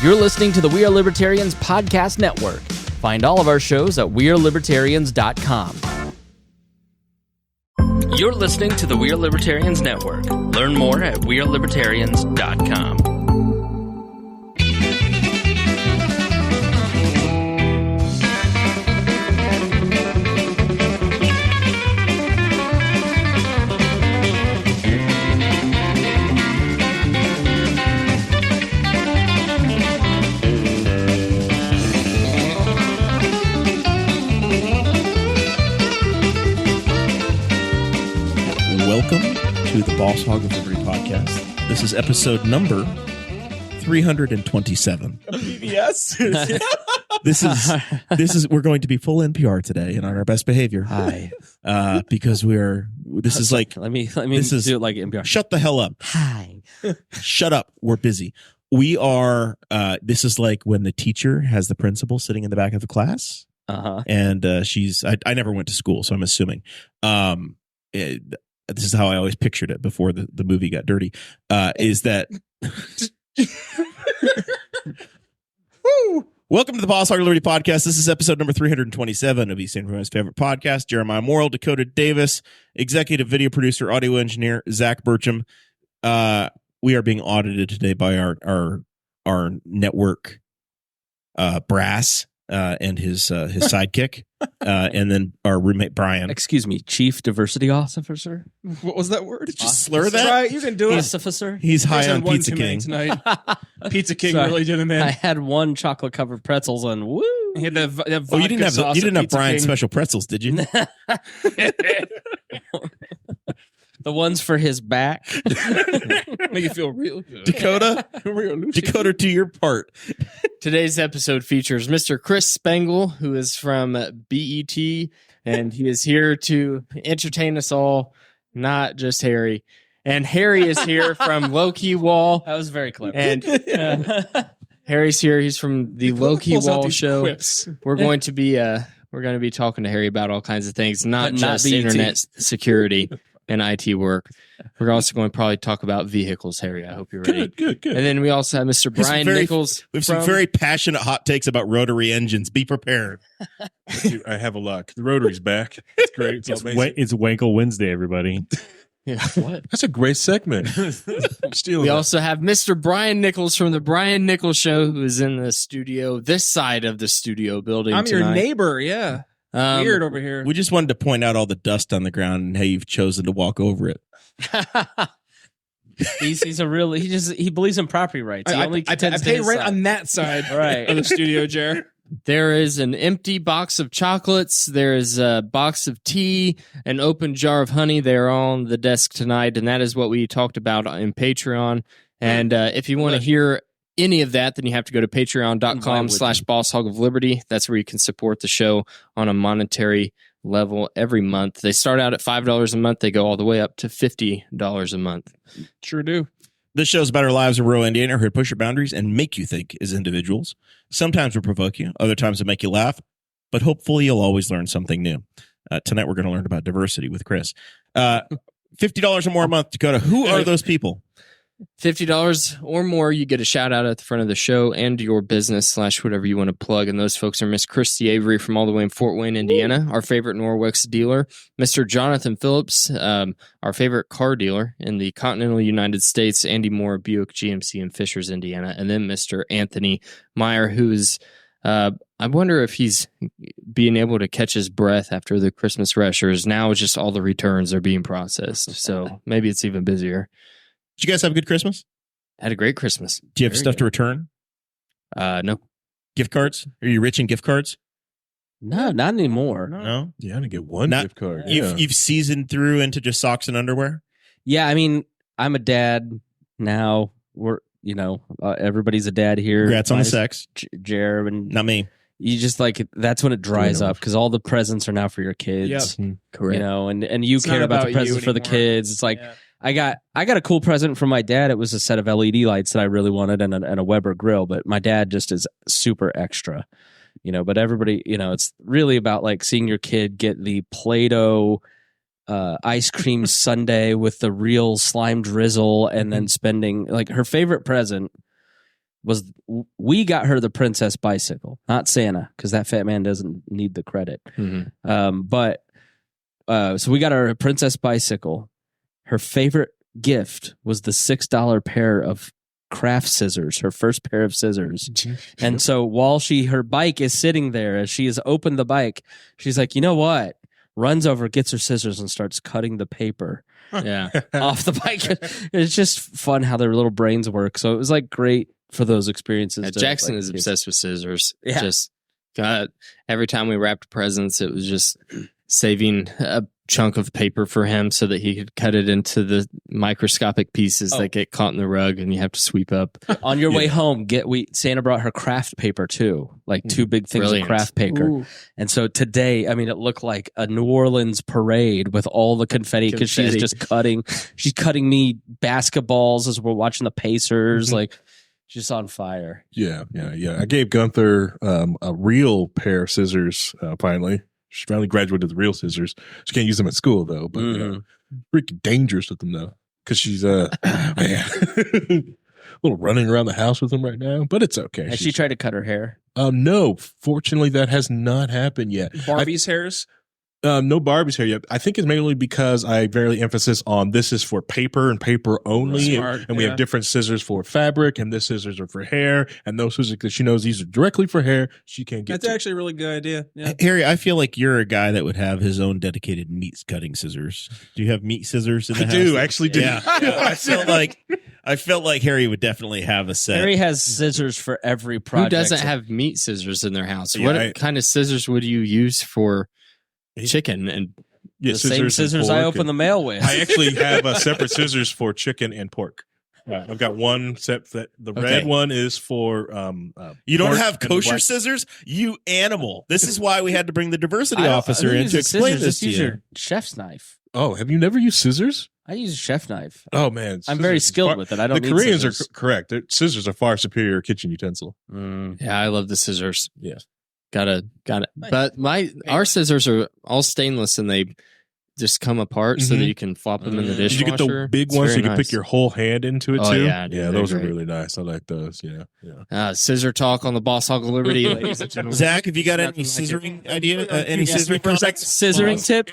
You're listening to the We Are Libertarians Podcast Network. Find all of our shows at wearelibertarians.com. You're listening to the We Are Libertarians Network. Learn more at wearelibertarians.com. Welcome to the Boss Hog of Liberty podcast. This is episode number 327. PBS? This is we're going to be full NPR today and on our best behavior. Hi. Because this is like Let me this do it like NPR. shut the hell up. Hi. Shut up. We're busy. We are this is like when the teacher has the principal sitting in the back of the class. And I never went to school, so I'm assuming. This is how I always pictured it before the movie got dirty, is that... Welcome to the Boss Hog of Liberty podcast. This is episode number 327 of East San Francisco's favorite podcast. Jeremiah Morrell, Dakota Davis, executive video producer, audio engineer, Zach Burcham. We are being audited today by our network brass and his sidekick, and then our roommate Brian. Excuse me, Chief Diversity Officer? What was that word? Did you slur that? Right, you can do it. Officer? He's high on One Pizza too many King. tonight. Pizza King Sorry. really did him in. I had one chocolate-covered pretzels and woo! He had the Oh, you didn't have Pizza Brian's King. special pretzels, did you? The ones for his back. Make you feel real good. Dakota, Real Lucy. Dakota, do your part. Today's episode features Mr. Chris Spangle, who is from BET, and he is here to entertain us all, not just Harry. And Harry is here from Low Key Wall. That was very clever. And Harry's here. He's from the Low Key Pulls out Wall these show. quips. We're going to be talking to Harry about all kinds of things, not Not just BET. internet security and IT work. We're also going to probably talk about vehicles, Harry. I hope you're ready. Good. And then we also have Mr. Brian Nichols. We have some very passionate hot takes about rotary engines. Be prepared. I have a luck. The Rotary's back. It's great. It's amazing. It's Wankle Wednesday, everybody. Yeah, what? That's a great segment. We also have Mr. Brian Nichols from the Brian Nichols Show, who is in the studio, this side of the studio building. I'm your tonight. neighbor, yeah. Weird over here. We just wanted to point out all the dust on the ground and how you've chosen to walk over it. He's a real. He believes in property rights. He only I contends to pay his rent side. on that side Right. of the studio, Jer. There is an empty box of chocolates. There is a box of tea, an open jar of honey. They're on the desk tonight, and that is what we talked about in Patreon. And if you want to hear any of that, then you have to go to patreon.com/bosshogof liberty. That's where you can support the show on a monetary level every month. They start out at $5 a month. They go all the way up to $50 a month. Sure do. This show's about our lives in rural Indiana, here to push your boundaries and make you think as individuals. Sometimes we'll provoke you, other times we'll make you laugh, but hopefully you'll always learn something new. Tonight we're going to learn about diversity with Chris. $50 or more a month, Dakota. Who are those people? $50 or more, you get a shout out at the front of the show and your business / whatever you want to plug. And those folks are Miss Christy Avery from all the way in Fort Wayne, Indiana, our favorite Norwex dealer, Mr. Jonathan Phillips, our favorite car dealer in the continental United States, Andy Moore, Buick GMC in Fishers, Indiana, and then Mr. Anthony Meyer, who's I wonder if he's being able to catch his breath after the Christmas rush, or is now just all the returns are being processed. So maybe it's even busier. Did you guys have a good Christmas? Had a great Christmas. Do you have Very stuff good. to return? No. Gift cards? Are you rich in gift cards? No, not anymore. No. Yeah, I didn't get one Not- gift card. You've seasoned through into just socks and underwear? Yeah, I mean, I'm a dad now. We're everybody's a dad here. Congrats on the Minus sex. Jer, and Not me. you just like that's when it dries up because all the presents are now for your kids. Yep. Correct. And you It's care not about the about you presents for the anymore. kids. It's like Yeah. I got a cool present from my dad. It was a set of LED lights that I really wanted and a Weber grill, but my dad just is super extra. But everybody, it's really about like seeing your kid get the Play-Doh ice cream sundae with the real slime drizzle, and then spending like her favorite present we got her the princess bicycle, not Santa, because that fat man doesn't need the credit. So we got her a princess bicycle. Her favorite gift was the $6 pair of craft scissors, her first pair of scissors. And so while her bike is sitting there, as she has opened the bike, she's like, you know what? Runs over, gets her scissors, and starts cutting the paper off the bike. It's just fun how their little brains work. So it was like great for those experiences. Jackson is obsessed with scissors. Just God, every time we wrapped presents, it was just saving a chunk of paper for him so that he could cut it into the microscopic pieces that get caught in the rug and you have to sweep up. On your way home, Santa brought her craft paper too, like 2 big things of craft paper. Ooh. And so today, I mean, it looked like a New Orleans parade with all the confetti because she's just she's cutting me basketballs as we're watching the Pacers, like just on fire. Yeah. I gave Gunther a real pair of scissors finally. She finally graduated with real scissors. She can't use them at school though, but freaking dangerous with them though, because she's man, a little running around the house with them right now. But it's okay. Has she tried to cut her hair? No, fortunately that has not happened yet. Barbie's hairs? No Barbie's hair yet. I think it's mainly because I barely emphasis on this is for paper and paper only. Smart, and we have different scissors for fabric, and this scissors are for hair, and those scissors that she knows these are directly for hair. She can't get. That's actually a really good idea. Yeah. Harry, I feel like you're a guy that would have his own dedicated meat cutting scissors. Do you have meat scissors in the house? I actually do. Yeah. I felt like Harry would definitely have a set. Harry has scissors for every project. Who doesn't have meat scissors in their house? Yeah, what kind of scissors would you use for chicken? And the same scissors I open the mail with. I actually have separate scissors for chicken and pork. I've got one set that the red one is for you don't pork have and the kosher white- scissors, you animal. This is why we had to bring the diversity officer in to explain this to use you. your chef's knife. Oh, have you never used scissors? I use a chef knife. Oh man, I'm very scissors is skilled far- with it. I don't The need Koreans scissors. are correct. Their scissors are far superior kitchen utensil. yeah, I love the scissors. Yeah. Got it. But our scissors are all stainless and they just come apart so that you can flop them in the Did dishwasher. you get the big It's ones so very you can nice. pick your whole hand into it Oh, too? yeah, dude, they're those are great. really nice. I like those. Yeah. Scissor talk on the Boss Hog of Liberty, ladies and gentlemen. Zach, have you got any scissoring idea? Any scissoring products? Scissoring tip?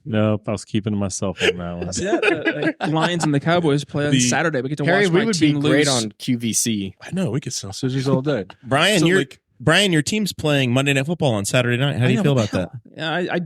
Nope, I was keeping to myself on that one. See that? The Lions and the Cowboys play on Saturday. We get to Harry, watch my we would be team great lose. on QVC. I know we could sell scissors all day. Brian, So, your team's playing Monday Night Football on Saturday night. How do you feel about that? Yeah,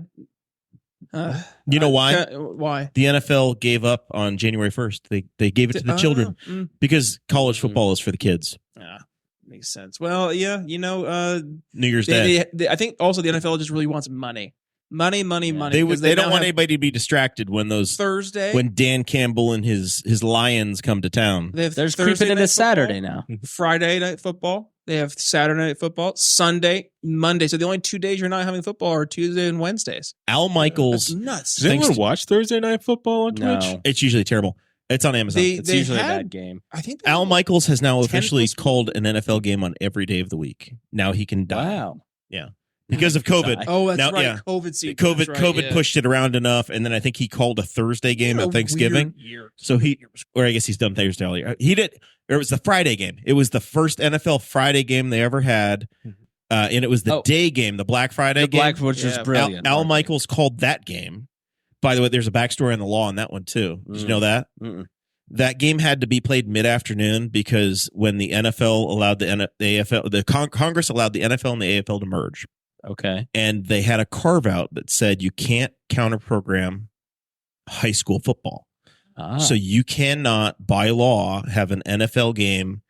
You know why? Why? The NFL gave up on January 1st. They gave it to the children because college football is for the kids. Yeah, makes sense. Well, yeah, New Year's Day. I think also the NFL just really wants money. Money. They don't want anybody to be distracted when Thursday. when Dan Campbell and his Lions come to town. They have There's Thursday creeping into night Saturday football, now. Friday night football. They have Saturday night football, Sunday, Monday. So the only 2 days you're not having football are Tuesday and Wednesdays. Al Michaels. That's nuts. Does anyone watch Thursday Night Football on Twitch? No. It's usually terrible. It's on Amazon. It's usually a bad game. I think Al Michaels has now 10 officially plus- called an NFL game on every day of the week. Now he can die. Wow. Because of COVID. Oh, that's Now, right. yeah. COVID season. COVID That's right, COVID yeah. pushed it around enough, and then I think he called a Thursday game What at a Thanksgiving. weird year. So or I guess he's done Thursday earlier. He did. Or it was the Friday game. It was the first NFL Friday game they ever had, and it was the day game, the Black Friday The game. Black, which is Yeah. brilliant. Al Michaels called that game. By the way, there's a backstory on the law on that one too. Did you know that? Mm-mm. That game had to be played mid-afternoon because when the NFL allowed the AFL, Congress allowed the NFL and the AFL to merge. Okay. And they had a carve out that said you can't counter program high school football. So you cannot, by law, have an NFL game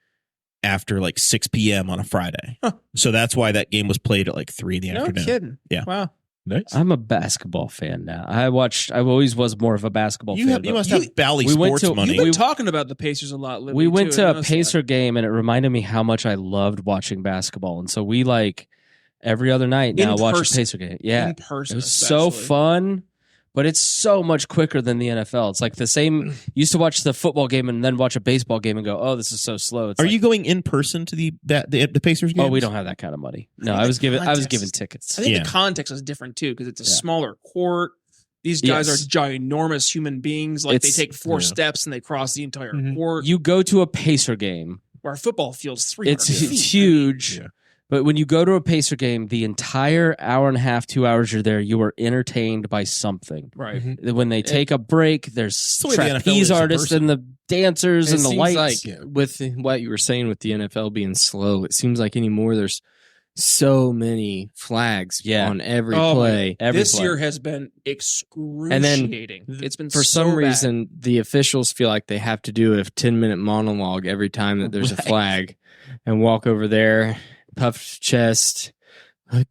after like 6 p.m. on a Friday. So that's why that game was played at like 3 in the No afternoon. kidding. Yeah. Wow. Nice. I'm a basketball fan now. I always was more of a basketball fan. You but must have Bally we went Sports to- money. You've been talking about the Pacers a lot lately. we went too. I to a noticed Pacer that. game, and it reminded me how much I loved watching basketball. And so we every other night In now watch a person. Pacer game. Yeah. In person. It was so especially. fun, but it's so much quicker than the NFL. It's like the same. Used to watch the football game and then watch a baseball game and go, "Oh, this is so slow." It's Are like, you going in person to the Pacers game? Oh, we don't have that kind of money. No, think I was the given context- tickets. I think Yeah. the context is different too because it's a Yeah. smaller court. These guys Yes. are ginormous human beings. Like It's- they take 4 yeah. steps and they cross the entire Mhm. court. You go to a Pacer game Our football field's 300 It's feet. huge. Yeah. But when you go to a Pacer game, the entire hour and a half, 2 hours you're there, you are entertained by something. Right. When they take a break, there's the way the NFL trapeze is in artists person. and the dancers It and the seems lights. like with what you were saying with the NFL being slow, it seems like anymore there's so many flags on every play. This year has been excruciating. And then it's been for so some bad. reason the officials feel like they have to do a 10-minute monologue every time that there's a flag and walk over there, puff chest,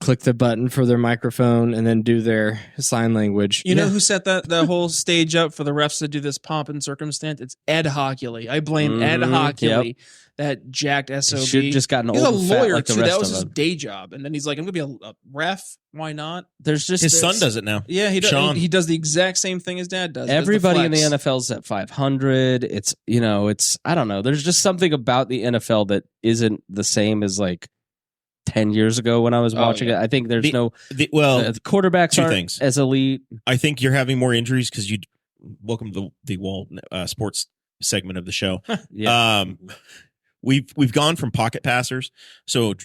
click the button for their microphone, and then do their sign language. You know who set that whole stage up for the refs to do this pomp and circumstance? It's Ed Hockley. I blame Ed Hockley, that jacked SOB. He should have just gotten He's a old and fat lawyer like the too. rest That was of his them. day job, and then he's like, "I'm gonna be a ref. Why not?" There's just His son does it now. Yeah, he does. Sean. He does the exact same thing his dad does. Everybody in the flex. NFL's at 500. It's I don't know. There's just something about the NFL that isn't the same as like 10 years ago when I was watching it. I think there's the quarterbacks two aren't things. as elite. I think you're having more injuries because you welcome to the Wall sports segment of the show. Yeah. We've gone from pocket passers. So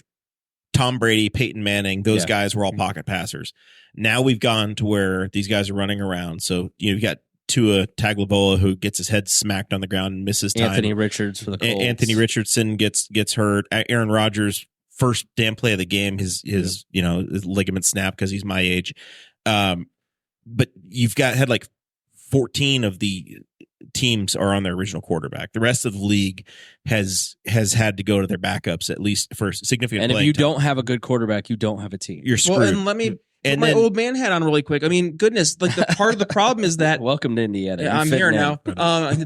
Tom Brady, Peyton Manning, those guys were all pocket passers. Now we've gone to where these guys are running around. So you've got Tua Tagovailoa who gets his head smacked on the ground and misses time. Anthony Richards for the Colts. Anthony Richardson gets hurt. Aaron Rodgers, first damn play of the game, his ligament snapped because he's my age. But you've had like 14 of the teams are on their original quarterback. The rest of the league has had to go to their backups at least for significant. And if playing you time. don't have a good quarterback, you don't have a team. You're screwed. Well, and let me put my old man hat on really quick. I mean, goodness, like the part of the problem is that welcome to Indiana. I'm here now. I'm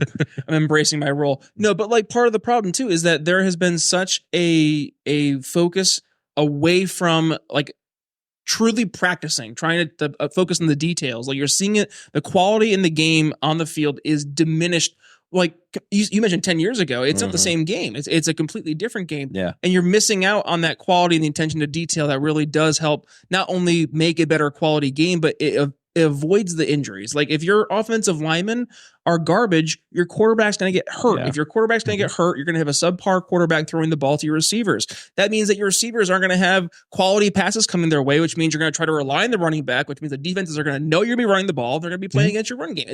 embracing my role. No, but like part of the problem too is that there has been such a focus away from like truly practicing, trying to focus on the details. Like you're seeing it, the quality in the game on the field is diminished. Like you mentioned 10 years ago, it's not the same game. It's a completely different game. Yeah. And you're missing out on that quality and the attention to detail that really does help not only make a better quality game, but it avoids the injuries. Like if your offensive linemen are garbage, your quarterback's going to get hurt. Yeah. If your quarterback's going to get hurt, you're going to have a subpar quarterback throwing the ball to your receivers. That means that your receivers aren't going to have quality passes coming their way, which means you're going to try to rely on the running back, which means the defenses are going to know you're going to be running the ball. They're going to be playing against your run game.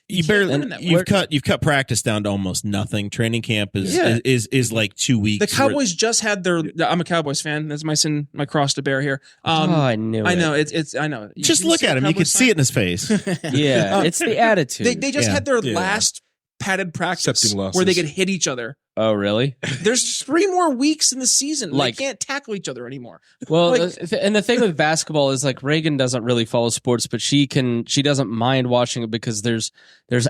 You've cut practice down to almost nothing. Training camp is like 2 weeks. The Cowboys just had their. I'm a Cowboys fan. That's my cross to bear here. I knew. I know it's. I know. Just look at him. You can see it in his face. Yeah, it's the attitude. They just had their last padded practice where they could hit each other. Oh, really? There's 3 more weeks in the season. Like- They can't tackle each other anymore. Well, and the thing with basketball is like Reagan doesn't really follow sports, but she doesn't mind watching it because there's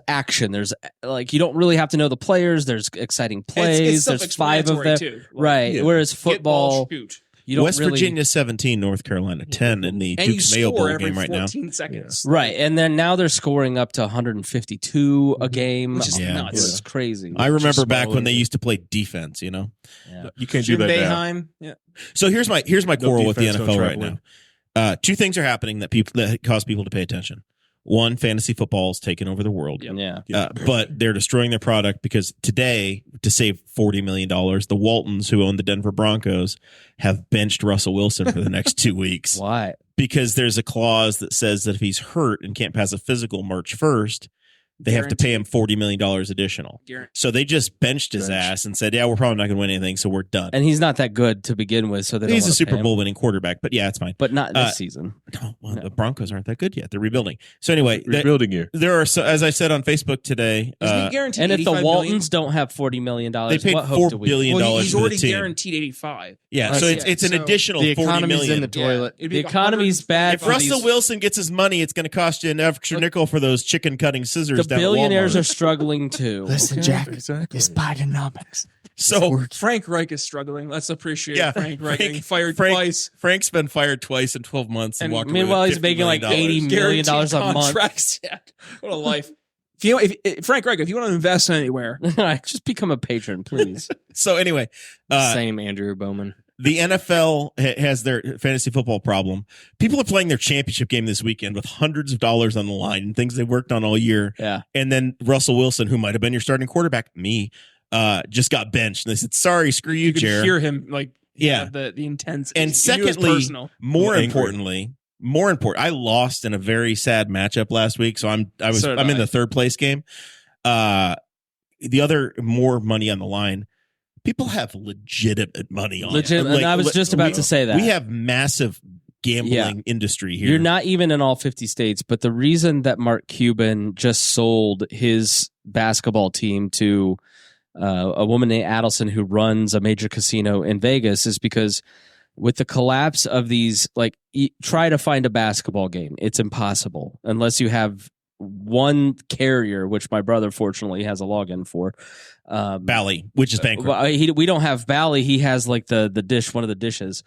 action. There's like you don't really have to know the players. There's exciting plays. There's 5 of them, too. right? Yeah. Whereas Get ball, football, shoot. you don't West really, Virginia 17, North Carolina 10 in the And you Duke's Mayo score Bowl every game right now. 14 seconds. right? And then now they're scoring up to 152 a game, Which is nuts. It's crazy. I remember Just back when smaller. they used to play defense, Yeah. You can't Jim do that now. Boeheim. Yeah. So here's my quarrel with the defense, no NFL right traveling. now. 2 things are happening that cause people to pay attention. One, fantasy football is taking over the world. Yeah. But they're destroying their product because today, to save $40 million, the Waltons, who own the Denver Broncos, have benched Russell Wilson for the next 2 weeks. Why? Because there's a clause that says that if he's hurt and can't pass a physical March 1st, they have to pay him $40 million additional. So they just benched his ass and said, yeah, we're probably not going to win anything, so we're done. And he's not that good to begin with, so they don't He's a wanna pay Super him. Bowl winning quarterback, but yeah, it's fine. But not this season. No, the Broncos aren't that good yet. They're rebuilding. So anyway, Rebuilding year. there are, as I said on Facebook today, Isn't he guaranteed And if the 85 Waltons million? don't have $40 million, they paid what hope do $4 we? billion Well, he's for the already team. guaranteed 85. Yeah, so it's an So additional The $40 economy's million. in the toilet. It'd The be like economy's bad If for Russell these. Wilson gets his money, it's going to cost you an extra nickel for those chicken cutting scissors. The down at billionaires Walmart. are struggling too. Jack. Exactly. It's Bidenomics. So Frank Reich is struggling. Let's appreciate Yeah, Frank Reich Frank- getting fired Frank- twice. Frank's been fired twice in 12 months and And walked away meanwhile, with he's $50 making like million. $80 million Guaranteed a month. contracts. Yeah. What a life. If Frank Reich, if you want to invest anywhere, Just become a patron, please. So anyway, Same Andrew Bowman. the NFL has their fantasy football problem. People are playing their championship game this weekend with hundreds of dollars on the line and things they worked on all year. Yeah. And then Russell Wilson, who might have been your starting quarterback, just got benched. And they said, sorry, screw you, You could Jer. hear him like Yeah. the intense. And he was secondly, personal. more Angry. important, I lost in a very sad matchup last week, so I'm So did in I. the third place game. The other more money on the line. People have legitimate money on it. And I was just about to say that. We have massive gambling industry here. You're not even in all 50 states, but the reason that Mark Cuban just sold his basketball team to a woman named Adelson who runs a major casino in Vegas is because with the collapse of these, like, try to find a basketball game. It's impossible unless you have one carrier, which my brother fortunately has a login for. Bally, which is bankrupt. We don't have Bally. He has like the dish, one of the dishes.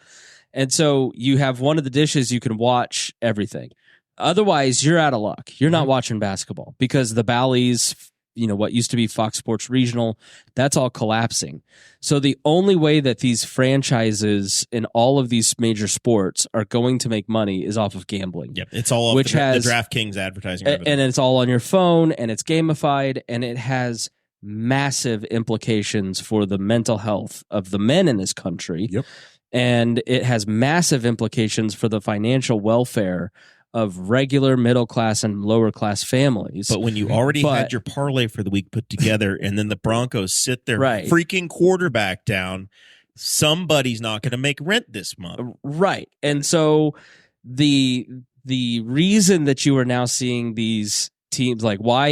And so you have one of the dishes, you can watch everything. Otherwise, you're out of luck. You're not watching basketball because the Bally's, what used to be Fox Sports Regional, that's all collapsing. So the only way that these franchises in all of these major sports are going to make money is off of gambling. Yep, it's all off which the has DraftKings advertising revenue. and it's all on your phone, and it's gamified, and it has massive implications for the mental health of the men in this country. Yep. And it has massive implications for the financial welfare of regular middle class and lower class families. But when you already had your parlay for the week put together, and then the Broncos sit their freaking quarterback down, somebody's not going to make rent this month. Right. And so the reason that you are now seeing these teams, like why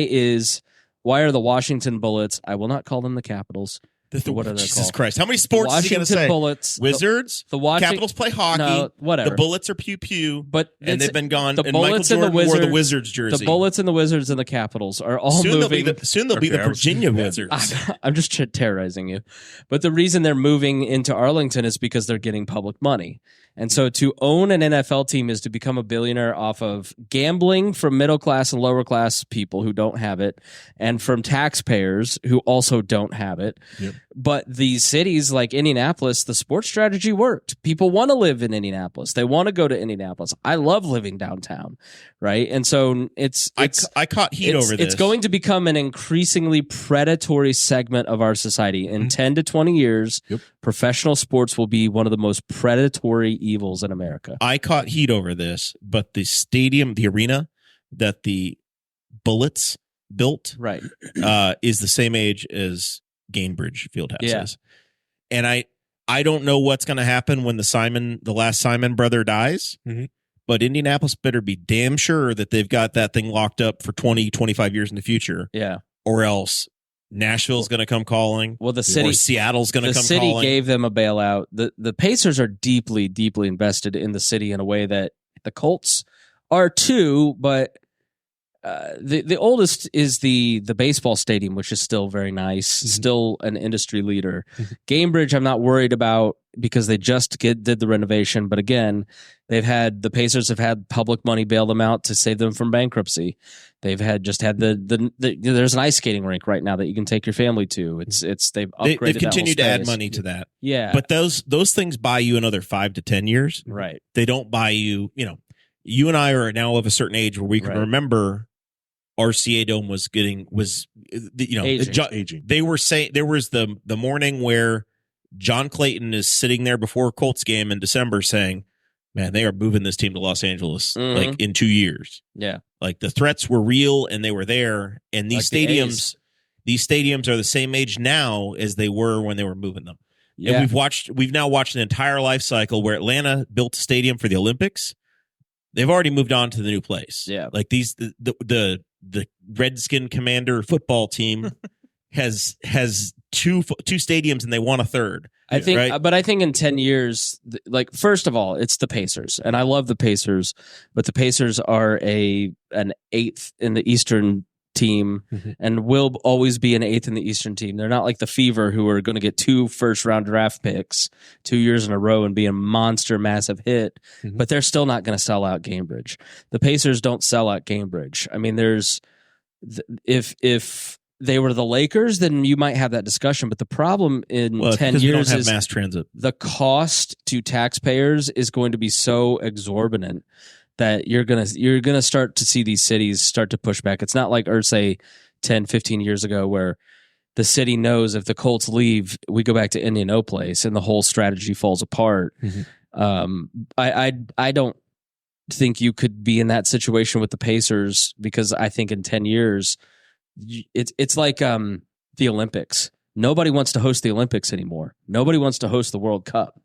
are the Washington Bullets, I will not call them the Capitals. What are they Jesus called? Christ. How many sports is he going to say? Bullets, Wizards? The Capitals play hockey. No, whatever. The Bullets are pew-pew. And they've been gone. The and Bullets Michael and the Jordan Wizards, wore the Wizards jersey. The Bullets and the Wizards and the Capitals are all soon moving. Soon they'll be the Virginia Wizards. I'm just terrorizing you. But the reason they're moving into Arlington is because they're getting public money. And so to own an NFL team is to become a billionaire off of gambling from middle class and lower class people who don't have it, and from taxpayers who also don't have it. Yep. But these cities like Indianapolis, the sports strategy worked. People want to live in Indianapolis. They want to go to Indianapolis. I love living downtown, right? And so I caught heat over this. It's going to become an increasingly predatory segment of our society. In 10 to 20 years, professional sports will be one of the most predatory evils in America. I caught heat over this, but the stadium, the arena that the Bullets built is the same age as Gainbridge Fieldhouse is. And I don't know what's going to happen when the last Simon brother dies, but Indianapolis better be damn sure that they've got that thing locked up for 20, 25 years in the future. Yeah. Or else Nashville's going to come calling. Well, the city, or Seattle's going to come calling. The city gave them a bailout. The Pacers are deeply, deeply invested in the city in a way that the Colts are too. But the oldest is the baseball stadium, which is still very nice, still an industry leader. Gainbridge, I'm not worried about because they just did the renovation. But again, the Pacers have had public money bail them out to save them from bankruptcy. They've had there's an ice skating rink right now that you can take your family to. They've upgraded. They've continued to add money to that. Yeah, but those things buy you another 5 to 10 years. Right. They don't buy you. You and I are now of a certain age where we can remember RCA Dome was aging. They were saying there was the morning where John Clayton is sitting there before a Colts game in December saying, man, they are moving this team to Los Angeles like in 2 years. Yeah. Like the threats were real and they were there. And these stadiums are the same age now as they were when they were moving them. Yeah. And we've now watched an entire life cycle where Atlanta built a stadium for the Olympics. They've already moved on to the new place. Yeah. Like the Redskin Commander football team has two stadiums and they want a third. I think, but I think in 10 years, like, first of all, it's the Pacers, and I love the Pacers, but the Pacers are an eighth in the Eastern team and will always be an eighth in the Eastern team. They're not like the Fever, who are going to get 2 first-round draft picks 2 years in a row and be a monster, massive hit, but they're still not going to sell out Gainbridge. The Pacers don't sell out Gainbridge. I mean, if they were the Lakers, then you might have that discussion. But the problem in 10 years is mass transit. The cost to taxpayers is going to be so exorbitant that you're gonna start to see these cities start to push back. It's not like, or say 10, 15 years ago where the city knows if the Colts leave, we go back to Indian O Place, and the whole strategy falls apart. I don't think you could be in that situation with the Pacers, because I think in 10 years, it's like the Olympics. Nobody wants to host the Olympics anymore. Nobody wants to host the World Cup.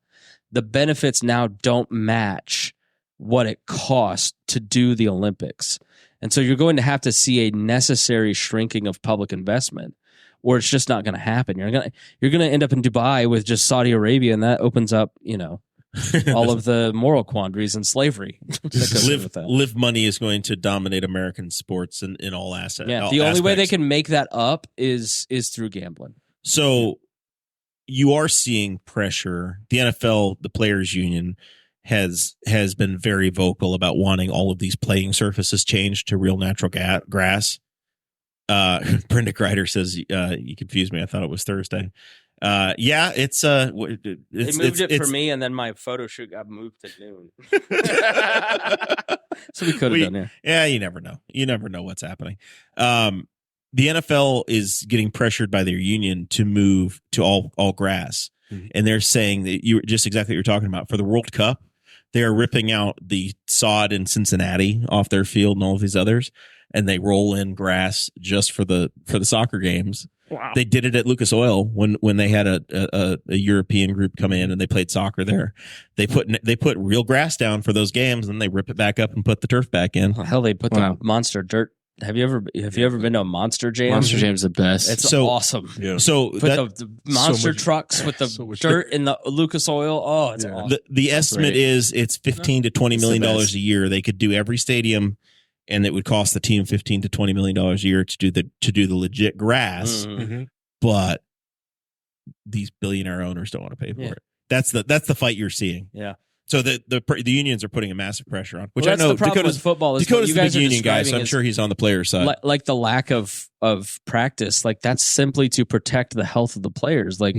The benefits now don't match what it costs to do the Olympics. And so you're going to have to see a necessary shrinking of public investment, or it's just not going to happen. You're going to end up in Dubai with just Saudi Arabia, and that opens up, all of the moral quandaries and slavery. Live money is going to dominate American sports in all assets. Yeah, the only way they can make that up is through gambling. So you are seeing pressure. The NFL, the Players Union, has been very vocal about wanting all of these playing surfaces changed to real natural grass. Brenda Greider says, you confused me. I thought it was Thursday. Yeah, it's they moved it for me, and then my photo shoot got moved to noon. So we could have done it. Yeah, you never know. You never know what's happening. The NFL is getting pressured by their union to move to all grass, and they're saying that you just exactly what you're talking about for the World Cup. They're ripping out the sod in Cincinnati off their field and all of these others, and they roll in grass just for the soccer games. Wow. They did it at Lucas Oil when they had a European group come in and they played soccer there. They put real grass down for those games, and they rip it back up and put the turf back in. Well, hell, they put the monster dirt. Have you ever been to a Monster Jam? Monster Jam's the best. It's awesome. Yeah. So put the monster trucks with the dirt in the Lucas Oil. Oh, it's awesome. The estimate is it's $15 to $20 million a year. They could do every stadium, and it would cost the team $15 to $20 million a year to do the legit grass. But these billionaire owners don't want to pay for it. That's the fight you're seeing. Yeah. So the unions are putting a massive pressure on, which Well, I know the problem Dakota's with football is Dakota's what you the guys big are union guy, so describing I'm sure he's on the player's side. like the lack of practice. Like, that's simply to protect the health of the players. Like,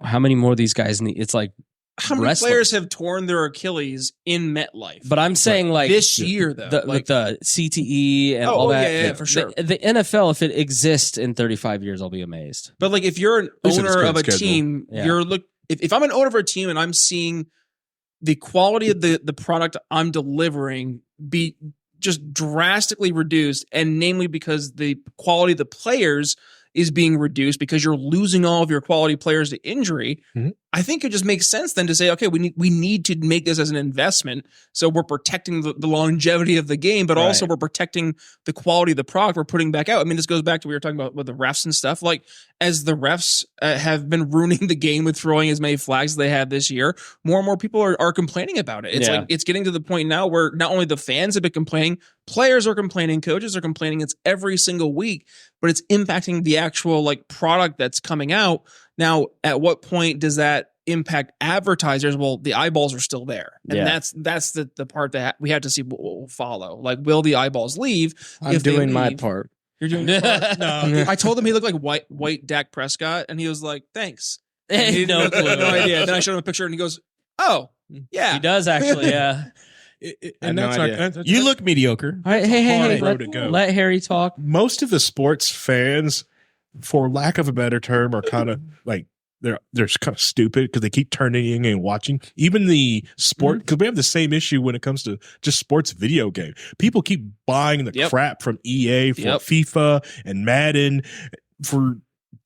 how many more of these guys need? It's like, how many players have torn their Achilles in MetLife? But I'm saying, like, this year, though, with the CTE and all that. Yeah, for sure. The NFL, if it exists in 35 years, I'll be amazed. But like, if you're an owner of a schedule. team, if I'm an owner of a team and I'm seeing the quality of the product I'm delivering be just drastically reduced, and namely because the quality of the players is being reduced because you're losing all of your quality players to injury, I think it just makes sense then to say, okay, we need to make this as an investment. So we're protecting the longevity of the game, but also we're protecting the quality of the product we're putting back out. I mean, this goes back to what we were talking about with the refs and stuff. Like, as the refs have been ruining the game with throwing as many flags as they have this year, more and more people are complaining about it. It's like, it's getting to the point now where not only the fans have been complaining, players are complaining, coaches are complaining. It's every single week, but it's impacting the actual like product that's coming out. Now, at what point does that impact advertisers? Well, the eyeballs are still there. And that's the part that we have to see what will follow. Like, will the eyeballs leave? I'm doing my part. You're doing your part? No. I told him he looked like white Dak Prescott, and he was like, thanks. He No clue. no idea. Then I showed him a picture, and he goes, oh, yeah. He does actually, yeah. And no that's idea. not, You look mediocre. All right, hey, road to go. let Harry talk. most of the sports fans, for lack of a better term, are kind of like they're kind of stupid because they keep turning in and watching. Even the sport, because we have the same issue when it comes to just sports video game. People keep buying the crap from EA for FIFA and Madden for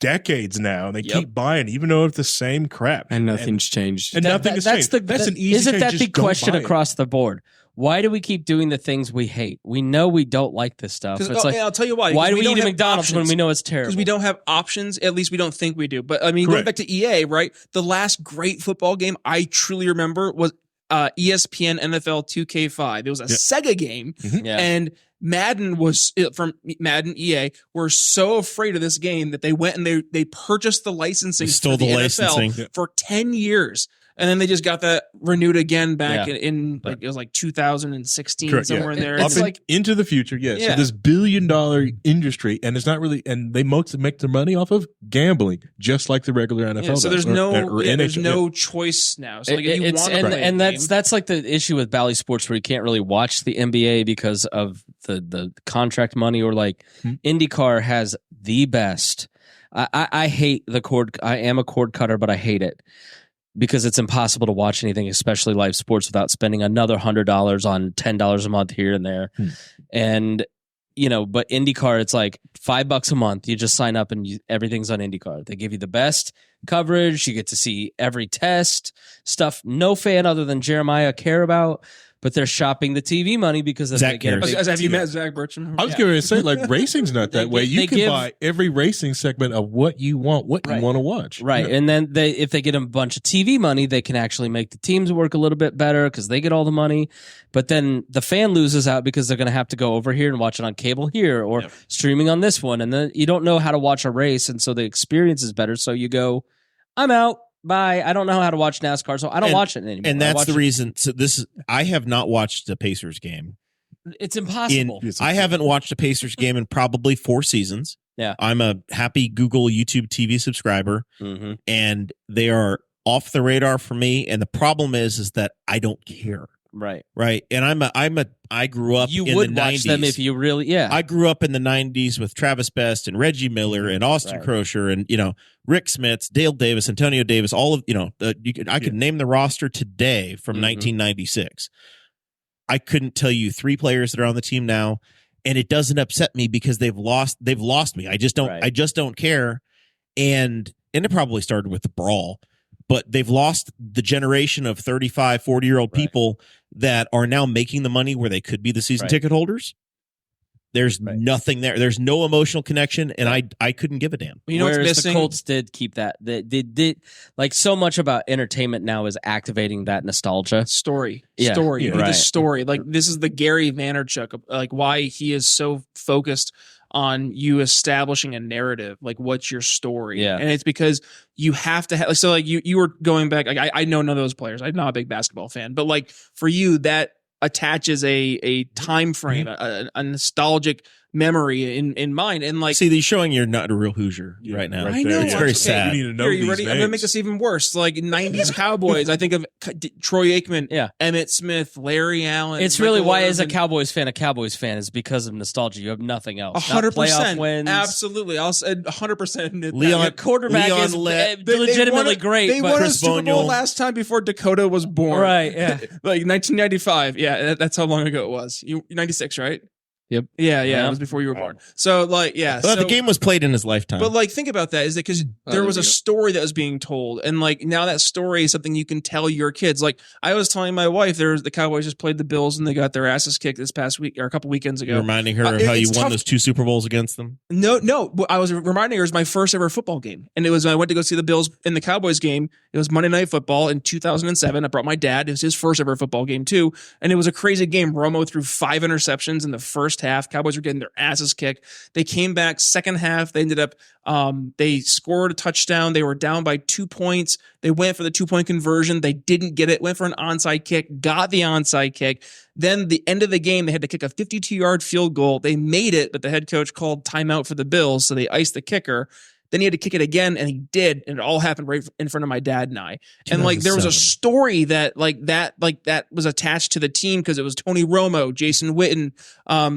decades now, and they keep buying, even though it's the same crap, and nothing's changed. And nothing has changed. That's an easy Isn't change. that Just the don't question buy it. across the board? Why do we keep doing the things we hate? We know we don't like this stuff. It's like, I'll tell you why. why do Because we eat don't at have McDonald's when options. we know it's terrible? Because we don't have options. At least we don't think we do. But I mean, going back to EA, right? The last great football game I truly remember was ESPN NFL 2K5. It was a Sega game, and Madden was from Madden EA were so afraid of this game that they went and they purchased the licensing for the NFL for 10 years. And then they just got that renewed again back in like it was like 2016 somewhere in there. It's like into the future, So this $1 billion industry, and it's not really, and they mostly make their money off of gambling, just like the regular NFL. So there's no choice now. So like if you want to play and that's like the issue with Bally Sports, where you can't really watch the NBA because of the contract money, or like IndyCar has the best I hate the cord. I am a cord cutter, but I hate it because it's impossible to watch anything, especially live sports, without spending another $100 on $10 a month here and there. And but IndyCar, it's like $5 a month. You just sign up and everything's on IndyCar. They give you the best coverage. You get to see every test stuff. No fan other than Jeremiah care about. But they're shopping the TV money because of Zach cares. Have you met Zach Burcham? I was going to say, like, racing's not that way. You can buy every racing segment of what you want, you want to watch. Right. And then if they get a bunch of TV money, they can actually make the teams work a little bit better because they get all the money. But then the fan loses out because they're going to have to go over here and watch it on cable here or streaming on this one. And then you don't know how to watch a race. And so the experience is better. So you go, I'm out. Bye. I don't know how to watch NASCAR, so I don't watch it anymore. And that's the reason. So I have not watched a Pacers game. It's impossible. I haven't watched a Pacers game in probably 4 seasons. Yeah. I'm a happy Google, YouTube TV subscriber, and they are off the radar for me. And the problem is that I don't care. Right. And I grew up in the 90s. You would watch them if you really, I grew up in the 90s with Travis Best and Reggie Miller and Austin Crosher and, Rick Smits, Dale Davis, Antonio Davis, all of, I could name the roster today from 1996. I couldn't tell you 3 players that are on the team now, and it doesn't upset me because they've lost me. I just don't care. And it probably started with the brawl. But they've lost the generation of 35, 40-year-old people that are now making the money where they could be the season ticket holders. There's nothing there. There's no emotional connection, and I couldn't give a damn. Whereas the Colts did keep that. They did like so much about entertainment now is activating that nostalgia. Story. The story. Like this is the Gary Vaynerchuk, like why he is so focused on you establishing a narrative, like what's your story, and it's because you have to have. So like you were going back. Like I know none of those players. I'm not a big basketball fan, but like for you, that attaches a time frame, a nostalgic memory in mind, and like see, they're showing you're not a real Hoosier right now. I know it's very sad. We need to know Here, you these ready? names. I'm gonna make this even worse. Like '90s Cowboys. I think of Troy Aikman, Emmett Smith, Larry Allen. It's really why, as a Cowboys fan is because of nostalgia. You have nothing else. 100% wins. Absolutely. I'll say 100%. Leon quarterback is legitimately great. They but won a Chris Super Bowl Boniol. last time before Dakota was born. Right. Yeah. Like 1995. Yeah, that's how long ago it was. 96, right? Yep. Yeah. It was before you were born. So like, But the game was played in his lifetime. But like, think about that. Is that because there was a story that was being told, and like now that story is something you can tell your kids. Like I was telling my wife, the Cowboys just played the Bills and they got their asses kicked this past week or a couple weekends ago. You're reminding her of how you won those 2 Super Bowls against them. No. I was reminding her it was my first ever football game, and it was when I went to go see the Bills in the Cowboys game. It was Monday Night Football in 2007. I brought my dad. It was his first ever football game too, and it was a crazy game. Romo threw 5 interceptions in the first half. Cowboys were getting their asses kicked. They came back second half. They ended up they scored a touchdown. They were down by 2 points. They went for the 2-point conversion. They didn't get it. Went for an onside kick. Got the onside kick. Then the end of the game, they had to kick a 52-yard field goal. They made it, but the head coach called timeout for the Bills, so they iced the kicker. Then he had to kick it again, and he did, and it all happened right in front of my dad and I. And like there was a story that was attached to the team because it was Tony Romo, Jason Witten,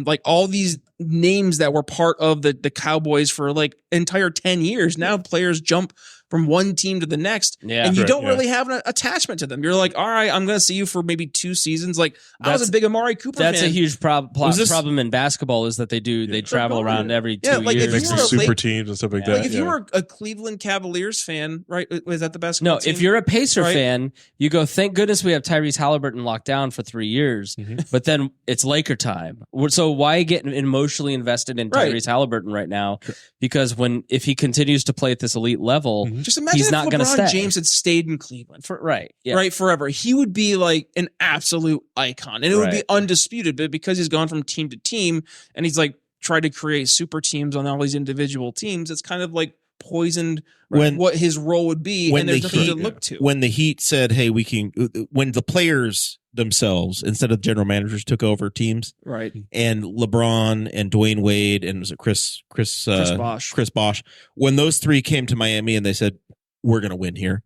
like all these names that were part of the Cowboys for like entire 10 years. Now players jump from one team to the next, and you don't really have an attachment to them. You're like, all right, I'm going to see you for maybe 2 seasons. Like I was a big Amari Cooper fan. That's a huge problem in basketball is that they travel around every 2 like years. if you were super teams and stuff like that. Like if you were a Cleveland Cavaliers fan, right? Was that the basketball No, team? if you're a Pacer fan, you go, thank goodness we have Tyrese Halliburton locked down for 3 years, but then it's Laker time. So why get emotionally invested in Tyrese Halliburton right now? Because if he continues to play at this elite level, just imagine he's if not going to LeBron stay. James had stayed in Cleveland right forever. He would be like an absolute icon, and it would be undisputed. But because he's gone from team to team, and he's like tried to create super teams on all these individual teams, it's kind of like poisoned what his role would be, and there's nothing to look to. When the Heat said, "Hey, we can," when the players themselves, instead of general managers, took over teams, right? And LeBron and Dwayne Wade and was it Chris Bosh, when those 3 came to Miami and they said, "We're going to win here,"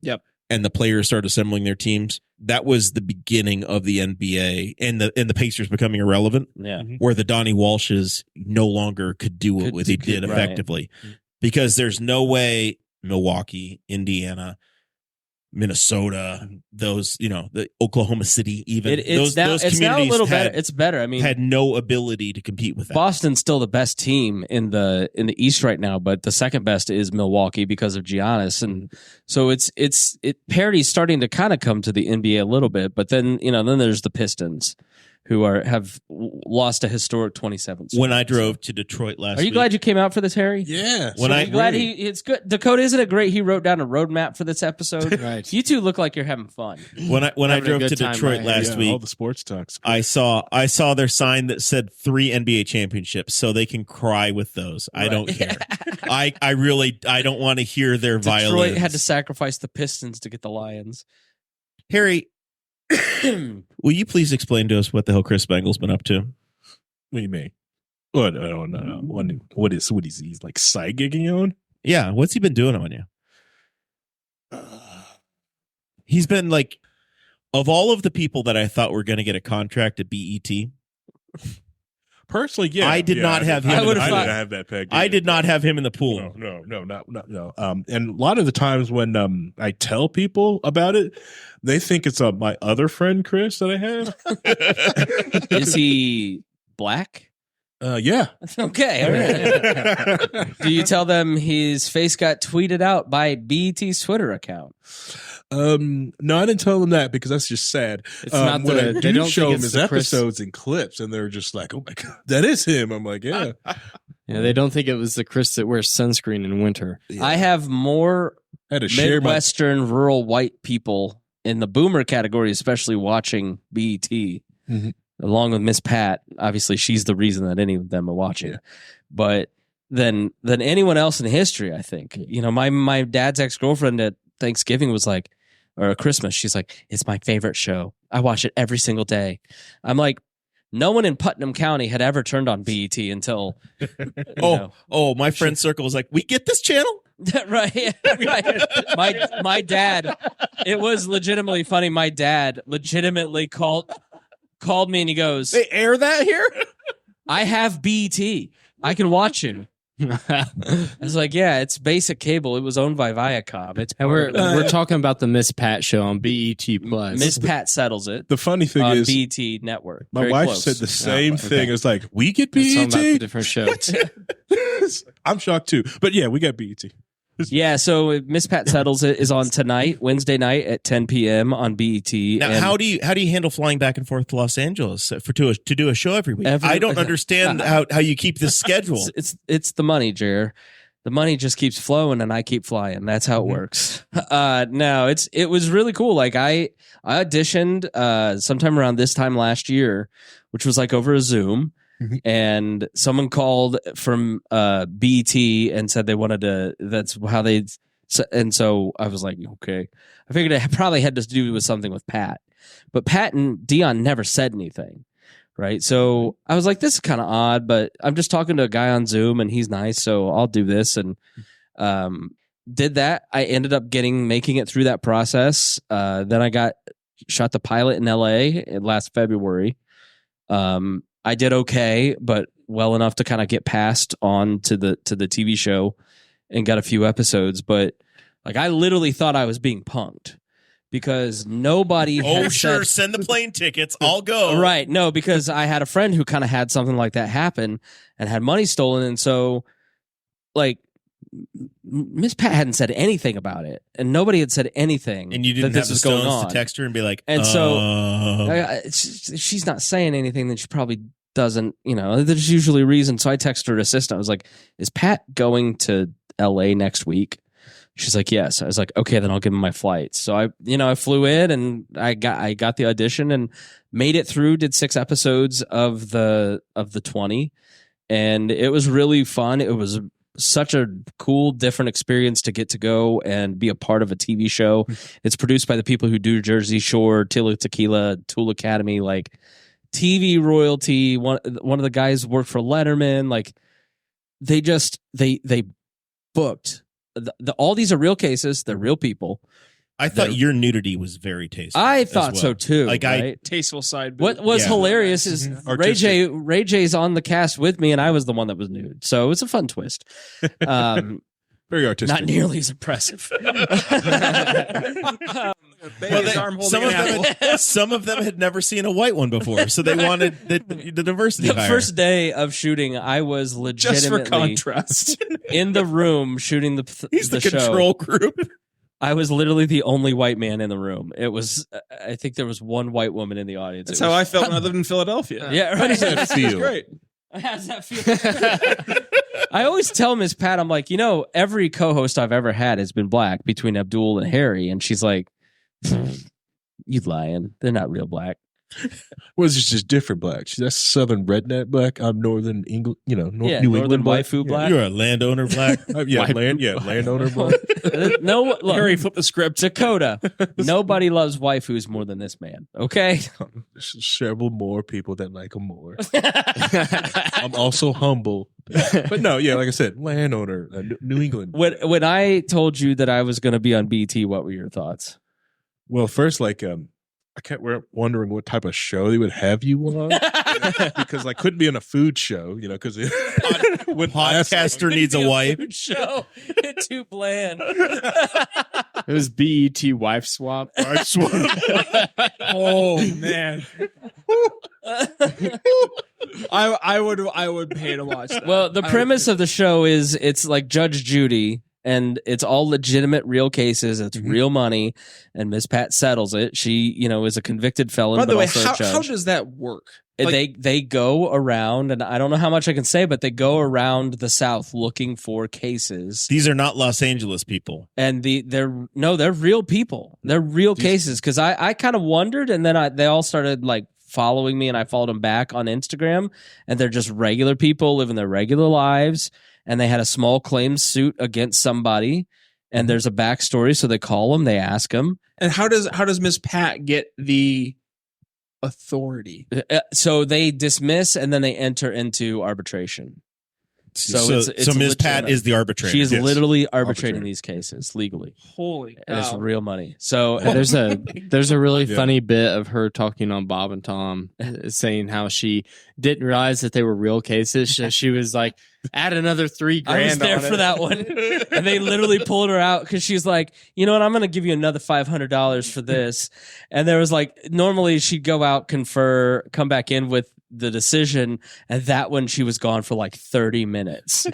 and the players started assembling their teams. That was the beginning of the NBA and the Pacers becoming irrelevant. Yeah, where the Donnie Walshes no longer could do what they did effectively. because there's no way Milwaukee, Indiana, Minnesota, those, the Oklahoma City, even It's those now a communities little better. It's better. I mean, had no ability to compete with that. Boston's still the best team in the East right now, but the second best is Milwaukee because of Giannis, and so parity's starting to kind of come to the NBA a little bit. But then then there's the Pistons, who have lost a historic 27. When I drove to Detroit last week. Are you glad you came out for this, Harry? Yeah. Glad it's good. Dakota, isn't it great? He wrote down a roadmap for this episode. Right. You two look like you're having fun. When I Having a drove good to time, Detroit right? last all week, the sports talks. I saw their sign that said 3 NBA championships, so they can cry with those. I don't care. I don't want to hear their Detroit violins. had to sacrifice the Pistons to get the Lions. Harry, will you please explain to us what the hell Chris Spangle's been up to? What do you mean? Oh, no. What is he's like side gigging on? Yeah, what's he been doing on you? He's been like, of all of the people that I thought were going to get a contract at BET, Personally, yeah. I did not have him. I would've I thought- didn't have that pegged. I did not have him in the pool. No. And a lot of the times when I tell people about it, they think it's my other friend Chris that I have. Is he black? Yeah. Okay. All right. Do you tell them his face got tweeted out by BET's Twitter account? No, I didn't tell them that because that's just sad. It's not what I they do don't show think them it's his the Chris. episodes and clips, and they're just like, "Oh my god, that is him." I'm like, "Yeah." Yeah, they don't think it was the Chris that wears sunscreen in winter. I have more I had to share my. Midwestern rural white people in the boomer category, especially watching BET, along with Miss Pat. Obviously, she's the reason that any of them are watching. Yeah. But than anyone else in history, I think. My dad's ex-girlfriend at Thanksgiving was like, or Christmas, she's like, it's my favorite show. I watch it every single day. I'm like, no one in Putnam County had ever turned on BET until. My friend circle was like, we get this channel? right. My dad, it was legitimately funny. My dad legitimately called me and he goes, They air that here? I have BET. I can watch it. I was like, yeah, it's basic cable. It was owned by Viacom. It's And we're talking about the Miss Pat show on BET Plus. Miss Pat settles it The funny thing on is, BET Network. my Very wife close. said the same okay. thing. It's like, we get It's talking about the BET. different show. I'm shocked too, but yeah, we got BET. Yeah, so Miss Pat Settles It is on tonight, Wednesday night at 10 p.m. on BET. Now, And how do you handle flying back and forth to Los Angeles to do a show every week? Every- I don't understand how you keep this schedule. It's the money, Jer. The money just keeps flowing, and I keep flying. That's how it works. No, it was really cool. Like I auditioned sometime around this time last year, which was like over a Zoom. And someone called from BET and said they wanted to. That's how they. And so I was like, okay. I figured it probably had to do with something with Pat, but Pat and Dion never said anything, right? So I was like, this is kind of odd, but I'm just talking to a guy on Zoom and he's nice, so I'll do this. And did that. I ended up making it through that process. Then I shot the pilot in LA last February. I did okay, but well enough to kind of get passed on to the TV show and got a few episodes. But like, I literally thought I was being punked because nobody had said, send the plane tickets. I'll go. right. No, because I had a friend who kind of had something like that happen and had money stolen. And so like Miss Pat hadn't said anything about it and nobody had said anything. And you didn't that have this the was going stones on. to text her and be like, And so if she's not saying anything, then she probably doesn't, there's usually a reason. So I texted her assistant. I was like, is Pat going to LA next week? She's like, yes. I was like, okay, then I'll give him my flights. So I flew in and I got the audition and made it through, did 6 episodes of the 20. And it was really fun. It was such a cool, different experience to get to go and be a part of a TV show. It's produced by the people who do Jersey Shore, Tila Tequila, Tool Academy, like TV royalty. One of the guys worked for Letterman. Like they booked all these are real cases. They're real people. I thought your nudity was very tasteful. I as thought well. so too. Like right? Tasteful side. What was Yeah. hilarious is Ray J's on the cast with me, and I was the one that was nude. So it's a fun twist. Very artistic. Not nearly as impressive. Some of them had never seen a white one before, so they wanted the diversity. The higher. first day of shooting, I was Just for legitimately contrast. in the room shooting He's the show. control group. I was literally the only white man in the room. It was, I think there was one white woman in the audience. That's how I felt when I lived in Philadelphia. Yeah, How right. does that feel? Great. How does that feel? I always tell Miss Pat, I'm like, every co-host I've ever had has been black between Abdul and Harry, and she's like, "You lying? They're not real black." Well, it's just different black. That's Southern redneck black. I'm Northern England, New Northern England black. waifu black. You're a landowner black. Landowner black. No, look, Harry, flip the script. Dakota. Nobody loves waifus more than this man. Okay. There's several more people that like them more. I'm also humble, but no, like I said, landowner, New England. When I told you that I was going to be on BT, what were your thoughts? Well, first, I kept wondering what type of show they would have you on because I couldn't be on a food show, because when Podcaster needs a wife. Show. It's too bland. It was BET wife swap. Oh man. I would pay to watch that. Well, the premise of the show is it's like Judge Judy, and it's all legitimate, real cases. It's real money, and Miss Pat settles it. She, is a convicted felon. By the but way, also a judge. how does that work? They go around, and I don't know how much I can say, but they go around the South looking for cases. These are not Los Angeles people. And they're real people. They're real cases. Because I kind of wondered, and then they all started like following me, and I followed them back on Instagram, and they're just regular people living their regular lives. And they had a small claims suit against somebody, and there's a backstory. So they call them, they ask them. And how does Miss Pat get the authority? So they dismiss, and then they enter into arbitration. So Miss Pat is the arbitrator. She is Yes. literally arbitrating these cases legally. Holy And it's cow. real money. So And there's a really Yeah. funny bit of her talking on Bob and Tom, saying how she didn't realize that they were real cases. So she was like, add another $3,000. I was there on for it. that one. And they literally pulled her out because she's like, you know what? I'm going to give you another $500 for this. And there was like, normally she'd go out, confer, come back in with the decision, and that one she was gone for like 30 minutes.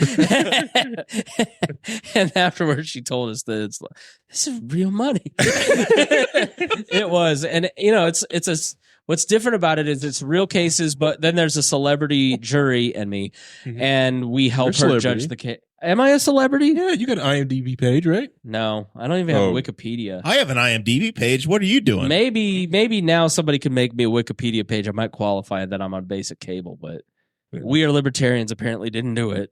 And afterwards she told us that it's like, this is real money. It was. And what's different about it is it's real cases, but then there's a celebrity jury and me, and we help You're a her celebrity. judge the case. Am I a celebrity? Yeah, you got an IMDb page, right? No, I don't even have Oh. Wikipedia. I have an IMDb page. What are you doing? Maybe now somebody could make me a Wikipedia page. I might qualify that I'm on basic cable, but we are libertarians. Apparently, didn't do it.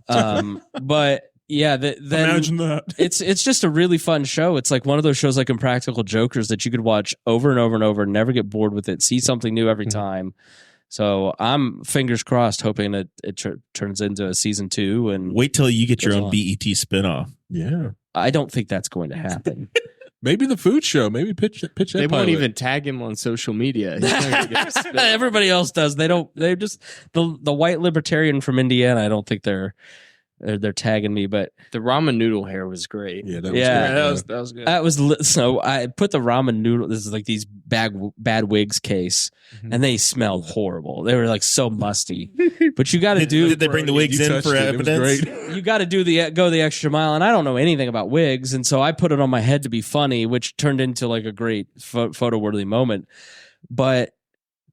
But yeah, then Imagine that. it's just a really fun show. It's like one of those shows like Impractical Jokers that you could watch over and over and over, never get bored with it, see something new every time. So I'm fingers crossed, hoping that it turns into a season 2. And Wait till you get your Goes own on. BET spinoff. Yeah. I don't think that's going to happen. Maybe the food show. Maybe pitch that They pilot. won't even tag him on social media. He's not gonna get a spin. Everybody else does. They're just the white libertarian from Indiana. I don't think they're tagging me, but The ramen noodle hair was great. Yeah, that was Yeah. great. That was good. that was so I put the ramen noodle. This is like these bad wigs case, and they smelled horrible. They were like so musty. But you got to Did they bring the wigs You in touched for it. It was evidence? great. you got to go the extra mile, and I don't know anything about wigs, and so I put it on my head to be funny, which turned into like a great photo worthy moment. But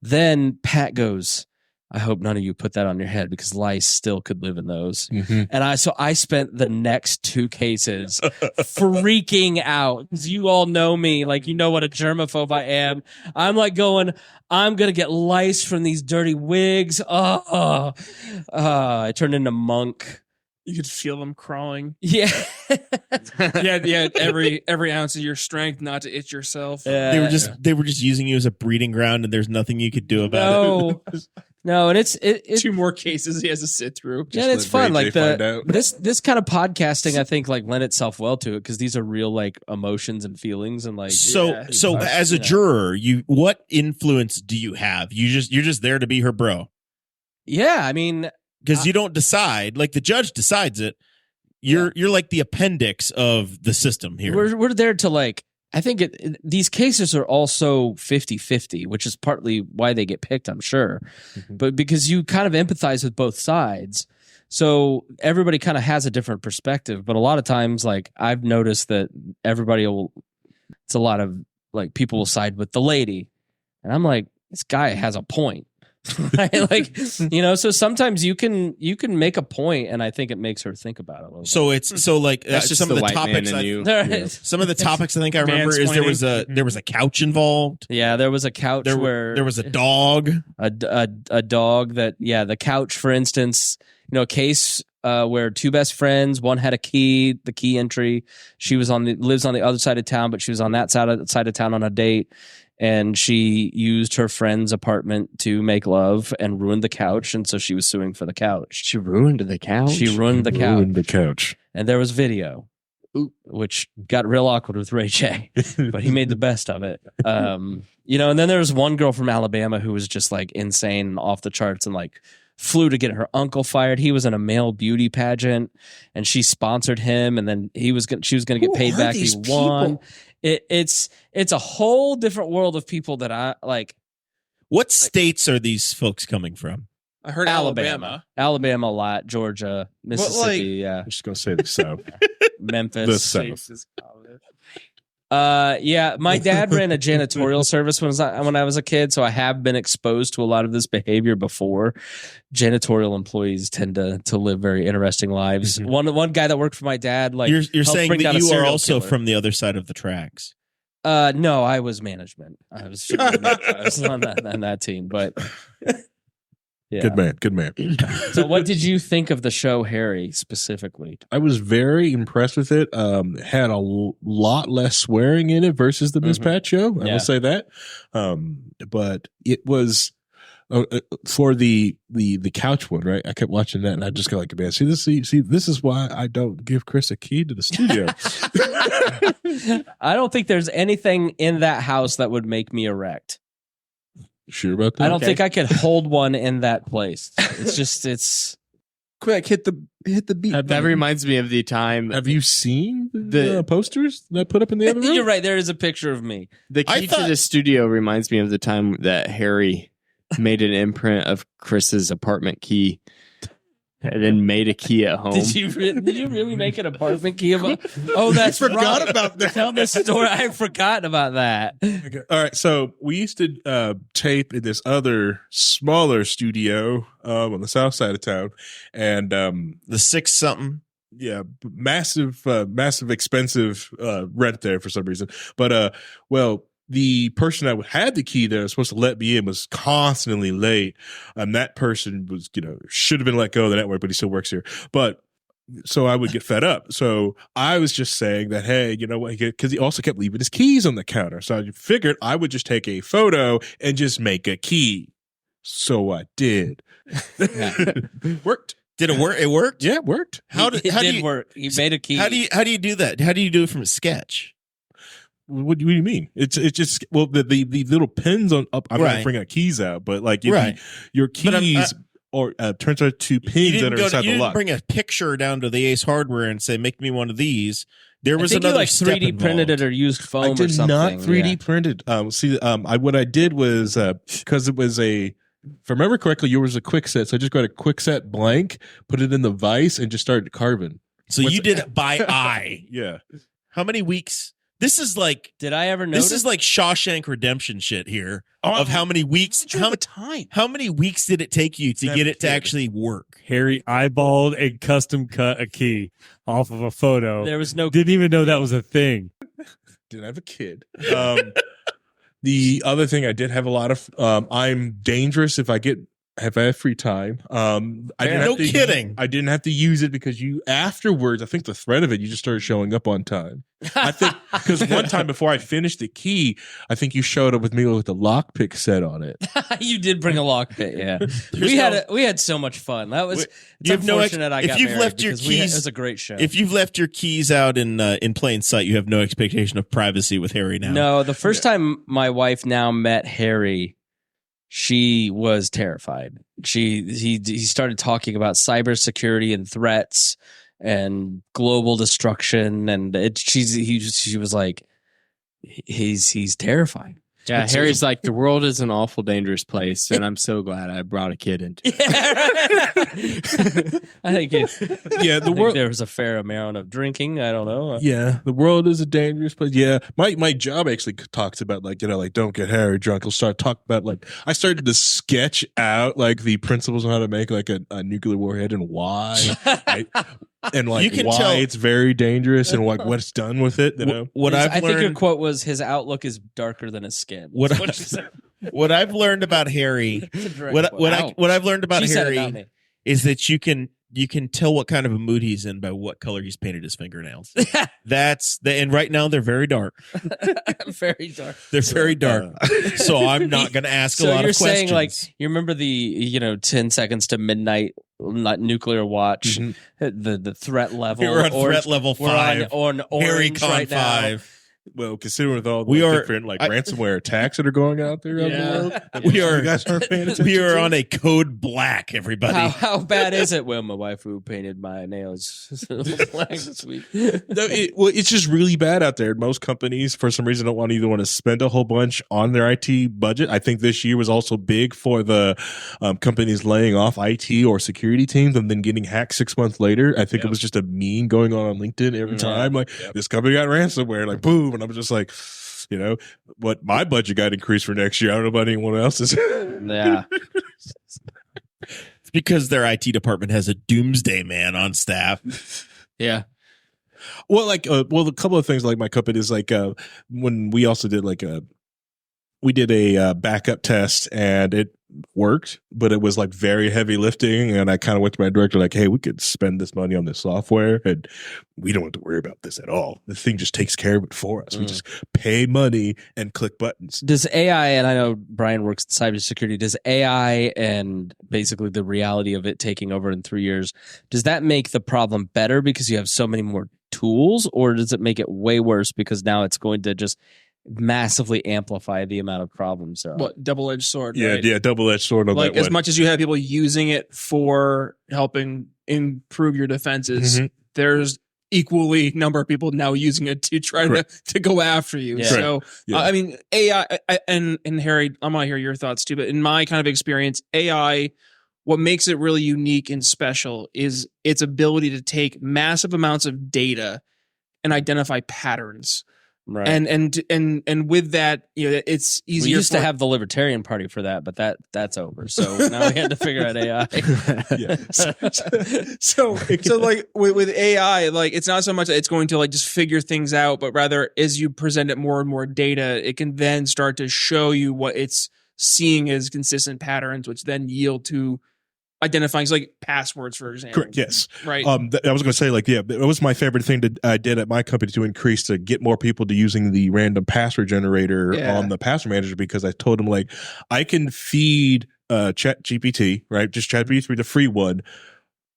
then Pat goes, I hope none of you put that on your head because lice still could live in those. Mhm. And I spent the next 2 cases freaking out because you all know me, like you know what a germaphobe I am. I'm like going, I'm gonna get lice from these dirty wigs. I turned into Monk. You could feel them crawling. Yeah, Yeah. Every ounce of your strength not to itch yourself. They were just using you as a breeding ground, and there's nothing you could do about it. no, and it's 2 more cases he has to sit through. yeah, it's let fun. Ray Like J find out. this kind of podcasting, I think, like lend itself well to it because these are real like emotions and feelings and like. So Yeah. as a Yeah. juror, what influence do you have? You're just there to be her bro. Yeah, I mean, Because you don't decide, like the judge decides it. You're like the appendix of the system here. We're there to like. I think these cases are also 50-50, which is partly why they get picked, I'm sure. Mm-hmm. But because you kind of empathize with both sides. So everybody kind of has a different perspective. But a lot of times, like, I've noticed that it's a lot of, like, people will side with the lady. And I'm like, this guy has a point. Right? Like, so sometimes you can make a point, and I think it makes her think about it a little bit. So it's like That's just some of the white topics. man in you. Some of the topics I think I remember is there was a couch involved. Yeah, there was a couch where there was a dog. A dog that, the couch, for instance, a case where two best friends, one had the key entry. She lives on the other side of town, but she was on that side of town on a date. And she used her friend's apartment to make love and ruined the couch. And so she was suing for the couch. She ruined the couch? She ruined the couch. Ruined the couch. And there was video, which got real awkward with Ray J, but he made the best of it. And then there was one girl from Alabama who was just like insane and off the charts and like flew to get her uncle fired. He was in a male beauty pageant and she sponsored him. And then she was going to get paid back. He won. It's a whole different world of people that I like. What states are these folks coming from? I heard Alabama. Alabama a lot, Georgia, Mississippi, I'm just going to say the South. Memphis. The South. My dad ran a janitorial service when I was a kid, so I have been exposed to a lot of this behavior before. Janitorial employees tend to live very interesting lives. Mm-hmm. One guy that worked for my dad, like, you're saying bring that down a you are serial also killer. from the other side of the tracks. No, I was management. I was on that team, but yeah. Good man. So what did you think of the show, Harry, specifically? I was very impressed with it. Had a lot less swearing in it versus the Miss Pat show. I will say that. But it was for the couch one, right? I kept watching that, and I just go like, man, see, this is why I don't give Chris a key to the studio. I don't think there's anything in that house that would make me erect. Sure about that? I don't think I could hold one in that place. It's quick, hit the beat. That reminds me of the time. Have you seen the posters that I put up in the other room? You're right. There is a picture of me. The key to the studio reminds me of the time that Harry made an imprint of Chris's apartment key and then made a key at home. Did you really make an apartment key? Oh, that's forgot about that. Tell this story. I've forgotten about that. Okay. All right. So we used to tape in this other smaller studio on the south side of town, and the 6 something. Yeah, massive, expensive rent there for some reason. But the person that had the key there was supposed to let me in was constantly late. That person was, should have been let go of the network, but he still works here. But so I would get fed up. So I was just saying that, hey, you know what? Because he also kept leaving his keys on the counter. So I figured I would just take a photo and just make a key. So I did. Worked. Did it work? It worked? Yeah, it worked. It did work. He made a key. How do you do that? How do you do it from a sketch? What do you mean? It's just the little pins on up. I'm not bringing keys out, but like your keys turns out to pins that are inside the lock. You didn't bring a picture down to the Ace Hardware and say, "Make me one of these." There was another you like 3D printed it or used foam. I did or something. not 3D printed. What I did was because it was if I remember correctly, yours was a quick set. So I just got a quick set blank, put it in the vise, and just started carving. So you did it by eye. Yeah. How many weeks? This is like. Did I ever notice? This is like Shawshank Redemption shit here. Of how many weeks? How many weeks did it take you to get it to actually work? Harry eyeballed and custom cut a key off of a photo. There was no. Didn't even know that was a thing. Didn't have a kid. The other thing, I did have a lot of. I'm dangerous if I have free time. No kidding. I didn't have to use it because afterwards, I think the threat of it, you just started showing up on time. I think because one time before I finished the key, I think you showed up with me with the lockpick set on it. You did bring a lockpick, yeah. We had so much fun. That was. It's unfortunate I got married because it was a great show. If you've left your keys out in plain sight, you have no expectation of privacy with Harry now. No, the first time my wife now met Harry, she was terrified. He started talking about cybersecurity and threats, and global destruction, and she was like, he's terrifying. Yeah, Harry's like, the world is an awful dangerous place, and I'm so glad I brought a kid into it. I think the world. There was a fair amount of drinking. I don't know. Yeah, the world is a dangerous place. Yeah, my job actually talks about like don't get Harry drunk. He'll start talking about like I started to sketch out like the principles on how to make like a nuclear warhead and why. And like You can why tell- it's very dangerous and like what's done with it. You know? What I I've think your learned, quote was, his outlook is darker than his skin. what That's I- what she said. what I've learned about Harry, It's a direct what quote. what I've learned about She said it, Harry not me. is that you can tell what kind of a mood he's in by what color he's painted his fingernails. And right now they're very dark. Very dark. They're very dark. So I'm not going to ask a lot you're of saying questions. like, you remember the 10 seconds to midnight nuclear watch, the threat level. We're on Orange- threat level we're 5. on Harry orange Con right now. 5. Well, considering with all the We are- different like ransomware attacks that are going out there around the world, We are- you guys aren't paying attention. We are to? on a code black, everybody. How bad is it? Well, my wife who painted my nails black this week. It's just really bad out there. Most companies, for some reason, don't want to spend a whole bunch on their IT budget. I think this year was also big for the companies laying off IT or security teams and then getting hacked 6 months later. I think it was just a meme going on LinkedIn every time. Like this company got ransomware, like boom, and I'm just like, what my budget got increased for next year. I don't know about anyone else's. Yeah. It's because their IT department has a doomsday man on staff. Yeah. Well, like, a couple of things like my company is like, when we also did we did a backup test and it worked, but it was like very heavy lifting. And I kind of went to my director like, hey, we could spend this money on this software and we don't have to worry about this at all. The thing just takes care of it for us. We just pay money and click buttons. Does AI, and I know Brian works in cybersecurity, does AI and basically the reality of it taking over in 3 years, does that make the problem better because you have so many more tools, or does it make it way worse because now it's going to just massively amplify the amount of problems there are? What double-edged sword? Yeah, right? yeah, double-edged sword on Like that as one. much as you have people using it for helping improve your defenses, there's equally number of people now using it to try to go after you. Yeah. So Yeah. I mean, AI and Harry, I'm gonna hear your thoughts too. But in my kind of experience, AI, what makes it really unique and special is its ability to take massive amounts of data and identify patterns. Right. And with that, it's easier. We used to have the Libertarian Party for that, but that's over. So now we had to figure out AI. so like with AI, like it's not so much that it's going to like just figure things out, but rather as you present it more and more data, it can then start to show you what it's seeing as consistent patterns, which then yield to identifying like passwords, for example. Correct. Yes. Right. I was going to say, like, it was my favorite thing I did at my company to get more people to using the random password generator on the password manager, because I told them, like, I can feed ChatGPT, right? Just ChatGPT, the free one,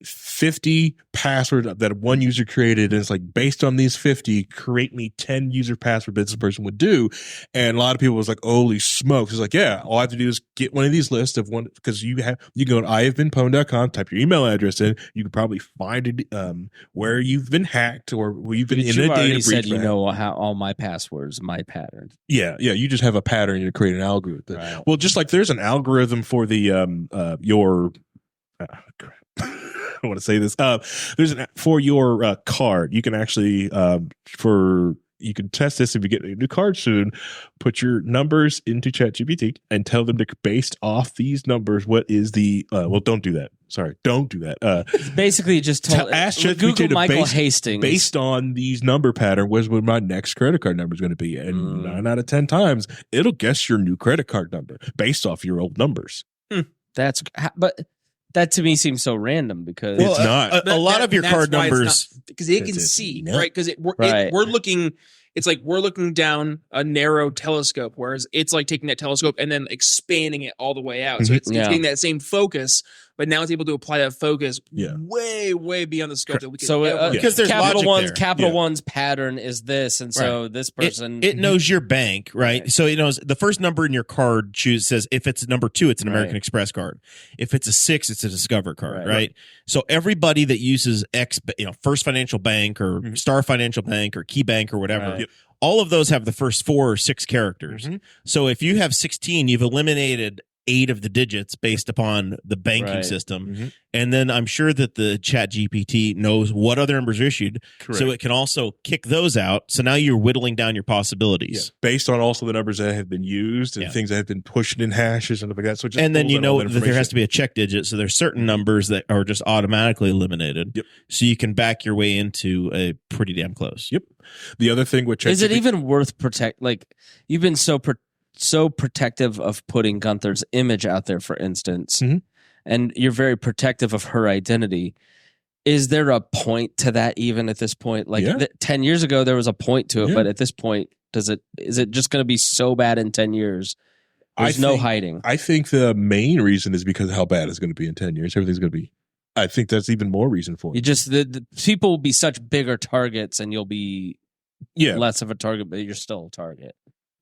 50 passwords that one user created, and it's like, based on these 50, create me 10 user password that this person would do. And a lot of people was like, holy smokes. It's like, yeah, all I have to do is get one of these lists of one, because you can go to ihavebeenpwned.com, type your email address in, you can probably find it where you've been hacked or where you've been in a data breach. Said you know how all my passwords, my patterns. Yeah, you just have a pattern to create an algorithm. Right. Well, just like there's an algorithm for the your crap. I want to say this. There's for your card. You can actually you can test this if you get a new card soon. Put your numbers into ChatGPT and tell them to, based off these numbers, what is the well, don't do that. Sorry, don't do that. Basically, just told ask Google ChatGPT to Michael Hastings based on these number pattern, what my next credit card number is going to be, and 9 out of 10 times it'll guess your new credit card number based off your old numbers. But that to me seems so random because It's not. A lot of your card numbers, because it can It's see, not. right? Because Right. we're looking. It's like we're looking down a narrow telescope, whereas it's like taking that telescope and then expanding it all the way out. So it's Yeah. getting that same focus. but now it's able to apply that focus Yeah. way beyond the scope that we could So ever. Because there's Capital logic One's there. Capital Yeah. One's pattern is this, and so this person It knows your bank, right? Right. So it knows the first number in your card says if it's number 2, it's an American Right. Express card. If it's a 6, it's a Discover card, Right. right? So everybody that uses First Financial Bank or Star Financial Bank or Key Bank or whatever, Right. all of those have the first 4 or 6 characters. So if you have 16, you've eliminated 8 of the digits based upon the banking Right. system. And then I'm sure that the Chat GPT knows what other numbers are issued. Correct. So it can also kick those out. So now you're whittling down your Yeah. possibilities. Based on also the numbers that have been used and Yeah. things that have been pushed in hashes and stuff like that. So it just And then pulls you out all know that that there has information. to be a check digit. So there's certain numbers that are just automatically eliminated. Yep. So you can back your way into a pretty damn close. Yep. The other thing with is it ChatGPT even worth protect? Like you've been so protective of putting Gunther's image out there, for instance, Mhm. and you're very protective of her identity. Is there a point to that even at this point? Like Yeah. 10 years ago, there was a point to it, Yeah. but at this point, is it just going to be so bad in 10 years? There's no hiding. I think the main reason is because of how bad it's going to be in 10 years. Everything's going to be. I think that's even more reason for You it. just the people will be such bigger targets, and you'll be Yeah. less of a target, but you're still a target.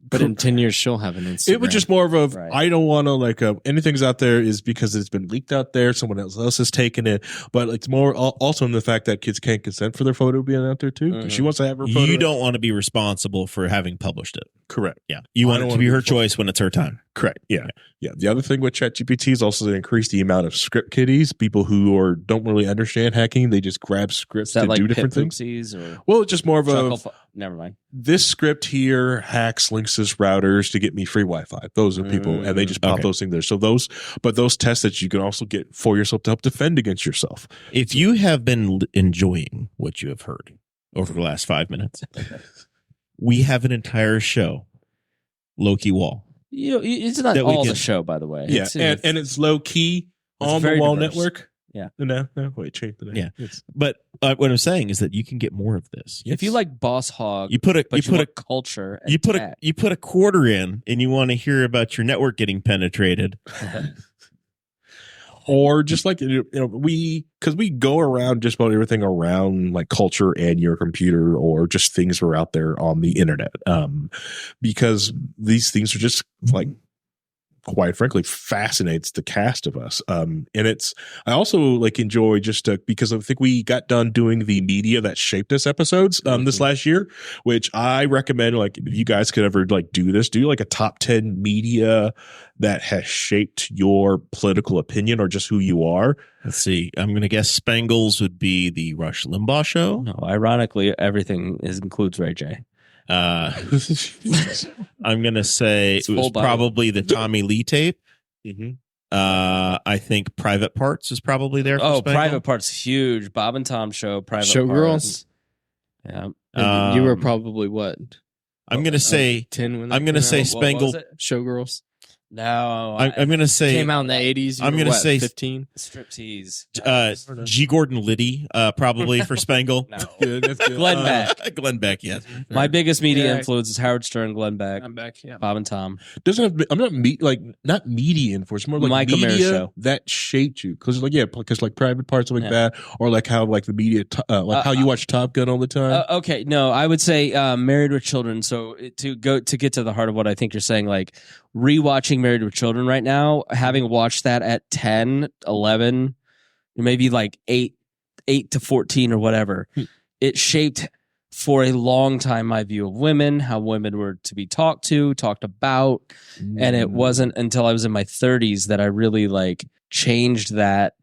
But in 10 years, she'll have an Instagram. It was just more of a, Right. I don't want to anything's out there is because it's been leaked out there. Someone else has taken it. But it's more also in the fact that kids can't consent for their photo being out there too. 'Cause she wants to have her photo. You don't want to be responsible for having published it. Correct. Yeah. You I want don't it to wanna be be her responsible. choice when it's her time. Correct. Yeah. Yeah. The other thing with ChatGPT is also to increase the amount of script kiddies, people who don't really understand hacking. They just grab Is scripts that to like do different pit things. oopsies or Well, it's just more of never mind. this script here hacks Linksys routers to get me free Wi-Fi. Those are people, and they just pop Okay. those things there. So those tests that you can also get for yourself to help defend against yourself. If you have been enjoying what you have heard over the last 5 minutes, we have an entire show, Loki Wall. It's not That we all the can- show, by the way. Yeah, It's- and it's low key It's on the very wall diverse. network. Yeah. No, wait, change the name. Yeah. It's, But what I'm saying is that you can get more of this. if you like Boss Hog, You put a but you put a culture, and you put a tech, you put a quarter in, and you want to hear about your network getting penetrated. or just like because we go around just about everything around like culture and your computer or just things that are out there on the internet, because these things are just like quite frankly fascinates the cast of us, and I also like enjoy just because I think we got done doing the media that shaped us episodes this last year, which I recommend. Like if you guys could ever like do like a top 10 media that has shaped your political opinion or just who you are. Let's see. I'm going to guess Spangles would be the Rush Limbaugh show. no, ironically, everything includes Ray J. I'm going to say It's it was full Bible. probably the Tommy Lee tape. I think Private Parts is probably there. For Oh, Spangle. Private Part's huge. Bob and Tom show. Private Showgirls? Parts. Yeah. And you were Um, probably what? I'm going to say 10 when that I'm going to came say out? Spangle. Showgirls. No, I'm going to say Came out in the 80s. I'm gonna say 15. striptease. G. Gordon Liddy, probably for Spangle. No. Good, that's good. Glenn Beck. Glenn Beck, yes. My biggest media Yeah. influence is Howard Stern, Glenn Beck, I'm back. Yeah. Bob and Tom. Doesn't have to be, I'm not not media info. It's more like Mike Amir media show. that shaped you. Because like Private Parts like Yeah. that, or like how like the media, how you watch Top Gun all the time. Okay, no, I would say Married with Children. So to get to the heart of what I think you're saying, like rewatching Married with Children right now, having watched that at 10, 11, maybe like 8 to 14 or whatever, it shaped for a long time my view of women, how women were to be talked about. And it wasn't until I was in my 30s that I really like changed that.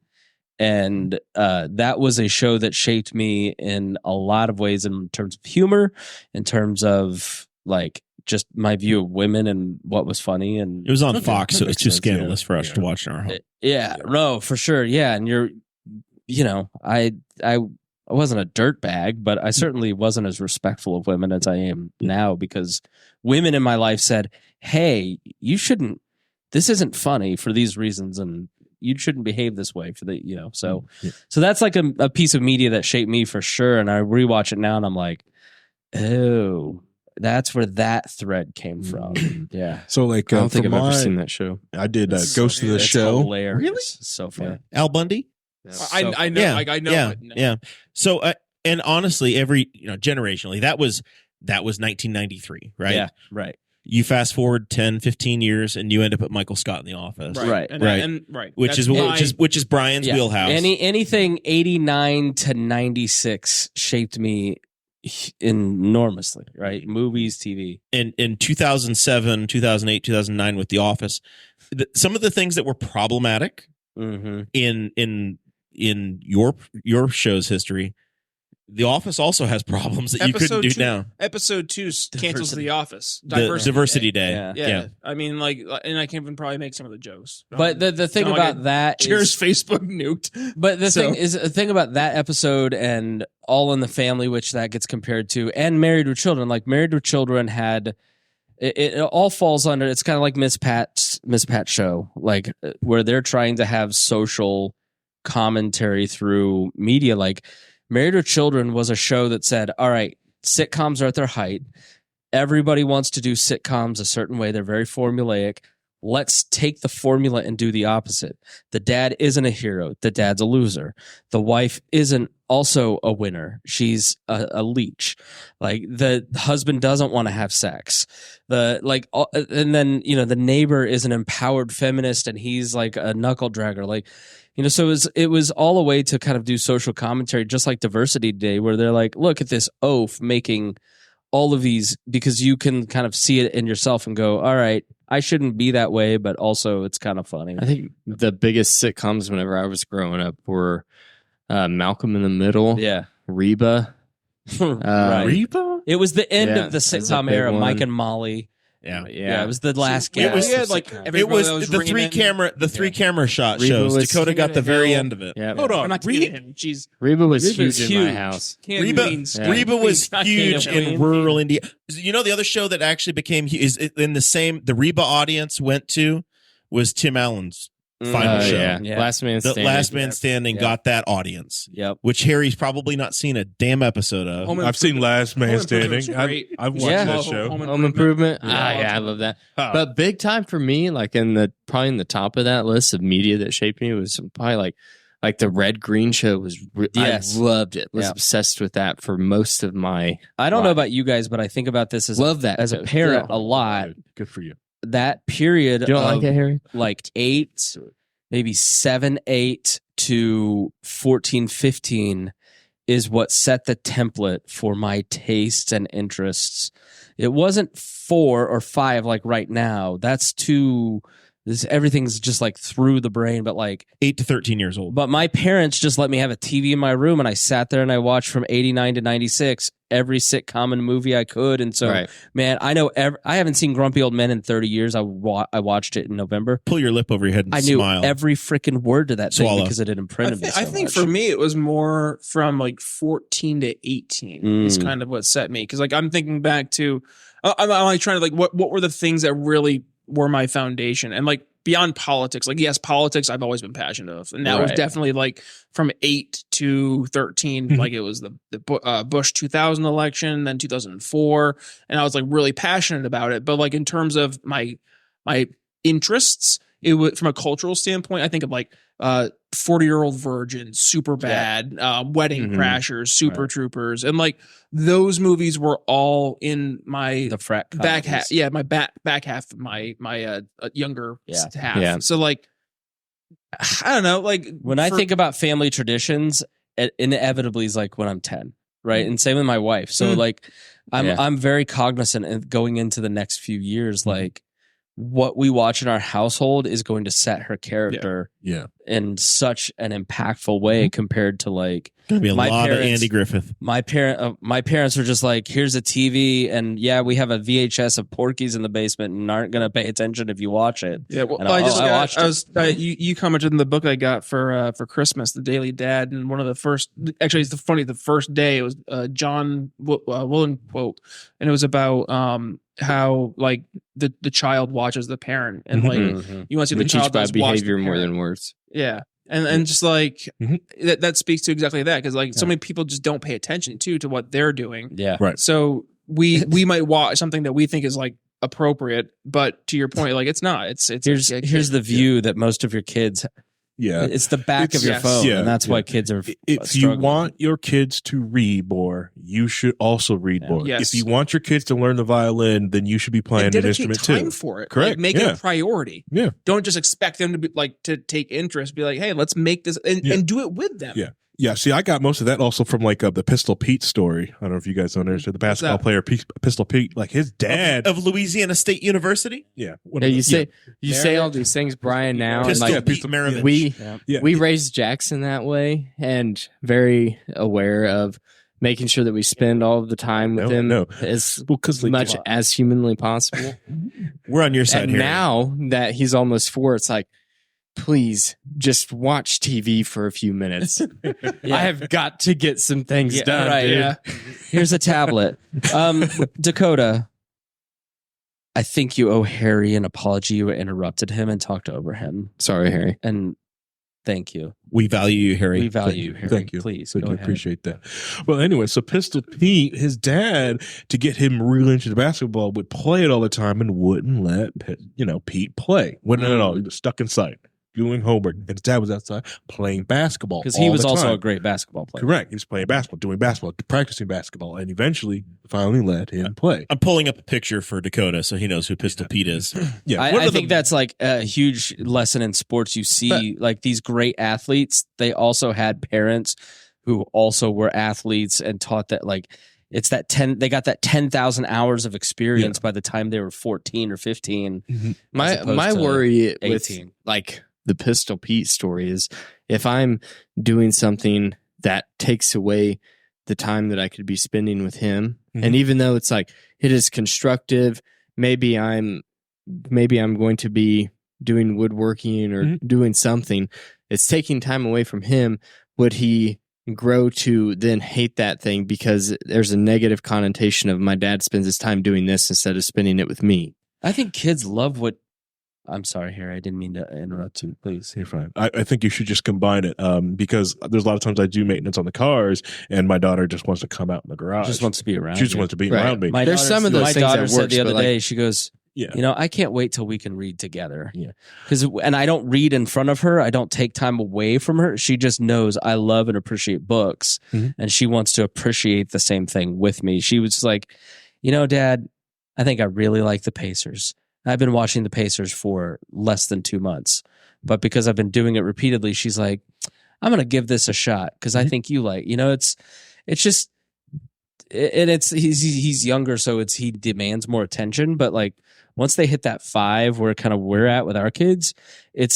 And that was a show that shaped me in a lot of ways in terms of humor, in terms of like just my view of women and what was funny. And It was on Okay, Fox, that so it was makes too sense, scandalous yeah. for us Yeah. to watch in our home. yeah, no, for sure. Yeah. And I wasn't a dirtbag, but I certainly wasn't as respectful of women as I am now, because women in my life said, hey, this isn't funny for these reasons. And you shouldn't behave this way for so that's like a piece of media that shaped me for sure. And I rewatch it now and I'm like, oh, That's where that thread came from. Yeah. So like, I don't think for I've ever mine, seen that show. I did It's Ghost so of the good. Show. Hilarious. Really? So funny. Al Bundy. I know. Yeah, Like, I know. Yeah, but no. yeah. So, and honestly, generationally, that was 1993, right? Yeah. Right. You fast forward 10, 15 years, and you end up at Michael Scott in The Office, Right. And, Right. And, right. which That's is my- which is Brian's Yeah. wheelhouse. Anything 89 to 96 shaped me enormously, right? Movies, TV. in 2007, 2008, 2009 with The Office, some of the things that were problematic Mm-hmm. in your show's history, The Office also has problems that you couldn't do now. Episode 2 cancels Diversity. The Office. The Diversity Day. Yeah. Yeah. I mean, like, and I can even probably make some of the jokes. But the thing Sound about like that Cheers, is, Facebook nuked. but the So- thing about that episode and All in the Family, which that gets compared to, and Married with Children, like Married with Children had, it all falls under, it's kind of like Miss Pat's show, like where they're trying to have social commentary through media. Like Married with Children was a show that said, all right, sitcoms are at their height. Everybody wants to do sitcoms a certain way. They're very formulaic. Let's take the formula and do the opposite. The dad isn't a hero. The dad's a loser. The wife isn't also a winner. She's a leech. Like the husband doesn't want to have sex. And then, the neighbor is an empowered feminist and he's like a knuckle dragger. Like, so it was all a way to kind of do social commentary, just like Diversity Day, where they're like, look at this oaf making all of these, because you can kind of see it in yourself and go, all right, I shouldn't be that way, but also it's kind of funny. I think the biggest sitcoms whenever I was growing up were Malcolm in the Middle, Yeah. Reba. Right. Reba? It was the end Yeah, of the that's a sitcom big era, one. Mike and Molly. Yeah. Yeah, it was the last It was- gasp we had of like sitcom. every It was brother was the ringing three in. camera shot Reba shows. was Dakota got the King of very Hill. end of it. Yeah. Hold I'm on. not kidding him. Jeez. Reba was Reba's huge in my huge. house. Reba was Not huge King of in Hill. rural India. The other show that actually became is in the Reba audience went to was Tim Allen's final show. Yeah. Last Man The Standing. Last Man Standing Yeah. got that audience, Yep. which Harry's probably not seen a damn episode of. Home I've seen Last Man Home Standing. Improvement was great. I've watched Yeah. that show. Home Improvement. Yeah. Yeah, I love that. Huh. But big time for me, like probably in the top of that list of media that shaped me was probably like the Red Green Show was. Yes. I loved it. Was Yeah. obsessed with that for most of my. I don't know life. about you guys, but I think about this as Love that as a show. parent Yeah. a lot. Good for you. That period You don't of like it, Harry? like 8, maybe 7, 8 to 14, 15 is what set the template for my tastes and interests. It wasn't 4 or 5 like right now. That's too. Everything's just like through the brain, but like 8 to 13 years old. But my parents just let me have a TV in my room, and I sat there and I watched from 89 to 96 every sitcom and movie I could. And so, Right. man, I know I haven't seen Grumpy Old Men in 30 years. I watched it in November. Pull your lip over your head and I knew smile. every freaking word to that thing Swallow. because it had imprinted me so I think much. for me, it was more from like 14 to 18 is Mm. kind of what set me. Cause like I'm thinking back to, I'm like trying to like, what were the things that really were my foundation? And like beyond politics, like, yes, politics I've always been passionate of. And that was Right. definitely like from 8 to 13, like it was the Bush 2000 election, then 2004. And I was like really passionate about it. But like in terms of my interests, it was from a cultural standpoint, I think of like 40-Year-Old Virgin, Super Bad, Wedding Mhm. Crashers, Super Troopers, and like those movies were all in my the frat back half. comedies. Yeah, my back half of my younger Yeah. half. Yeah. So like, I don't know. Like When I think about family traditions, it inevitably is like when I'm 10, right? And same with my wife. So Mm. like Yeah. I'm very cognizant of going into the next few years, like what we watch in our household is going to set her character Yeah. in such an impactful way compared to like Gonna be a my lot of parents- Andy Griffith. my parents are just like, here's a TV and yeah, we have a VHS of Porky's in the basement and aren't going to pay attention if you watch it. yeah, well, And I just I got, watched I was you commented in the book I got for Christmas, The Daily Dad, and one of the first, actually it's the first day it was John Willen quote, and it was about how like the child watches the parent, and like Mhm. you want to see We the teach child by does watch the behavior more parent. than words. Yeah. And just like Mhm. that speaks to exactly that, because like so many people just don't pay attention to what they're doing. Yeah. Right. So we might watch something that we think is like appropriate, but to your point, like it's not. It's here's the view that most of your kids. Yeah, It's the back of your phone, and that's why kids are. If you want your kids to read more, you should also read more. Yes. If you want your kids to learn the violin, then you should be playing an instrument time too. for it. Correct. Like, make it a priority. Yeah. Don't just expect them to be like to take interest. Be like, hey, let's make this and do it with them. Yeah. Yeah, see, I got most of that also from like the Pistol Pete story. I don't know if you guys know the basketball player Pistol Pete. Like his dad of Louisiana State University. Yeah, you say all these things, Brian. Now Pistol and like Pete Maravich. we raised Jackson that way, and very aware of making sure that we spend all of the time with him as much as humanly possible. We're on your side and here. Now that he's almost 4, it's like, please just watch TV for a few minutes. I have got to get some things done. Right. Dude. Yeah. Here's a tablet. Dakota, I think you owe Harry an apology. You interrupted him and talked over him. Sorry, Harry. And thank you. We value you, Harry. We value you, Harry. Thank you. Please, Thank go you. ahead. Appreciate that. Well, anyway, so Pistol Pete, his dad, to get him really into the basketball, would play it all the time and wouldn't let Pete play. Wouldn't at all. He was stuck inside doing homework, and his dad was outside playing basketball because he was also time. a great basketball player. Correct. He was playing basketball, doing basketball, practicing basketball, and eventually finally let him play. I'm pulling up a picture for Dakota so he knows who Pistol Pete is. Yeah, I think that's like a huge lesson in sports. You see, like these great athletes, they also had parents who also were athletes and taught that like it's that they got that 10,000 hours of experience by the time they were 14 or 15. Mm-hmm. My worry 18. with like the Pistol Pete story is if I'm doing something that takes away the time that I could be spending with him, and even though it's like it is constructive, maybe I'm going to be doing woodworking or doing something, it's taking time away from him. Would he grow to then hate that thing because there's a negative connotation of my dad spends his time doing this instead of spending it with me? I think kids love what. I'm sorry, Harry. I didn't mean to interrupt you. Please. You're fine. I think you should just combine it because there's a lot of times I do maintenance on the cars, and my daughter just wants to come out in the garage. Just wants to be around. She just wants to be around me. There's some of those my things daughter that said works, the other but, day. She goes, I can't wait till we can read together. Yeah. And I don't read in front of her. I don't take time away from her. She just knows I love and appreciate books, and she wants to appreciate the same thing with me. She was like, Dad, I think I really like the Pacers. I've been watching the Pacers for less than 2 months, but because I've been doing it repeatedly, she's like, I'm going to give this a shot because I think you like, it's just, and he's younger, so he demands more attention. But like once they hit that 5, where kind of we're at with our kids,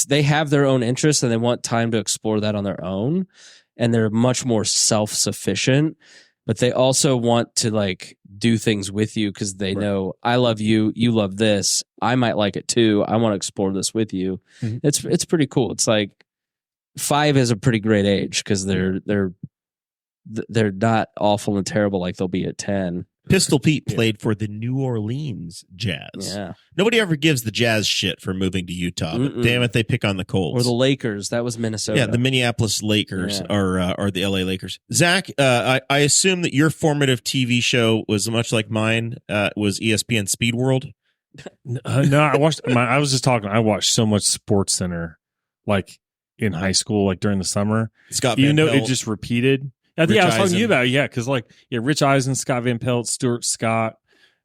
they have their own interests and they want time to explore that on their own, and they're much more self-sufficient. But they also want to like do things with you because they know I love you, you love this. I might like it too. I want to explore this with you. It's pretty cool. It's like 5 is a pretty great age because they're not awful and terrible like they'll be at 10. Pistol Pete played for the New Orleans Jazz. Yeah. Nobody ever gives the Jazz shit for moving to Utah, but damn it, they pick on the Colts. Or the Lakers. That was Minnesota. Yeah, the Minneapolis Lakers are the LA Lakers. Zach, I assume that your formative TV show was much like mine, was ESPN Speed World. No, I was just talking. I watched so much Sports Center, like in high school, like during the summer. Scott Even Van though Pelt. it just repeated. I was talking to you about it, because Rich Eisen, Scott Van Pelt, Stuart Scott,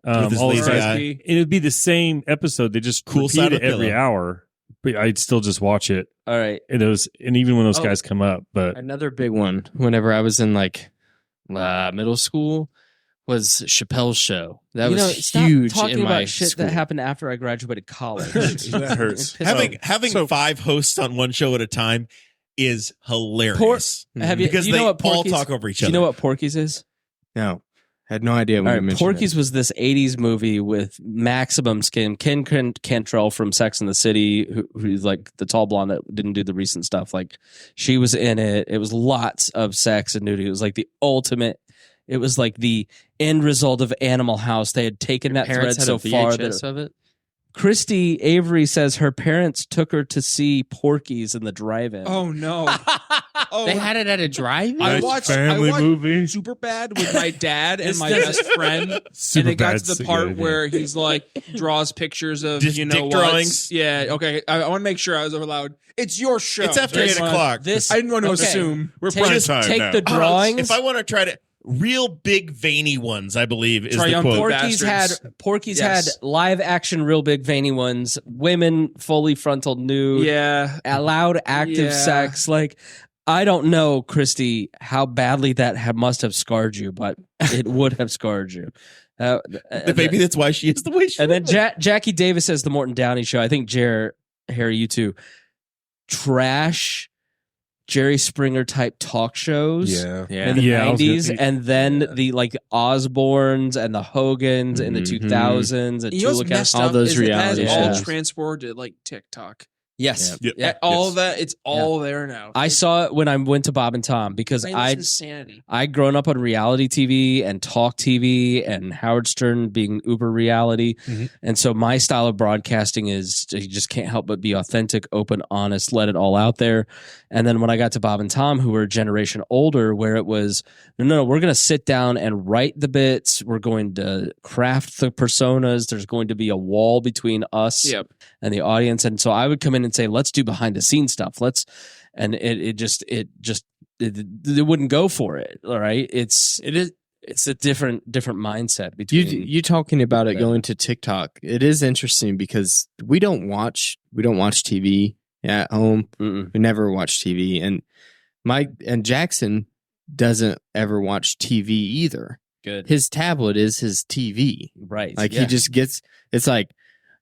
With his all those lazy guys. eye. And it'd be the same episode. They just Cool side repeat of it the every pillow. hour, but I'd still just watch it. All right. And even when those guys come up, but Another big one, whenever I was in like middle school, was Chappelle's Show. That was stop huge talking in my about shit school. that happened after I graduated college. That hurts. Having 5 hosts on one show at a time is hilarious. Because do you know they what all Porky's, talk over each do other. you know what Porky's is? No, had no idea when All you right, mentioned Porky's was this 80s movie with Maximum Skin, Ken Cantrell from Sex and the City, who's like the tall blonde that didn't do the recent stuff. Like she was in it. It was lots of sex and nudity. It was like the ultimate. It was like the end result of Animal House. They had taken that thread Parents had so a far VHS that of it. Christy Avery says her parents took her to see Porky's in the drive-in. Oh no! Oh, They had it at a drive-in? I Nice watched family movie. Super Bad with my dad and my best friend, Super and it got Bad's to the a part good idea. where he's like draws pictures of Dick drawings. Yeah, okay. I want to make sure I was allowed. It's your show. It's after 8 o'clock. I didn't want to Okay. assume. We're Take, prime time take now. the drawings. If I want to try to real big veiny ones, I believe is the Triumphant quote. Porky's Yes. had live action, real big veiny ones. Women fully frontal nude. Yeah, Allowed active Yeah. sex. Like, I don't know, Christy, how badly that must have scarred you, but it would have scarred you. Maybe that's why she is the way she And then is. Jackie Davis says the Morton Downey Show. I think Harry, you too. Trash Jerry Springer type talk shows. Yeah. In the Yeah, I was gonna 90s, say- and then the like Osbournes and the Hogans in the Mhm. 2000s and you know what's Tula messed Cast. all up those is it has reality all shows. transported to like TikTok. Yes. Yep. Yeah, all Yes. that. It's all there now. I saw it when I went to Bob and Tom because Man, I'd this is insanity. grown up on reality TV and talk TV and Howard Stern being uber reality. Mhm. And so my style of broadcasting is you just can't help but be authentic, open, honest, let it all out there. And then when I got to Bob and Tom, who were a generation older, where it was, no, we're going to sit down and write the bits. We're going to craft the personas. There's going to be a wall between us Yep. and the audience. And so I would come in and say, let's do behind the scenes stuff. And it wouldn't go for it. All right. It's a different mindset between You talking about it Yeah. going to TikTok. It is interesting because we don't watch TV at home. Mm-mm. We never watch TV, and Jackson doesn't ever watch TV either. good. His tablet is his TV. Right. Like Yeah. he just gets. It's like,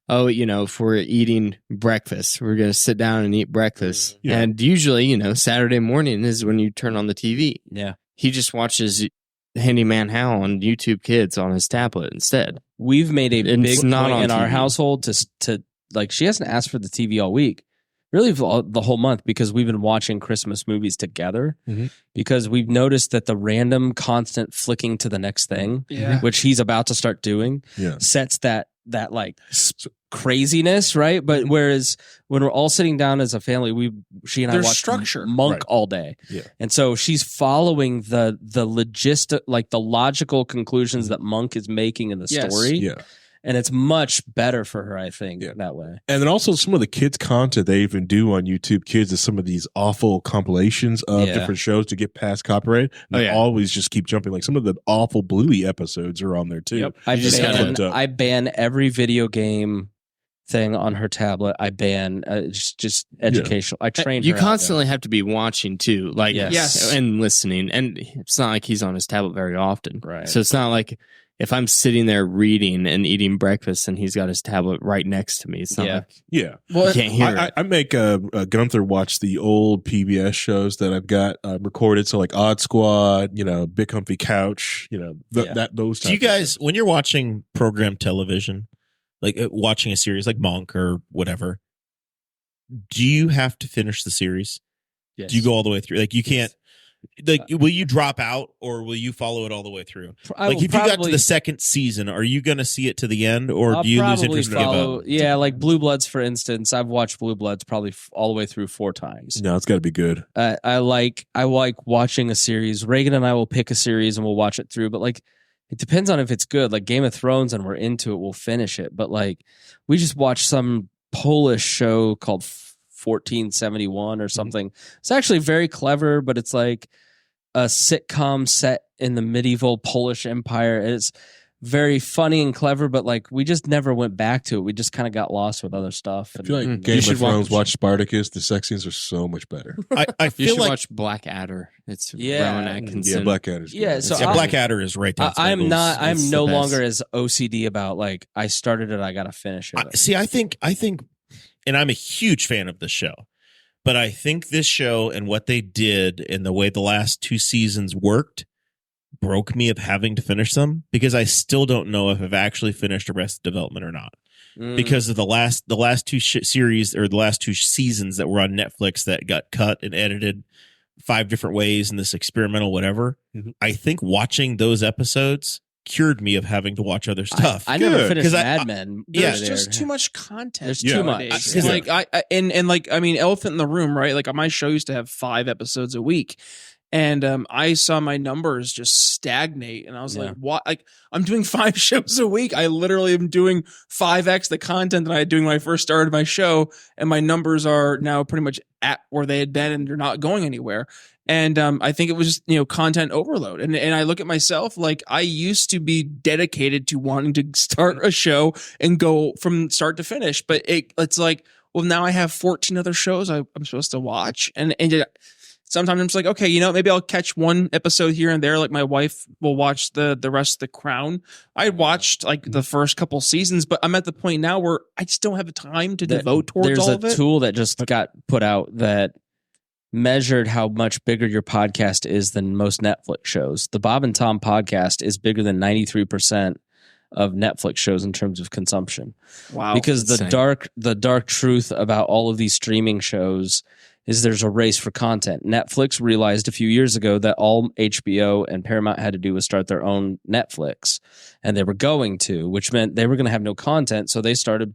oh, if we're eating breakfast, we're gonna sit down and eat breakfast. Yeah. And usually, Saturday morning is when you turn on the TV. Yeah. He just watches Handyman Hal on YouTube Kids on his tablet instead. We've made a And big it's not point on in our TV. household to like, she hasn't asked for the TV all week, really for the whole month, because we've been watching Christmas movies together. Mhm. Because we've noticed that the random constant flicking to the next thing, Yeah. which he's about to start doing, Yeah. sets that like craziness, right? But whereas when we're all sitting down as a family, she and I There's watch structure. Monk Right. all day. Yeah. And so she's following the logistic, like the logical conclusions that Monk is making in the Yes. story. Yeah. And it's much better for her, I think, Yeah. that way. And then also some of the kids' content they even do on YouTube Kids is some of these awful compilations of Yeah. different shows to get past copyright. And Oh, they yeah. always just keep jumping. Like some of the awful Bluey episodes are on there too. Yep. I just gotta clipped up. I ban every video game thing on her tablet. I ban just educational. I train You her constantly have to be watching too, like Yes. and listening. And it's not like he's on his tablet very often, Right. So it's not like if I'm sitting there reading and eating breakfast and he's got his tablet right next to me. It's not Yeah. like Yeah. you can't hear it. I make Gunther watch the old PBS shows that I've got recorded. So like Odd Squad, Big Comfy Couch, those. Do you guys, when you're watching programmed television, like watching a series like Monk or whatever, do you have to finish the series? Yes. Do you go all the way through? Like you can't. Like, will you drop out or will you follow it all the way through? I Like, will if you got to probably- the second season, are you going to see it to the end, or I'll do you lose probably interest and give follow. up? Yeah, like Blue Bloods, for instance. I've watched Blue Bloods probably all the way through 4 times. No, it's got to be good. I like watching a series. Reagan and I will pick a series and we'll watch it through. But like, it depends on if it's good. Like Game of Thrones, and we're into it, we'll finish it. But like, we just watched some Polish show called 1471 or something. It's actually very clever, but it's like a sitcom set in the medieval Polish Empire. It's very funny and clever, but like we just never went back to it. We just kind of got lost with other stuff. I feel like You Game should of Thrones, watch Spartacus. The sex scenes are so much better. I You feel should like watch Blackadder. It's Yeah. Rowan Yeah, Atkinson. Blackadder's good. Yeah, so yeah, I'll- Blackadder is right there. I'm not. I'm It's no the best. longer as OCD about like I started it. I got to finish it. See, I think, and I'm a huge fan of the show, but I think this show and what they did and the way the last 2 seasons worked broke me of having to finish them, because I still don't know if I've actually finished Arrested Development or not. Mm. Because of the last 2 series or the last 2 seasons that were on Netflix that got cut and edited 5 different ways in this experimental whatever. Mhm. I think watching those episodes cured me of having to watch other stuff. I never finished 'Cause Mad Men. There's just too much content. There's Yeah. too much. nowadays. Yeah. Like I mean, Elephant in the Room, right? Like my show used to have 5 episodes a week. And I saw my numbers just stagnate, and I was like, "What? Like, I'm doing 5 shows a week. I literally am doing 5x the content that I had doing when I first started my show, and my numbers are now pretty much at where they had been, and they're not going anywhere." And I think it was just, content overload. And I look at myself like I used to be dedicated to wanting to start a show and go from start to finish, but it's like, well, now I have 14 other shows I'm supposed to watch, and sometimes I'm just like, okay, maybe I'll catch one episode here and there. Like my wife will watch the rest of The Crown. I watched like the first couple seasons, but I'm at the point now where I just don't have the time to devote towards all of it. There's a tool that just got put out that measured how much bigger your podcast is than most Netflix shows. The Bob and Tom podcast is bigger than 93% of Netflix shows in terms of consumption. Wow. Because the insane. dark truth about all of these streaming shows is there's a race for content. Netflix realized a few years ago that all HBO and Paramount had to do was start their own Netflix, and they were going to, which meant they were going to have no content, so they started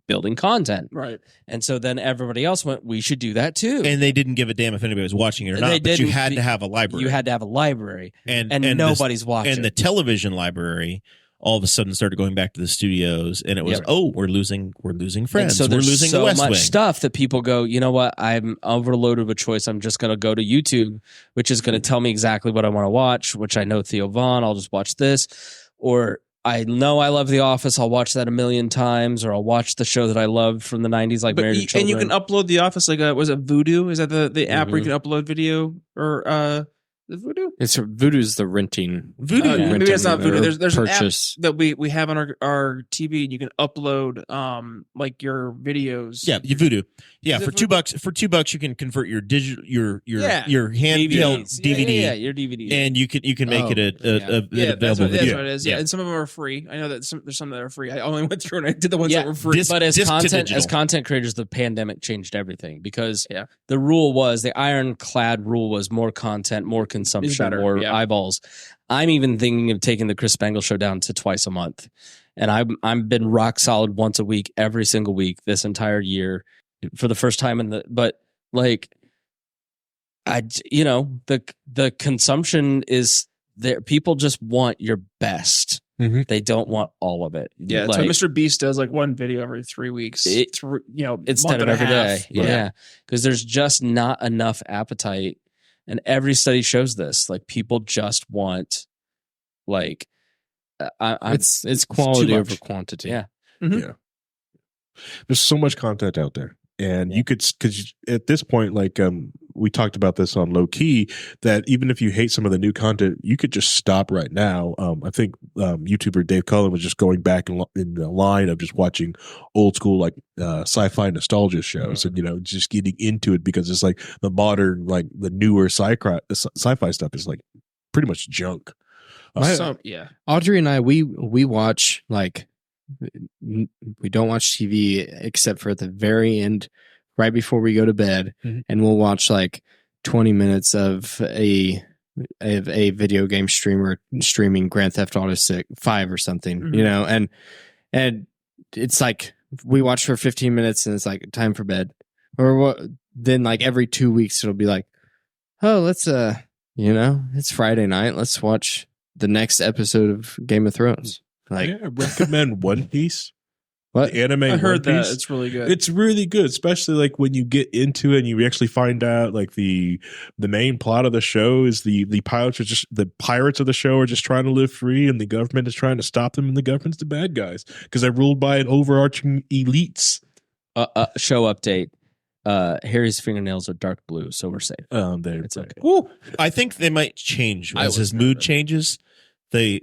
building content. Right. And so then everybody else went, we should do that too. And they didn't give a damn if anybody was watching it or not, but you had to have a library. You had to have a library, and nobody's watching. And the television library all of a sudden started going back to the studios, and it was, we're losing friends. And so we're there's losing so the West much Wing. stuff that people go, you know what? I'm overloaded with choice. I'm just going to go to YouTube, which is going to tell me exactly what I want to watch, which I know Theo Vaughn. I'll just watch this. Or I know I love The Office. I'll watch that a million times, or I'll watch the show that I loved from the 90s, like Married to Children. And you can upload The Office, like, was it Vudu? Is that the app where you can upload video? Or, the Vudu? It's Voodoo's the renting. Voodoo. Maybe it's not Voodoo. There's purchase. an app that we have on our TV, and you can upload like your videos. Yeah, Voodoo. Yeah, Is for it $2, you can convert your digital your handheld DVDs. DVD, Yeah, your DVD. and you can make it That's available what video. it is. Yeah, and some of them are free. I know that there's some that are free. I only went through and I did the ones that were free. Disc- But as disc to content digital. creators, the pandemic changed everything, because the rule was, the ironclad rule was, more content, more consumption, better, more yeah. eyeballs. I'm even thinking of taking the Chris Spangle show down to twice a month, and I've been rock solid once a week, every single week this entire year, for the first time but like, the consumption is there. People just want your best. Mm-hmm. They don't want all of it. Yeah, like, so Mr. Beast does like one video every 3 weeks. instead of month and a every day. half. Yeah, because there's just not enough appetite, and every study shows this. Like, people just want, like, It's quality too over much. quantity. Yeah. Yeah. There's so much content out there. And you could, because at this point, like we talked about this on Low Key, that even if you hate some of the new content, you could just stop right now. I think YouTuber Dave Cullen was just going back in the line of just watching old school, like sci-fi nostalgia shows, and just getting into it, because it's like the modern, like the newer sci-fi stuff is like pretty much junk. Audrey and I, we watch, like, we don't watch TV except for at the very end, right before we go to bed, and we'll watch like 20 minutes of a video game streamer streaming Grand Theft Auto 5 or something, and it's like we watch for 15 minutes and it's like time for bed. Or then like every 2 weeks it'll be like, oh, let's it's Friday night, let's watch the next episode of Game of Thrones. Like, I recommend One Piece. What? The anime I heard One that. Piece. It's really good. It's really good, especially like when you get into it and you actually find out like the main plot of the show is the pirates of the show are just trying to live free, and the government is trying to stop them, and the government's the bad guys because they're ruled by an overarching elites. Show update. Harry's fingernails are dark blue, so we're safe. It's okay. Woo. I think they might change as his mood changes. They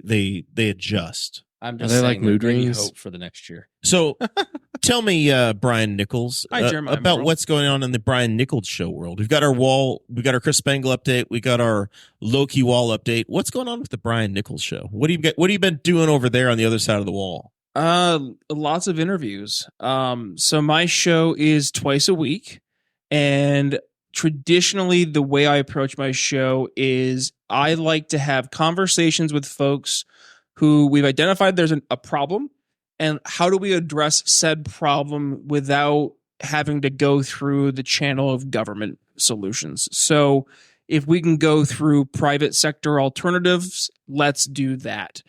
adjust. I'm Are just they saying, like mood maybe rings? hope for the next year. So tell me, Brian Nichols, Hi, Jeremiah about Morrell. what's going on in the Brian Nichols Show world. We've got our wall, we got our Chris Spangle update, we got our Loki wall update. What's going on with the Brian Nichols Show? What have you been doing over there on the other side of the wall? Lots of interviews. So my show is twice a week, and traditionally the way I approach my show is I like to have conversations with folks who we've identified there's a problem, and how do we address said problem without having to go through the channel of government solutions. So if we can go through private sector alternatives, let's do that.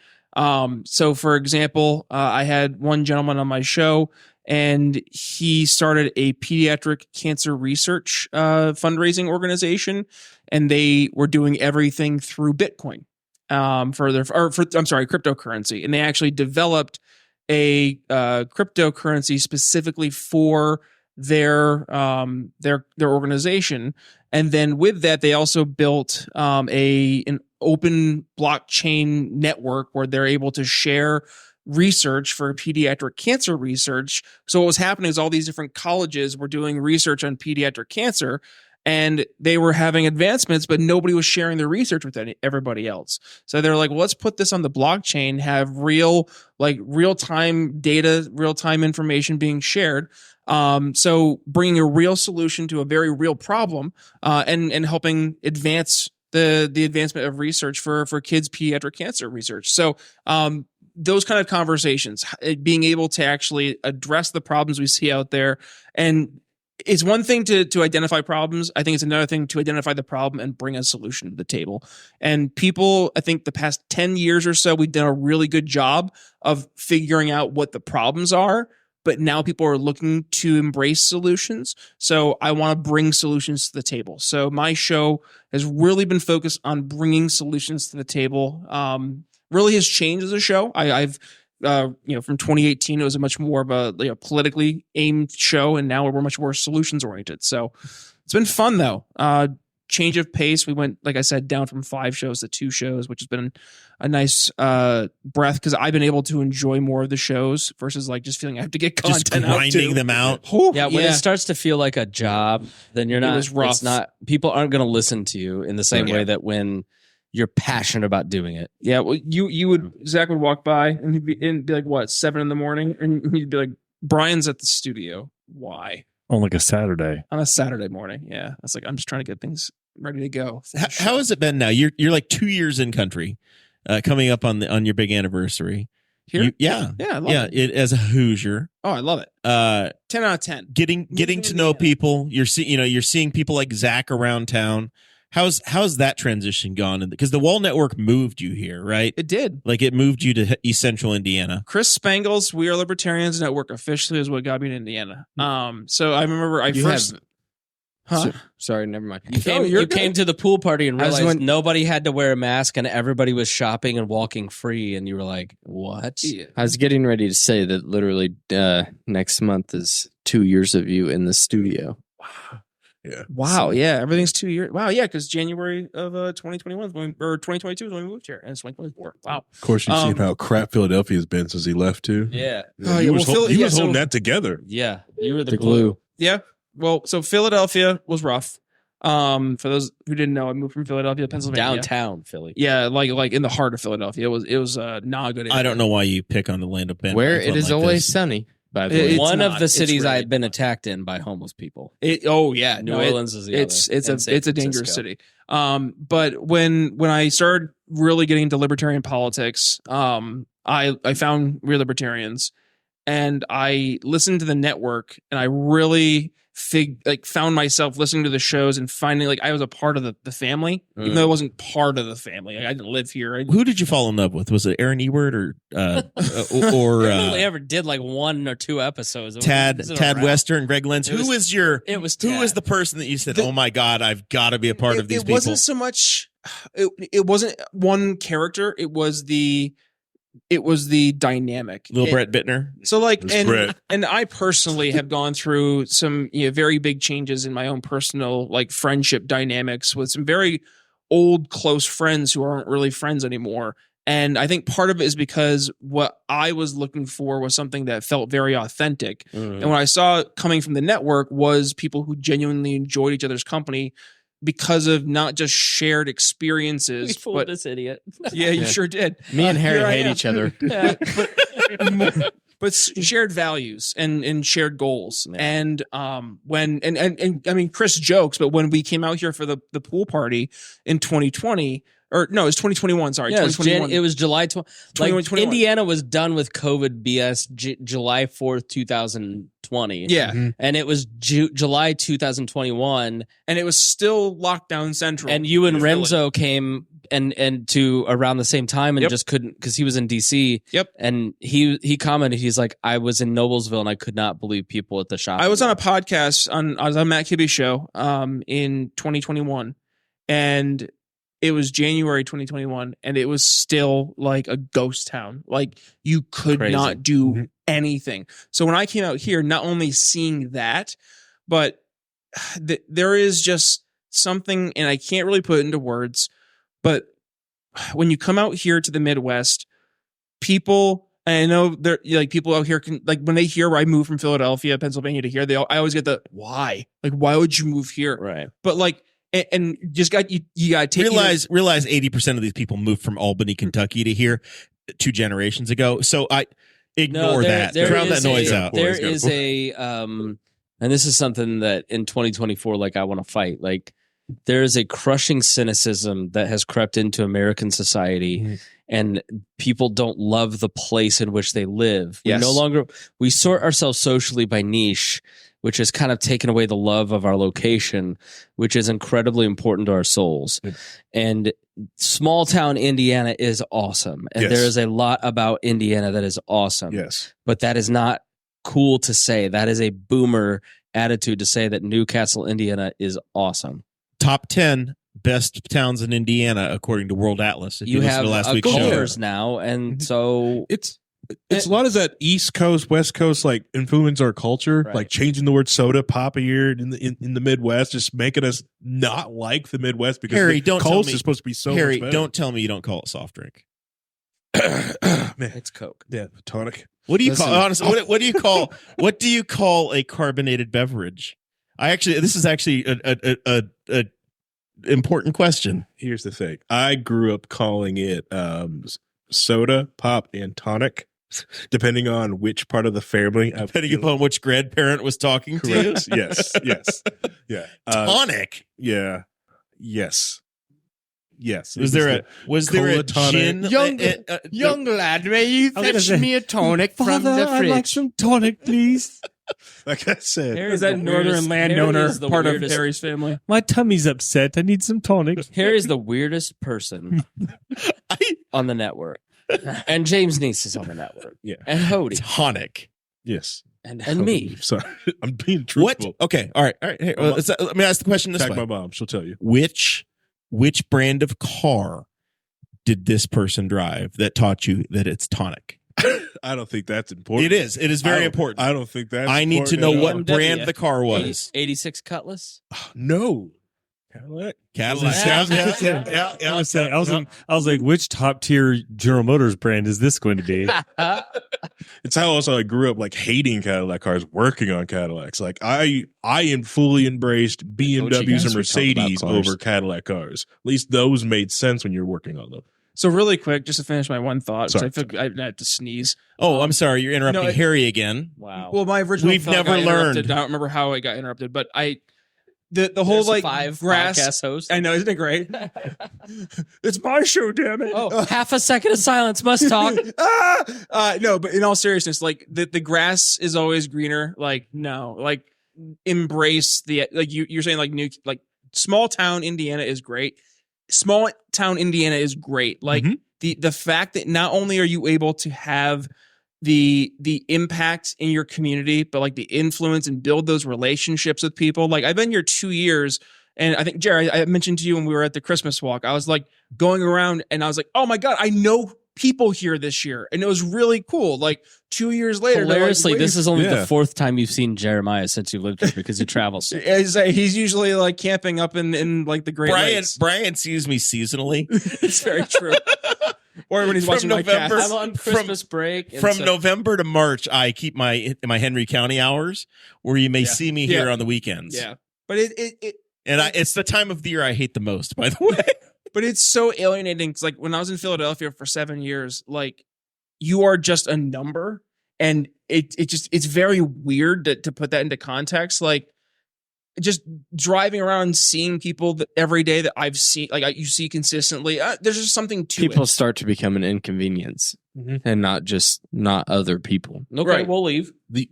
So for example, I had one gentleman on my show, and he started a pediatric cancer research fundraising organization, and they were doing everything through Bitcoin, cryptocurrency. And they actually developed a cryptocurrency specifically for their organization. And then with that, they also built an open blockchain network where they're able to share research for pediatric cancer research. So what was happening is all these different colleges were doing research on pediatric cancer, and they were having advancements, but nobody was sharing their research with everybody else. So they're like, well, let's put this on the blockchain, have real-time data, real-time information being shared. So bringing a real solution to a very real problem, and helping advance the advancement of research for kids' pediatric cancer research. So those kind of conversations, being able to actually address the problems we see out there. And it's one thing to identify problems. I think it's another thing to identify the problem and bring a solution to the table. And people, I think the past 10 years or so, we've done a really good job of figuring out what the problems are. But now people are looking to embrace solutions. So I want to bring solutions to the table. So my show has really been focused on bringing solutions to the table. Really has changed as a show. I've from 2018, it was a much more of a politically aimed show, and now we're much more solutions oriented. So it's been fun though. Change of pace. We went, like I said, down from 5 shows to 2 shows, which has been a nice breath, because I've been able to enjoy more of the shows versus like just feeling I have to get content just grinding them out. Yeah, when it starts to feel like a job, then you're not. It was rough. It's not. People aren't going to listen to you in the same way that when you're passionate about doing it. Yeah, well, Zach would walk by and he'd be like, what, 7 a.m, and he'd be like, Brian's at the studio. Why? On like a Saturday. On a Saturday morning. Yeah. I was like, I'm just trying to get things ready to go. How has it been now? You're like 2 years in country, coming up on your big anniversary. Here? Yeah, I love it. As a Hoosier. Oh, I love it. 10 out of 10. Getting to know people. You're seeing people like Zach around town. How's that transition gone? Because the Wall Network moved you here, right? It did. Like it moved you to East Central Indiana. Chris Spangle's We Are Libertarians Network officially is what got me to Indiana. So I remember Sorry, never mind. You came to the pool party and realized nobody had to wear a mask and everybody was shopping and walking free, and you were like, what? Yeah. I was getting ready to say that literally next month is 2 years of you in the studio. Wow. Yeah. Wow. Yeah. Everything's 2 years. Wow. Yeah. Because January of 2021 or 2022 is when we moved here, and it's 2024. Wow. Of course, you've seen how crap Philadelphia's been since he left too. Yeah. He was holding that together. Yeah. You were the glue. Yeah. Well, so Philadelphia was rough. For those who didn't know, I moved from Philadelphia, Pennsylvania. Downtown Philly. Yeah, like in the heart of Philadelphia. It was not a good area. I don't know why you pick on the land of Ben. Where it is always sunny. By the way, one of the cities I had been attacked in by homeless people. New Orleans is the other. It's a dangerous city. But when I started really getting into libertarian politics, I found Real Libertarians, and I listened to the network, and I really found myself listening to the shows and finding like I was a part of the family, even though I wasn't part of the family. Like, I didn't live here. Who did you fall in love with? Was it Aaron Ewert or I only ever did like 1 or 2 episodes. Tad Wester and Greg Lenz? Who was the person that you said, oh my God, I've got to be a part of these people? It wasn't so much. It wasn't one character. It was the dynamic. Little Brett Bittner. So and I personally have gone through some very big changes in my own personal like friendship dynamics with some very old close friends who aren't really friends anymore. And I think part of it is because what I was looking for was something that felt very authentic. Mm-hmm. And what I saw coming from the network was people who genuinely enjoyed each other's company because of not just shared experiences. We fooled this idiot. Yeah, you sure did. Me and Harry hate each other. But shared values and shared goals. Yeah. And I mean, Chris jokes, but when we came out here for the pool party in 2020, or no, it's 2021. Sorry, Yeah, 2021. it was July 20. Like 2021. Indiana was done with COVID BS July 4th, 2020. Yeah, And it was July 2021. and it was still lockdown central. And you and in Philly. Renzo came and to around the same time and Yep. just couldn't because he was in DC. Yep. And he commented, he's like, I was in Noblesville and I could not believe people at the shop. I was on a podcast I was on Matt Kibbe's show in 2021, and it was January 2021, and it was still like a ghost town. Like you could Crazy. not do anything. So when I came out here, not only seeing that, but there is just something, and I can't really put it into words, but when you come out here to the Midwest, people, and I know there like people out here can, like when they hear I moved from Philadelphia, Pennsylvania to here, I always get the why? Like why would you move here? Right. But like and just got you got to take realize 80% of these people moved from Albany, Kentucky to here 2 generations ago. So I ignore that. Drown that noise out. There is a and this is something that in 2024, like I want to fight. Like there is a crushing cynicism that has crept into American society, and people don't love the place in which they live. Yes. We sort ourselves socially by niche, which has kind of taken away the love of our location, which is incredibly important to our souls. And small town Indiana is awesome. And there is a lot about Indiana that is awesome. Yes. But that is not cool to say. That is a boomer attitude to say that Newcastle, Indiana is awesome. Top 10 best towns in Indiana according to World Atlas. If you listen have to last week's show. colors now, and so It's a lot of that East Coast, West Coast, like influence our culture, Right. like changing the word soda pop here in the Midwest, just making us not like the Midwest because Harry, the don't tell coast me- is supposed to be so Harry, much better. don't tell me you don't call it soft drink. Man, it's Coke. yeah, tonic. What do you Listen. call honestly? What do you call a carbonated beverage? This is actually a important question. Here's the thing. I grew up calling it soda, pop, and tonic, depending on which part of the family. Depending upon which grandparent was talking to you. Correct. Yes. Yeah. Tonic. Yeah. Yes. Was there a Cola tonic. gin? Young lad, may you I was gonna fetch say, me a tonic from Father, the I'd fridge? like some tonic, please. Like I said, is that northern landowner Harry is the part weirdest- of Harry's family. My tummy's upset. I need some tonic. Harry is the weirdest person on the network, and James Neese is on the network. Yeah. And Hody tonic. yes. and me. Sorry, I'm being What? truthful. Okay. All right. Hey, let me ask the question this Attack way. my mom. She'll tell you. Which brand of car did this person drive that taught you that it's tonic? I don't think that's important. It is. It is very important. I don't think that's. I need to know important what at all. brand the car was. 86 Cutlass. No. Cadillac. Cadillac. Yeah. I was like, which top tier General Motors brand is this going to be? It's how also I grew up like hating Cadillac cars, working on Cadillacs. Like I fully embraced BMWs and Mercedes over Cadillac cars. At least those made sense when you're working on them. So really quick, just to finish my one thought, Sorry. because I feel I had to sneeze. Oh, I'm sorry. You're interrupting No, Harry again. Wow. Well, my original We've thought never got interrupted. learned. I don't remember how it got interrupted, but the whole There's like 5 grass. podcast hosts. I know, isn't it great? It's my show, damn it. Oh, half a second of silence. Must talk. No, but in all seriousness, like the grass is always greener. Like no, like embrace the like you're saying like small town Indiana is great. Small town Indiana is great. Like the fact that not only are you able to have the impact in your community, but like the influence and build those relationships with people. Like I've been here 2 years, and I think Jerry, I mentioned to you when we were at the Christmas walk, I was like going around and I was like, oh my God, I know people here this year. And it was really cool. Like 2 years later. Hilariously, like, this is only Yeah. the 4th time you've seen Jeremiah since you lived here because he travels. he's usually like camping up in like the Great Lakes. Brian sees me seasonally. It's very true. Or when he's From watching my November- cats. I'm on Christmas break. and From so- November to March, I keep my Henry County hours where you may see me here Yeah. on the weekends. Yeah. But it And it's the time of the year I hate the most, by the way. but it's so alienating. 'Cause like when I was in Philadelphia for 7 years, like you are just a number. And it's very weird to put that into context. Like just driving around seeing people that every day that I've seen, like you see consistently, there's just something to People it. start to become an inconvenience and not other people. Okay, Right. we'll leave. The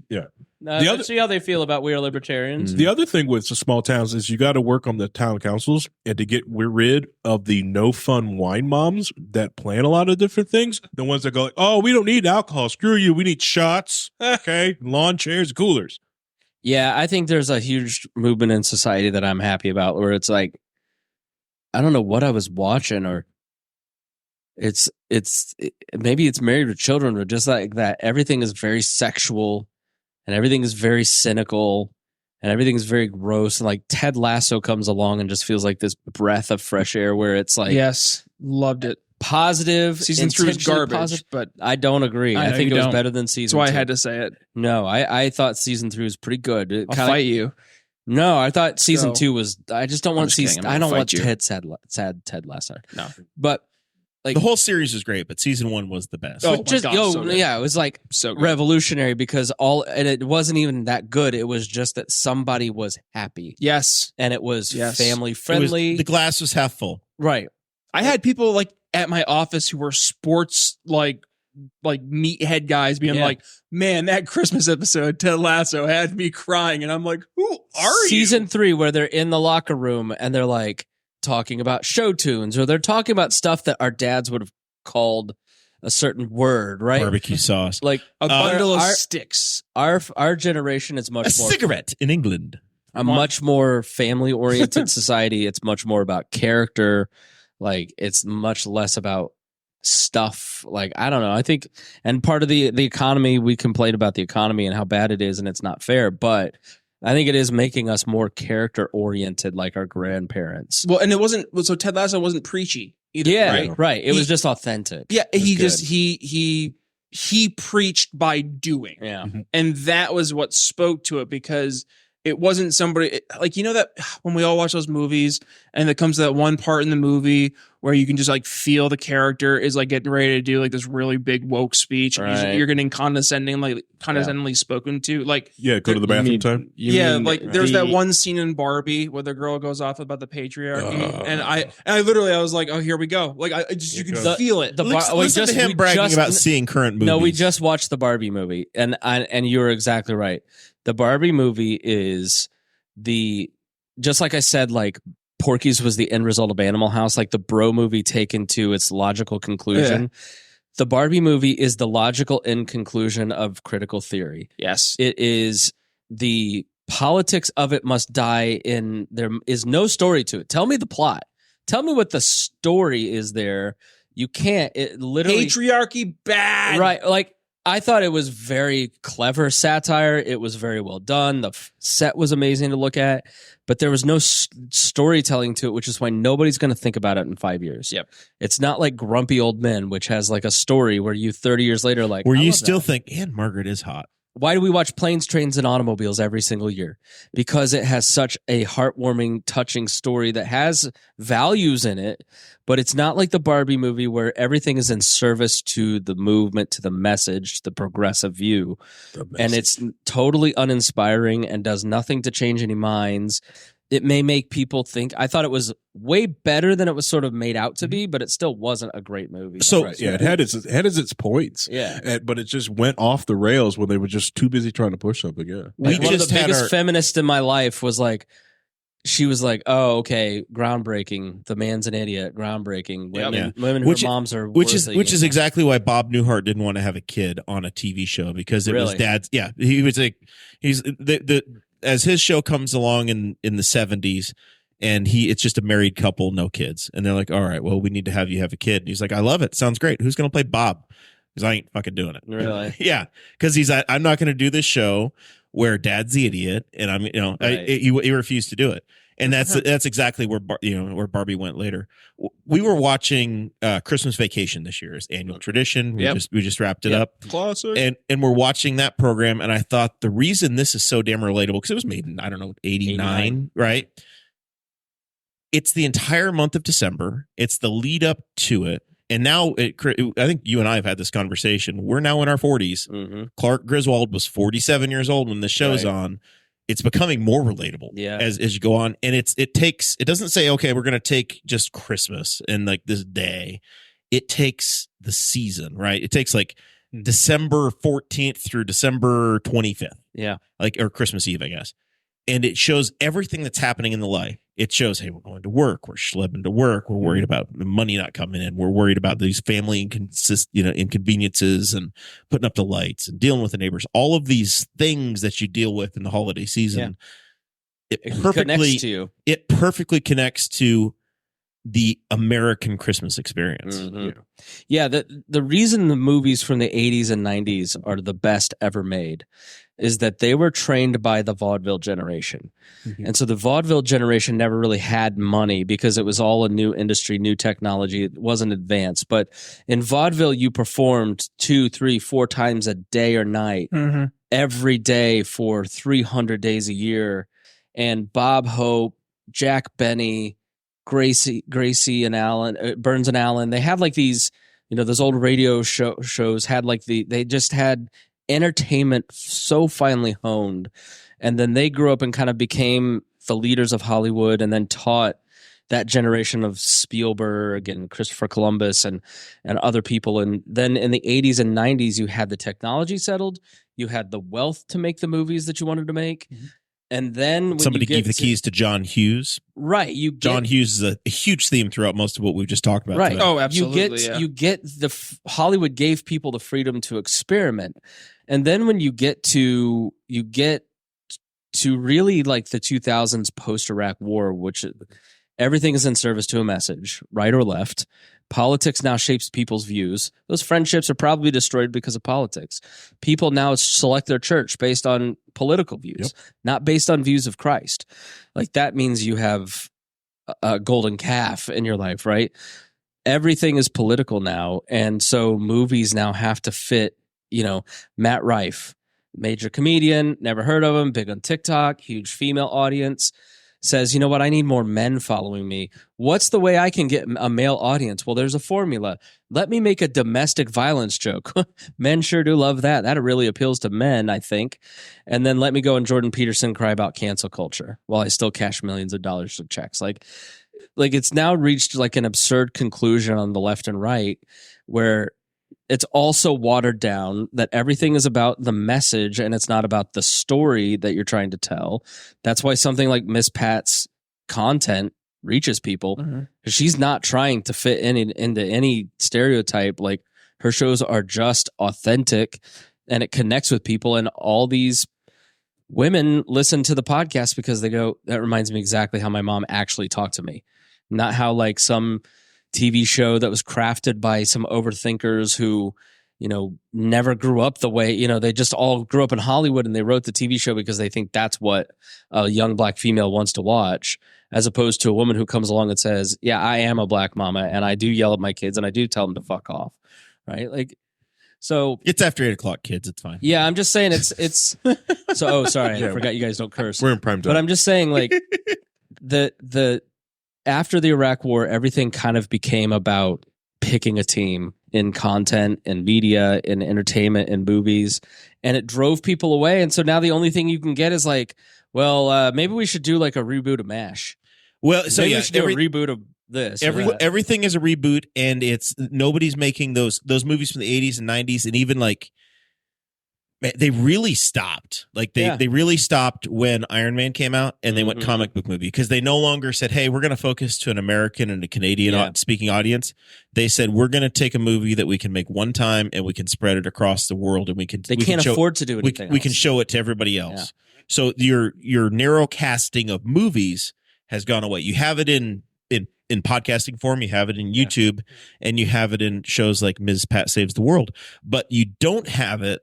Let's other- see how they feel about We Are Libertarians. The other thing with the small towns is you got to work on the town councils and to get rid of the no fun wine moms that plan a lot of different things. The ones that go like, oh, we don't need alcohol. Screw you. We need shots. Okay. Lawn chairs, coolers. Yeah, I think there's a huge movement in society that I'm happy about where it's like, I don't know what I was watching, or maybe it's Married with Children, or just like that. Everything is very sexual and everything is very cynical and everything is very gross. And like Ted Lasso comes along and just feels like this breath of fresh air where it's like, Yes, loved it. positive. Season 3 is intentionally garbage, positive. but I don't agree. I I know think you it was don't. better than that's season why 2. I had to say it. No, I thought season 3 was pretty good. It I'll kinda- fight you. No, I thought season So- 2 was. I just don't want just to see. kidding. I'm I gonna don't want fight you. sad Ted Lasso. No. But like The whole series was great, but season 1 was the best. Oh, but just my God, so good. yeah, it was like So good. revolutionary because and it wasn't even that good. It was just that somebody was happy Yes. and it was Yes. family It was- friendly. the glass was half full. Right. I had people like at my office who were sports like meathead guys being Yeah. like, man, that Christmas episode, Ted Lasso, had me crying. And I'm like, who are Season you? 3 where they're in the locker room and they're like talking about show tunes, or they're talking about stuff that our dads would have called a certain word, right? Barbecue sauce. Like A bundle of our- sticks. our generation is A much more cigarette in England. a much more family oriented society. It's much more about character. Like it's much less about stuff. Like I don't know. I think, and part of the economy, we complain about the economy and how bad it is, and it's not fair. But I think it is making us more character oriented, like our grandparents. Well, and it wasn't, so Ted Lasso wasn't preachy either. Yeah, Right. It He- was just authentic. Yeah. It was He good. just, he preached by doing. Yeah. And that was what spoke to it, because it wasn't somebody like, you know, that when we all watch those movies and it comes to that one part in the movie where you can just like feel the character is like getting ready to do like this really big woke speech. And Right. you're getting condescendingly spoken to. Like, Yeah. Go to the bathroom time. like there's that one scene in Barbie where the girl goes off about the patriarchy. And I literally, I was like, oh, here we go. Like you can The- feel it. Listen to him bragging about seeing current movies. No, we just watched the Barbie movie, and you were exactly right. The Barbie movie is just like I said, like Porky's was the end result of Animal House, like the Bro movie taken to its logical conclusion. The Barbie movie is the logical end conclusion of critical theory. Yes. It is the politics of it must die in, there is no story to it. Tell me the plot. Tell me what the story is there. You can't. It literally Patriarchy bad. right. Like I thought it was very clever satire. It was very well done. The set was amazing to look at, but there was no storytelling to it, which is why nobody's going to think about it in 5 years. Yep. It's not like Grumpy Old Men, which has like a story where you 30 years later, like, Where I you love still that. think, and Margaret is hot. Why do we watch Planes, Trains, and Automobiles every single year? Because it has such a heartwarming, touching story that has values in it, but it's not like the Barbie movie where everything is in service to the movement, to the message, to the progressive view. And it's totally uninspiring and does nothing to change any minds. It may make people think. I thought it was way better than it was sort of made out to be, but it still wasn't a great movie. So- Right. Yeah, it had its points. Yeah. But it just went off the rails when they were just too busy trying to push something. Yeah. We Like, one of just the had biggest our- feminists in my life was like, she was like, "Oh, okay, groundbreaking. The man's an idiot. Groundbreaking. Women who Which- are moms are Which is worthy." exactly why Bob Newhart didn't want to have a kid on a TV show, because it was Really? dad's. Yeah, he was like, he's as his show comes along in the 70s, and it's just a married couple, no kids, and they're like, all right, well, we need to have you have a kid. And he's like, I love it, sounds great. Who's gonna play Bob? Because I ain't fucking doing it. Really? Yeah, because he's I'm not going to do this show where dad's the idiot, and I'm Right. he refused to do it. And that's exactly where where Barbie went later. We were watching Christmas Vacation this year, as annual tradition. We just wrapped it up, Classic. and we're watching that program. And I thought the reason this is so damn relatable, because it was made in 89, right? It's the entire month of December. It's the lead up to it, and now I think you and I have had this conversation. We're now in our 40s. Mm-hmm. Clark Griswold was 47 years old when the show's Right. on. it's becoming more relatable Yeah. as you go on. And it doesn't say, okay, we're going to take just Christmas and like this day. It takes the season, right? It takes like December 14th through December 25th. Yeah. Like, or Christmas Eve, I guess. And it shows everything that's happening in the life. It shows, hey, we're going to work. We're schlepping to work. We're worried about the money not coming in. We're worried about these family inconveniences and putting up the lights and dealing with the neighbors. All of these things that you deal with in the holiday season. Yeah. It perfectly connects to the American Christmas experience. Mm-hmm. Yeah. The reason the movies from the 80s and 90s are the best ever made is that they were trained by the vaudeville generation. Mm-hmm. And so the vaudeville generation never really had money because it was all a new industry, new technology. It wasn't advanced. But in vaudeville, you performed 2, 3, 4 times a day or night, every day for 300 days a year. And Bob Hope, Jack Benny, Gracie and Alan, Burns and Allen, they had like these, those old radio shows had like they just had entertainment so finely honed. And then they grew up and kind of became the leaders of Hollywood and then taught that generation of Spielberg and Christopher Columbus and other people. And then in the 80s and 90s, you had the technology settled. You had the wealth to make the movies that you wanted to make. Mm-hmm. And then when somebody gave the keys to John Hughes. Right. John Hughes is a huge theme throughout most of what we've just talked about. Right. Today. Oh, absolutely. You get Hollywood gave people the freedom to experiment. And then when you get to really like the 2000s post-Iraq war, which everything is in service to a message, right or left. Politics now shapes people's views. Those friendships are probably destroyed because of politics. People now select their church based on political views, not based on views of Christ. Like that means you have a golden calf in your life, right? Everything is political now. And so movies now have to fit, Matt Rife, major comedian, never heard of him, big on TikTok, huge female audience. Says, you know what, I need more men following me. What's the way I can get a male audience? Well, there's a formula. Let me make a domestic violence joke. Men sure do love that. That really appeals to men, I think. And then let me go and Jordan Peterson cry about cancel culture while I still cash millions of dollars of checks. Like it's now reached like an absurd conclusion on the left and right where it's also watered down that everything is about the message and it's not about the story that you're trying to tell. That's why something like Miss Pat's content reaches people. Mm-hmm. She's not trying to fit into any stereotype. Like her shows are just authentic and it connects with people. And all these women listen to the podcast because they go, that reminds me exactly how my mom actually talked to me. Not how like some TV show that was crafted by some overthinkers who, never grew up the way, they just all grew up in Hollywood and they wrote the TV show because they think that's what a young black female wants to watch, as opposed to a woman who comes along and says, yeah, I am a black mama and I do yell at my kids and I do tell them to fuck off. Right. Like, so it's after 8:00, kids. It's fine. Yeah. I'm just saying it's so, oh, sorry. I forgot you guys don't curse. We're in prime time. But I'm just saying like after the Iraq war, everything kind of became about picking a team in content and media and entertainment and movies, and it drove people away. And so now the only thing you can get is like, well, maybe we should do like a reboot of MASH. Well, so maybe we should do a reboot of this. Everything is a reboot, and nobody's making those movies from the 80s and 90s, and even like they really stopped. Like they really stopped when Iron Man came out and they went comic book movie because they no longer said, hey, we're going to focus to an American and a Canadian speaking audience. They said, we're going to take a movie that we can make one time and we can spread it across the world and we can't afford to do anything we can show it to everybody else. Yeah. So your narrow casting of movies has gone away. You have it in podcasting form, you have it in YouTube, and you have it in shows like Ms. Pat Saves the World, but you don't have it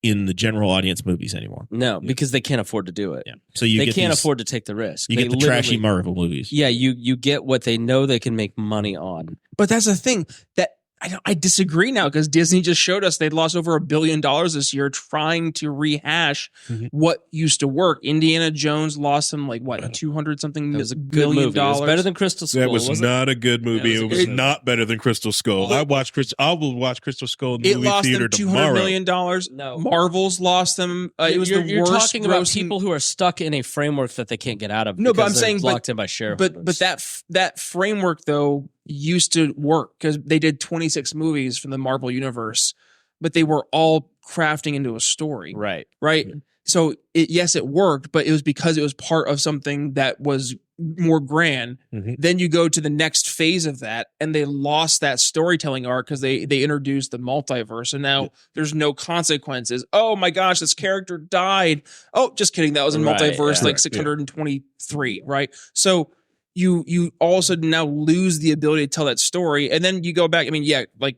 in the general audience movies anymore. No, because they can't afford to do it. Yeah. So they can't afford to take the risk. You get the trashy Marvel movies. Yeah, you get what they know they can make money on. But that's the thing that I disagree now because Disney just showed us they'd lost over $1 billion this year trying to rehash what used to work. Indiana Jones lost them like what 200 something It was a good million movie. It was dollars. better than Crystal Skull. That was wasn't not a good movie. Yeah, it was not better than Crystal Skull. I will watch Crystal Skull in the It movie lost theater them $200 tomorrow. million. No. Marvel's lost them. It was you're, the you're worst. talking about grossing- people who are stuck in a framework that they can't get out of. No, but because I'm they're saying, locked in by shareholders. But that framework though used to work because they did 26 movies from the Marvel universe, but they were all crafting into a story. right. So yes, it worked, but it was because it was part of something that was more grand. Then you go to the next phase of that, and they lost that storytelling arc because they introduced the multiverse, and now there's no consequences. Oh my gosh, this character died. Oh, just kidding. That was in Right, multiverse yeah. like 623, right? So you all of a sudden now lose the ability to tell that story, and then you go back. I mean, yeah, like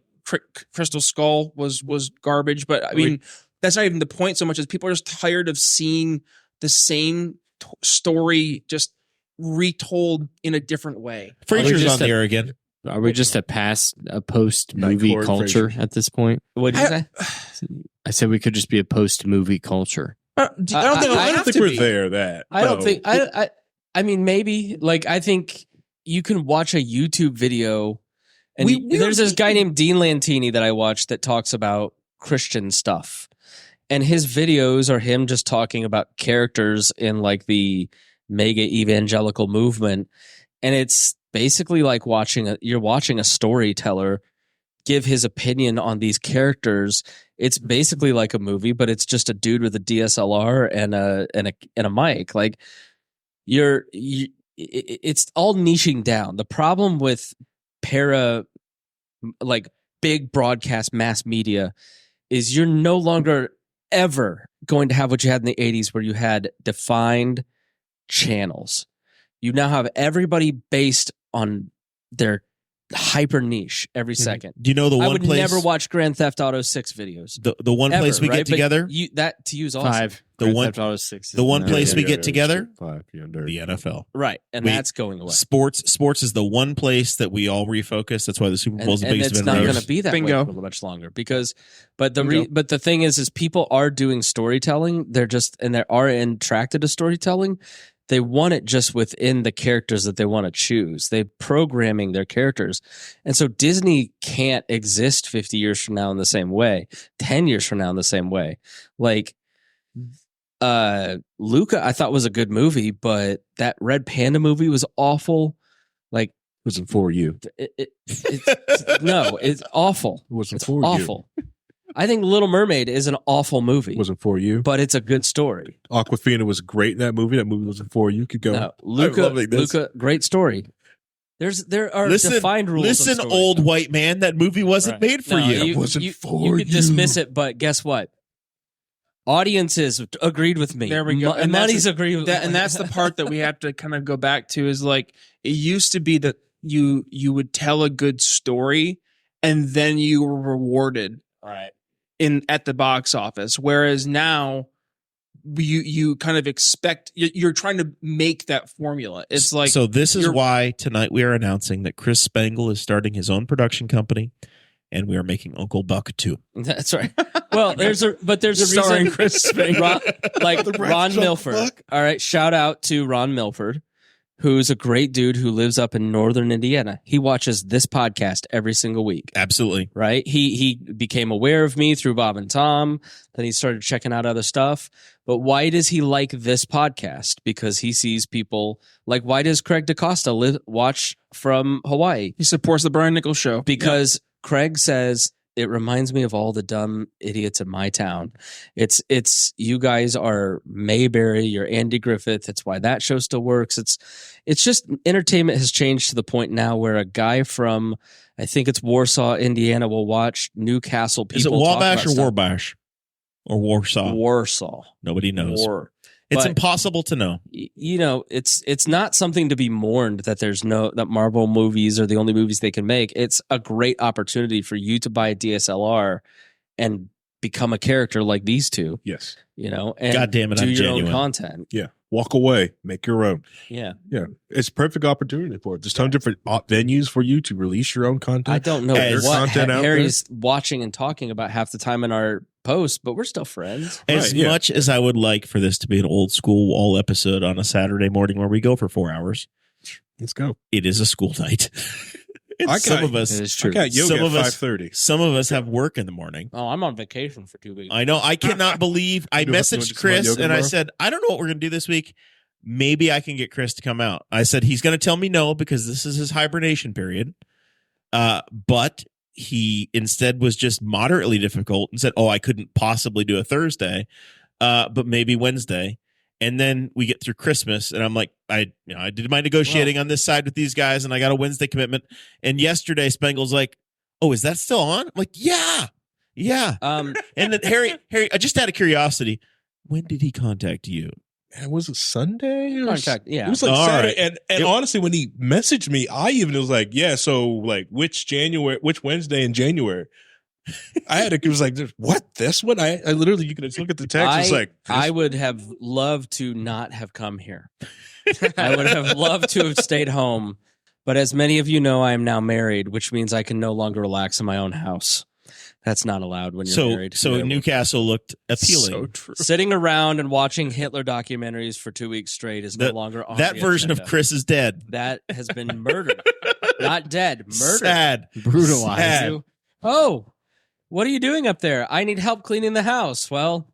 Crystal Skull was garbage, but I mean that's not even the point so much as people are just tired of seeing the same story just retold in a different way. Frasier's just on the air again. Are we just a post movie Nightcore, culture at this point? What did you say? I said we could just be a post movie culture. I don't think I don't think we're there. I don't think I mean maybe like I think you can watch a YouTube video and there's this guy named Dean Lantini that I watched that talks about Christian stuff. And his videos are him just talking about characters in like the mega evangelical movement. And it's basically like you're watching a storyteller give his opinion on these characters. It's basically like a movie, but it's just a dude with a DSLR and a mic. Like it's all niching down. The problem with like big broadcast mass media is you're no longer ever going to have what you had in the 80s where you had defined channels. You now have everybody based on their hyper niche every second. Do you know the I one would place? never watch Grand Theft Auto 6 videos. The one ever, place we right? get together. That to use awesome. 5. The Grand one- Theft Auto 6 the one is- place we get together? 5, yeah, The NFL. Right. And We- that's going away. Sports is the one place that we all refocus. That's why the Super Bowl is the and biggest it's event not ever. going to be that Bingo. way for much longer because but the thing is people are doing storytelling. They're attracted to storytelling. They want it just within the characters that they want to choose. They're programming their characters. And so Disney can't exist 50 years from now in the same way, 10 years from now in the same way. Like Luca, I thought was a good movie, but that Red Panda movie was awful. Like wasn't for you. no, it's awful. It wasn't It's for you. awful. I think Little Mermaid is an awful movie, Wasn't for you. but it's a good story. Aquafina was great in that movie. That movie wasn't for you. Could go. No, Luca, great story. There are defined rules. Listen, of old storytelling. white man. That movie wasn't Right. made for No, you. Wasn't you for could you. dismiss it, but guess what? Audiences agreed with me. There we go. And money's agreed with that, me. and that's the part that we have to kind of go back to is like it used to be that you would tell a good story and then you were rewarded right. at the box office, whereas now you kind of expect you're trying to make that formula. It's like So this is you're- why tonight we are announcing that Chris Spangle is starting his own production company, and we are making Uncle Buck 2. That's right. Well, there's a Starring reason. Chris Spangle. Ron Milford. All right, shout out to Ron Milford, who's a great dude who lives up in northern Indiana. He watches this podcast every single week. Absolutely. Right? He became aware of me through Bob and Tom. Then he started checking out other stuff. But why does he like this podcast? Because he sees people like, why does Craig DaCosta watch from Hawaii? He supports the Brian Nichols Show Because Craig says it reminds me of all the dumb idiots in my town. It's you guys are Mayberry, you're Andy Griffith. That's why that show still works. It's just entertainment has changed to the point now where a guy from I think it's Warsaw, Indiana, will watch Newcastle people. Is it talk Wabash about or stuff. Warbash? Or Warsaw? Warsaw. Nobody knows. It's But- impossible to know. You know, it's not something to be mourned that that Marvel movies are the only movies they can make. It's a great opportunity for you to buy a DSLR and become a character like these two, Yes. you know, and God damn it, do I'm your genuine. own content. Yeah. walk away, make your own. Yeah. Yeah, it's a perfect opportunity for it. There's tons of different venues for you to release your own content. I don't know There's what content out Harry's watching and talking about half the time in our posts, but we're still friends. As much as I would like for this to be an old school all episode on a Saturday morning where we go for 4 hours, Let's go. it is a school night. And some of us, It is true. I got yoga Some of at us- 5:30. some of us have work in the morning. Oh, I'm on vacation for 2 weeks. I know. I cannot believe I You want messaged to do Chris yoga and I tomorrow? said, I don't know what we're going to do this week. Maybe I can get Chris to come out. I said, he's going to tell me no because this is his hibernation period. But he instead was just moderately difficult and said, oh, I couldn't possibly do a Thursday, but maybe Wednesday. And then we get through Christmas and I'm like, I did my negotiating on this side with these guys and I got a Wednesday commitment. And yesterday Spangle's like, oh, is that still on? I'm like, yeah. And then Harry, just out of curiosity, when did he contact you? Man, was it Sunday? Contact, yeah. It was like All Saturday. right. And honestly, when he messaged me, I even was like, yeah, so like which Wednesday in January? It was like, what? This one? I literally, you can just look at the text. It's like, I would have loved to not have come here. I would have loved to have stayed home. But as many of you know, I am now married, which means I can no longer relax in my own house. That's not allowed when you're married. So Newcastle looked appealing. so true. Sitting around and watching Hitler documentaries for 2 weeks straight is no longer on That the version agenda. of Chris is dead. That has been murdered. Not dead, murdered. Sad. Brutalized. Sad. Oh, what are you doing up there? I need help cleaning the house. Well,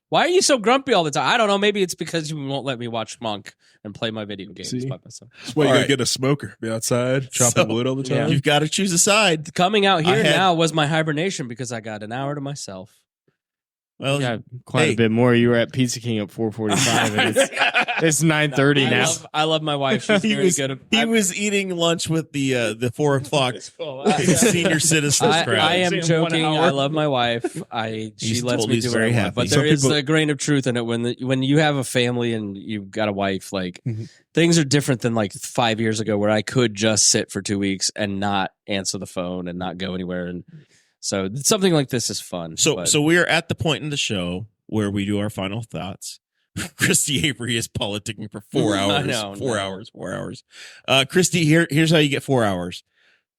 why are you so grumpy all the time? I don't know. Maybe it's because you won't let me watch Monk and play my video games See? by myself. That's why you All gotta right. get a smoker, be outside, chopping wood all the time. Yeah. You've got to choose a side. Coming out here I had- now was my hibernation because I got an hour to myself. Well, Yeah, quite Hey. a bit more. You were at Pizza King at 4:45, and it's 9:30 now. I love my wife. She's he very was, good. he was eating lunch with the 4 o'clock senior citizens crowd. I am Say in 1 joking. hour. I love my wife. She He's lets told me he's do very very happy. happy. But Some there is people- a grain of truth in it when you have a family and you've got a wife. Like Mhm. things are different than like 5 years ago where I could just sit for 2 weeks and not answer the phone and not go anywhere. And so something like this is fun. So but- we are at the point in the show where we do our final thoughts. Christy Avery is politicking for 4 hours. I know, 4 no. hours. 4 hours. Christy, here's how you get 4 hours.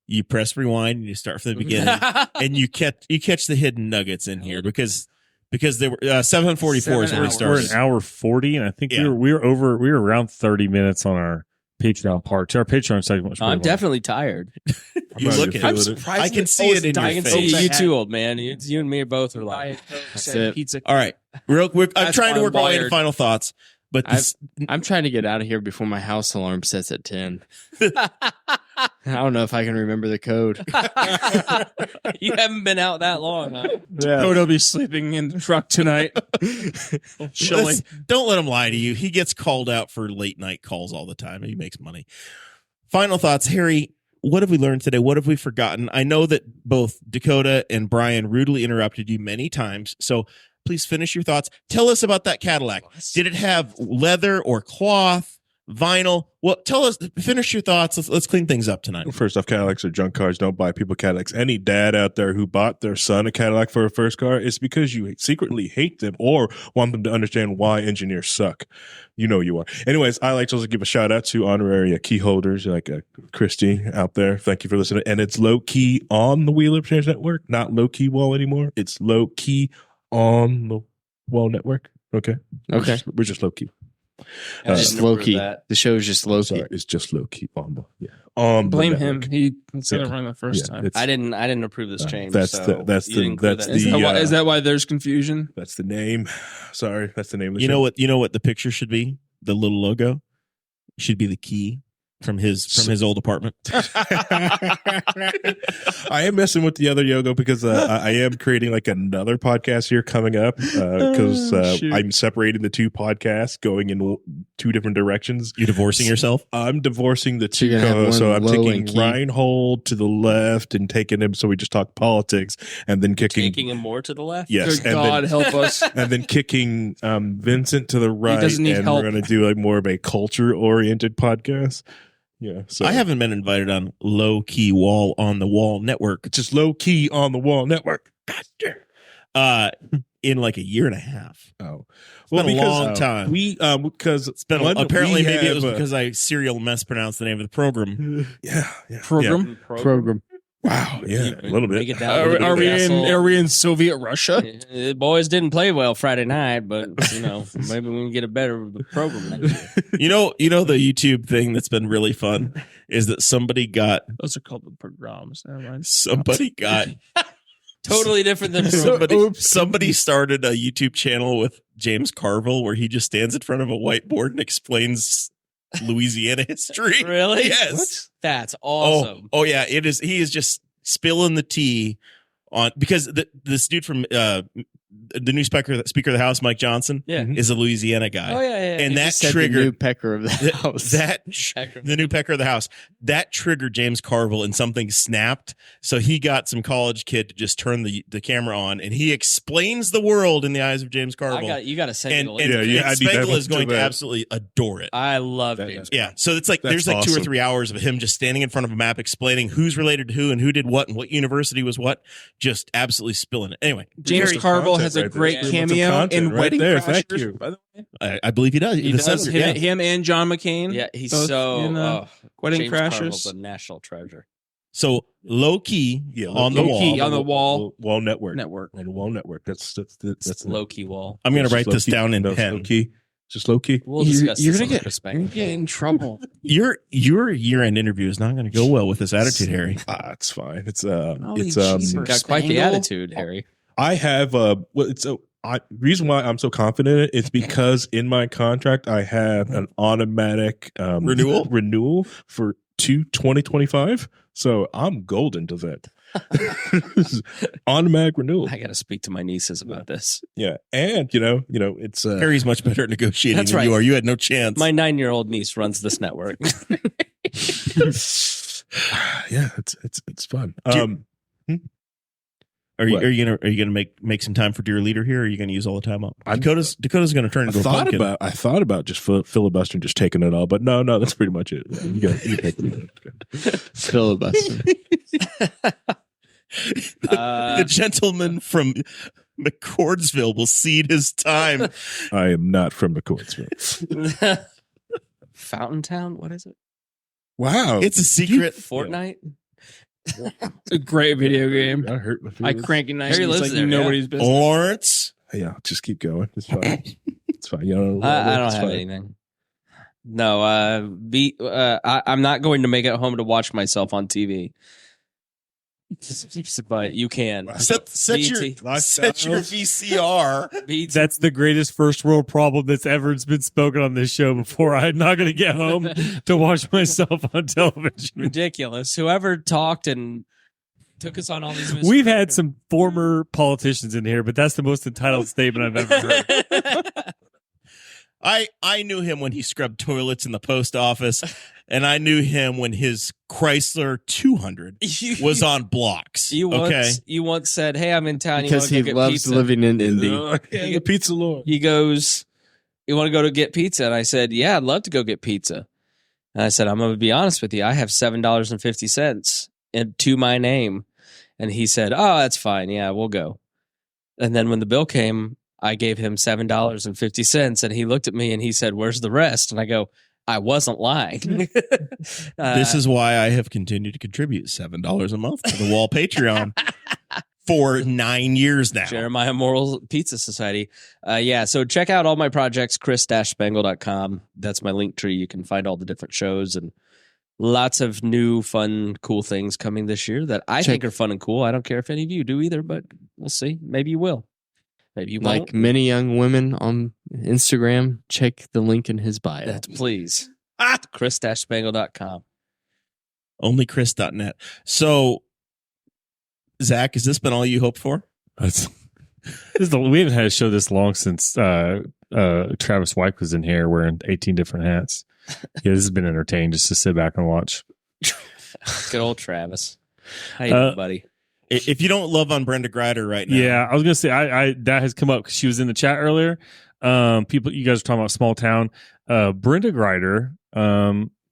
You press rewind and you start from the beginning, and you catch the hidden nuggets in here because they were 7:44 is where we 7 hours. We're started. an hour 40, and I think Yeah. we were around 30 minutes on our Patreon part. So our Patreon segment. I'm definitely tired. You I'm look at feeling it. it. I can see it in I your can see face. you too, old man. You and me both are like. That's it. Pizza. All right, real quick. I'm That's trying to why work I'm my way into wired. final thoughts, but this, I'm trying to get out of here before my house alarm sets at 10. I don't know if I can remember the code. You haven't been out that long, huh? Cody'll be sleeping in the truck tonight. Chilling. Listen, don't let him lie to you. He gets called out for late night calls all the time. He makes money. Final thoughts, Harry. What have we learned today? What have we forgotten? I know that both Dakota and Brian rudely interrupted you many times. So please finish your thoughts. Tell us about that Cadillac. Did it have leather or cloth, vinyl? Well, tell us, finish your thoughts. Let's clean things up tonight. First off, Cadillacs are junk cars. Don't buy people Cadillacs. Any dad out there who bought their son a Cadillac for a first car, it's because you secretly hate them or want them to understand why engineers suck. You know you are. Anyways, I like to also give a shout out to honorary key holders like Christy out there. Thank you for listening. And it's low key on the Wheel of Change Network, not low key wall anymore. It's low key on the wall network. Okay. Okay. We're just low key. Just low key. The show is just low key. Sorry, it's just low key on the on the Blame him. network. He said it Yeah. wrong the first Yeah, time. it's- I didn't approve this change. that's so the- that's you the- didn't include that's that. Is the, that, why, uh, is that why there's confusion? That's the name. Sorry, that's the name of the You show. know what the picture should be? The little logo should be the key from his old apartment. I am messing with the other Yogo because I am creating like another podcast here coming up because shoot. I'm separating the two podcasts going in two different directions. You're divorcing yourself? I'm divorcing the So two you're gonna have co-hosts. So one I'm low taking and key. Reinhold to the left and taking him so we just talk politics and then kicking Taking him more to the left. yes Good and God, then help us. and then kicking Vincent to the right, doesn't need and help. we're going to do like more of a culture-oriented podcast. Yeah, so I haven't been invited on Low Key Wall on the Wall Network. it's just low key on the wall network. Uh, in like a year and a half. Oh, Been a long time. Because It's been apparently maybe it was because I serial mispronounced the name of the program. yeah. Program. Wow, yeah, a little Make bit. it down. Are we in Soviet Russia? The boys didn't play well Friday night, but maybe we can get a better program next year. You know the YouTube thing that's been really fun is that somebody got Those are called the programs. Never mind. Totally different than somebody started a YouTube channel with James Carville where he just stands in front of a whiteboard and explains Louisiana history. Really? Yes. What? That's awesome. Oh yeah, it is. He is just spilling the tea on because this dude from the new speaker of the House, Mike Johnson, is a Louisiana guy. Oh yeah. And that The triggered new pecker of the house. the new pecker of the house. That triggered James Carville, and something snapped. So he got some college kid to just turn the camera on, and he explains the world in the eyes of James Carville. You got to send and, me the link. and I need Spangle that is going to to absolutely adore it. I love That it. is- Yeah, so it's like That's there's like 2 or awesome. 3 hours of him just standing in front of a map explaining who's related to who and who did what and what university was what, just absolutely spilling it. Anyway, James Very Carville content has a right there. great Three months of cameo content in right Wedding there. Crashers. Thank you. By the way, I believe he does. He The does. censor- him and John McCain. Yeah, he's Both so in, Wedding James Crashers. Carville's a national treasure. So low key on the low wall. key on the wall Wall network. network. On the wall network. That's It's low key wall. I'm going It's to write just this low-key. down in No, it's pen. low key. Just low key. We'll discuss You're this gonna on get Chris you're Spangle. gonna get in trouble. Your year-end interview is not going to go well with this attitude, Harry. It's fine. It's Holy it's jeepers. Got quite the Spangle? attitude, Harry. I have reason why I'm so confident in it is because in my contract I have an automatic renewal for 2025. So I'm golden to that. Automatic renewal. I got to speak to my nieces about this. Yeah. And it's Harry's much better at negotiating That's than right. you are. You had no chance. My 9-year-old niece runs this network. yeah, it's fun. Are you What? gonna make some time for dear leader here? Or are you gonna use all the time up? I'm- Dakota's going to turn into a pumpkin. I thought about just filibustering, just taking it all, but no, that's pretty much it. Yeah, you take it. Filibuster. The gentleman from McCordsville will cede his time. I am not from the Courtsville. Fountain Town? What is it? Wow, It's a secret. Fortnite? It's a great video game. that hurt my I feelings. crank it nice. Harry It's lives like there, nobody's business. Lawrence. Yeah, just keep going. It's fine. It's fine. You know, I don't it's have fine. anything. No, I'm not going to make it home to watch myself on TV. But you can. Set your BT. VCR. BT. That's the greatest first world problem that's ever been spoken on this show before. I'm not going to get home to watch myself on television. Ridiculous. Whoever talked and took us on all these We've had some former politicians in here, but that's the most entitled statement I've ever heard. I knew him when he scrubbed toilets in the post office, and I knew him when his Chrysler 200 was on blocks. You once said, "Hey, I'm in town." Because you he wanna go get loves pizza? living in Indy. The pizza lord. He goes, "You want to go to get pizza?" And I said, "Yeah, I'd love to go get pizza." And I said, "I'm going to be honest with you. I have $7.50 to my name." And he said, "Oh, that's fine. Yeah, we'll go." And then when the bill came, I gave him $7.50, and he looked at me and he said, "Where's the rest?" And I go, "I wasn't lying." This is why I have continued to contribute $7 a month to the Wall Patreon for 9 years now. Jeremiah Morrell Pizza Society. So check out all my projects, chris-spangle.com. That's my link tree. You can find all the different shows and lots of new, fun, cool things coming this year that I think are fun and cool. I don't care if any of you do either, but we'll see. Maybe you will. Maybe you won't. Like many young women on Instagram, check the link in his bio. Please. chris-spangle.com. Only Chris.net. So, Zach, has this been all you hoped for? We haven't had a show this long since Travis White was in here wearing 18 different hats. Yeah, this has been entertaining just to sit back and watch. Good old Travis. How you doing, buddy? If you don't love on Brenda Grider right now. Yeah, I was gonna say I that has come up because she was in the chat earlier. You guys were talking about small town. Brenda Grider,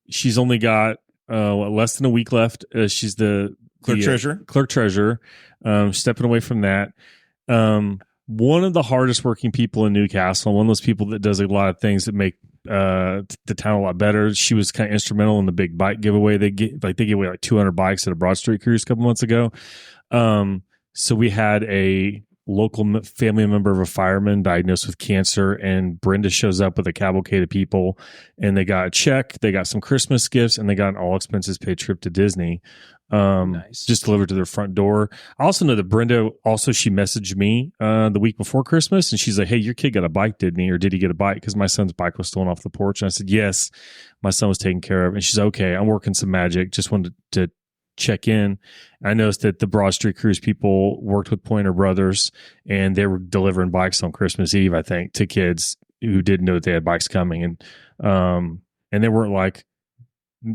she's only got less than a week left. She's the Clerk treasurer. Clerk treasurer. Stepping away from that. one of the hardest working people in Newcastle, one of those people that does a lot of things that make the town a lot better. She was kind of instrumental in the big bike giveaway. They gave away like 200 bikes at a Broad Street cruise a couple months ago. So we had a local family member of a fireman diagnosed with cancer, and Brenda shows up with a cavalcade of people, and they got a check, they got some Christmas gifts, and they got an all expenses paid trip to Disney. Nice. Just delivered to their front door. I also know that Brenda she messaged me the week before Christmas, and she's like, "Hey, your kid got a bike, didn't he? Or did he get a bike? Because my son's bike was stolen off the porch." And I said, "Yes, my son was taken care of." And she's okay. I'm working some magic. Just wanted to check in. I noticed that the Broad Street Cruise people worked with Pointer Brothers, and they were delivering bikes on Christmas Eve, I think, to kids who didn't know that they had bikes coming. And they weren't like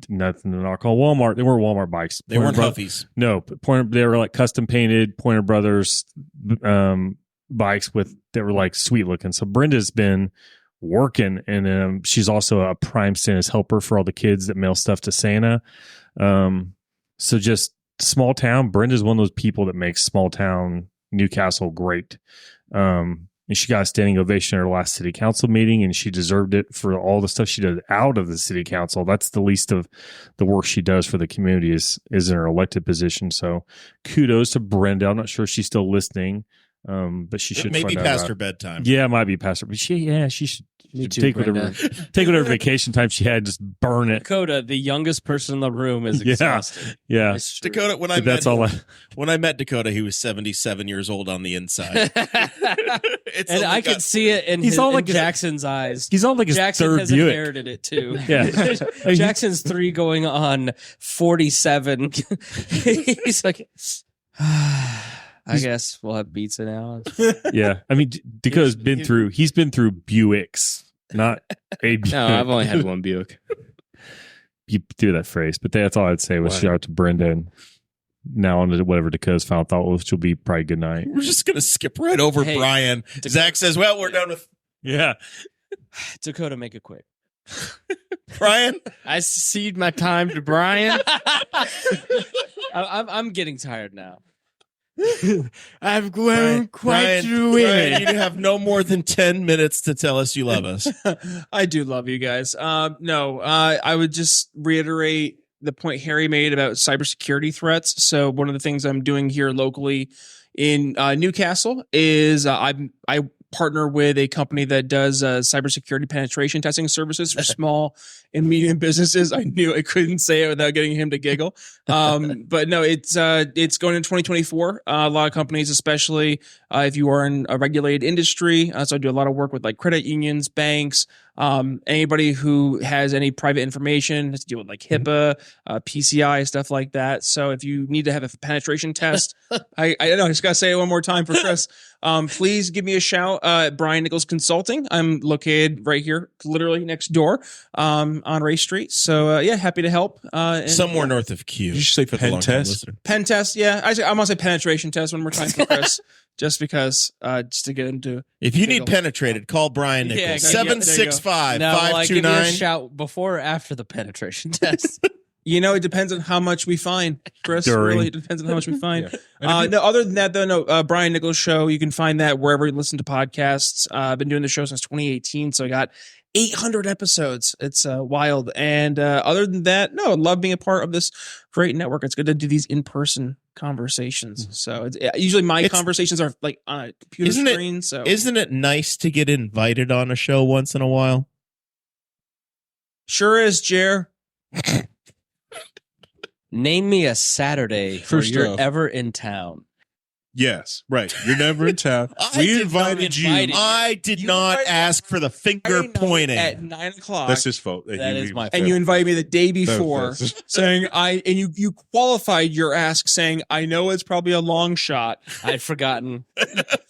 nothing to knock on Walmart. They weren't Walmart bikes. They weren't Huffies. No, but they were like custom painted Pointer Brothers bikes that were like sweet looking. So Brenda's been working, and she's also a prime Santa's helper for all the kids that mail stuff to Santa. So just small town. Brenda's one of those people that makes small town Newcastle great. And she got a standing ovation at her last city council meeting, and she deserved it for all the stuff she did out of the city council. That's the least of the work she does for the community is in her elected position. So kudos to Brenda. I'm not sure if she's still listening, but she should. Maybe past her bedtime. Yeah, it might be past her. But she should take whatever vacation time she had, just burn it. Dakota, the youngest person in the room, is exhausted. Yeah. Dakota, when I met Dakota, he was 77 years old on the inside. And I could see it in Jackson's eyes. He's on like his Jackson third has Buick. inherited it too. Yeah. Jackson's 3 going on 47. He's like, I guess we'll have pizza now. Yeah. I mean, Dakota's he's been through Buicks, not a Buick. No, I've only had one Buick. You do that phrase, but that's all I'd say was shout out to Brenda, and now on to whatever Dakota's final thought was, which will be probably good night. We're just going to skip right over Brian. Zach says, well, we're done with... Yeah. Dakota, make it quick. Brian? I cede my time to Brian. I'm getting tired now. I've grown quite Brian, you have no more than 10 minutes to tell us you love us. I do love you guys. I would just reiterate the point Harry made about cybersecurity threats. So one of the things I'm doing here locally in Newcastle is I partner with a company that does cybersecurity penetration testing services for small and medium businesses. I knew I couldn't say it without getting him to giggle. But no, it's going into 2024. A lot of companies, especially if you are in a regulated industry. So I do a lot of work with like credit unions, banks, anybody who has any private information, has to deal with like HIPAA, PCI, stuff like that. So if you need to have a penetration test, I know I just got to say it one more time for Chris. Please give me a shout. Brian Nichols Consulting. I'm located right here, literally next door, on Ray Street. So happy to help. Somewhere north of Q. Did you say pen test? Pen test, yeah. I'm gonna say penetration test one more time for Chris. Just because, just to get him to. If you need penetrated, call Brian Nichols. 765-529. Now, give me a shout before or after the penetration test. It depends on how much we find, Chris. During. Really depends on how much we find. No, other than that, though, Brian Nichols Show, you can find that wherever you listen to podcasts. I've been doing the show since 2018, so I got 800 episodes. It's wild. And other than that, no, I love being a part of this great network. It's good to do these in-person conversations. So usually my conversations are like on a computer screen. So isn't it nice to get invited on a show once in a while? Sure is, Jer. Name me a Saturday where you're ever in town. Yes, right. You're never in town. We invited you. I did not ask for the finger pointing at 9:00. That's his fault. That is my fault. And you invited me the day before, saying you qualified your ask, saying I know it's probably a long shot. I'd forgotten.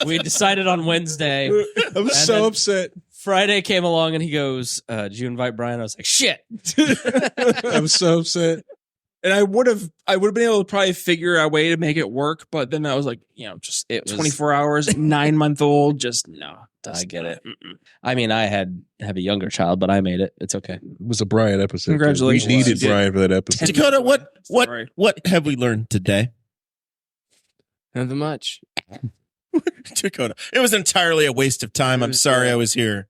We decided on Wednesday. I was so upset. Friday came along and he goes, "Did you invite Brian?" I was like, "Shit." I was so upset. And I would have been able to probably figure out a way to make it work, but then I was like, just 24 hours, 9-month-old, just no. I get it. I mean, I have a younger child, but I made it. It's okay. It was a Brian episode. Congratulations. We needed Brian for that episode. Dakota, what have we learned today? Nothing much. Dakota. It was entirely a waste of time. I'm sorry I was here.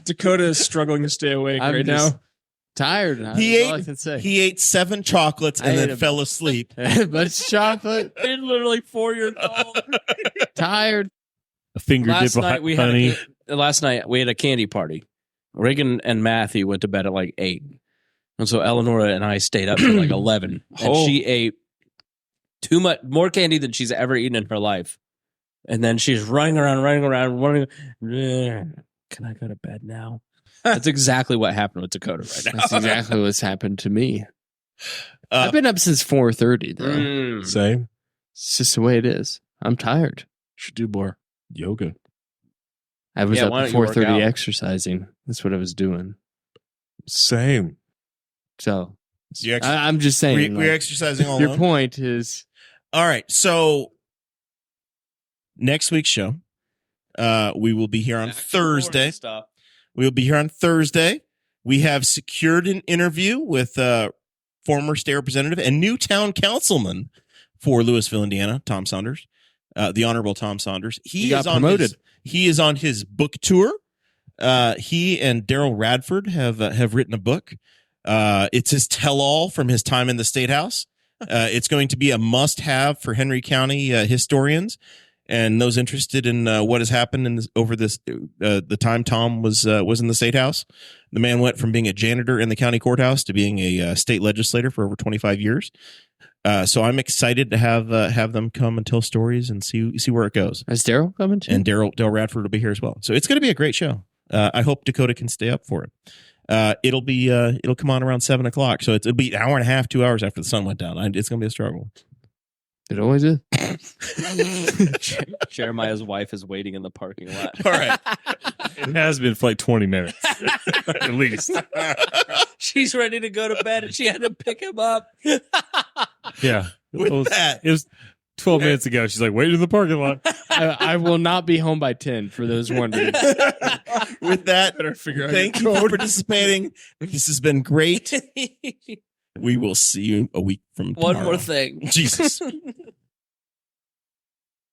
Dakota is struggling to stay awake I'm right just now. tired. He That's all I ate- can say. He ate 7 chocolates and I then ate a- fell asleep. but it's chocolate. He's literally 4 years old. Tired. A finger dip of honey. Last night we had a candy party. Reagan and Matthew went to bed at like 8. And so Eleonora and I stayed up till like 11. And Oh. she ate more candy than she's ever eaten in her life. And then she's running around. Can I go to bed now? That's exactly what happened with Dakota right now. That's exactly what's happened to me. Uh, I've been up since 4:30 though. Mm. Same. It's just the way it is. I'm tired. Should do more yoga. I was Yeah, up why at don't you work 4:30 out? exercising. That's what I was doing. Same. So You ex- I'm just saying. we're exercising all your alone. point is All right. So next week's show, we will be here on Thursday. We will be here on Thursday. We have secured an interview with former state representative and new town councilman for Louisville, Indiana, Tom Saunders, the Honorable Tom Saunders. He got promoted. He is on his book tour. He and Daryl Radford have written a book. It's his tell-all from his time in the State House. It's going to be a must-have for Henry County historians and those interested in what has happened over the time Tom was in the State House. The man went from being a janitor in the county courthouse to being a state legislator for over 25 years. So I'm excited to have them come and tell stories and see where it goes. Is Daryl coming too? And Daryl Radford will be here as well. So it's going to be a great show. I hope Dakota can stay up for it. It'll come on around 7:00. So it'll be an hour and a half, 2 hours after the sun went down. It's going to be a struggle. It always is. Jeremiah's wife is waiting in the parking lot. All right. It has been for like 20 minutes at least. She's ready to go to bed and she had to pick him up. Yeah. With that, It was 12 minutes ago. She's like, wait in the parking lot. I will not be home by 10 for those wondering. with that, Better figure out thank you for participating. This has been great. We will see you a week from tomorrow. One more thing. Jesus.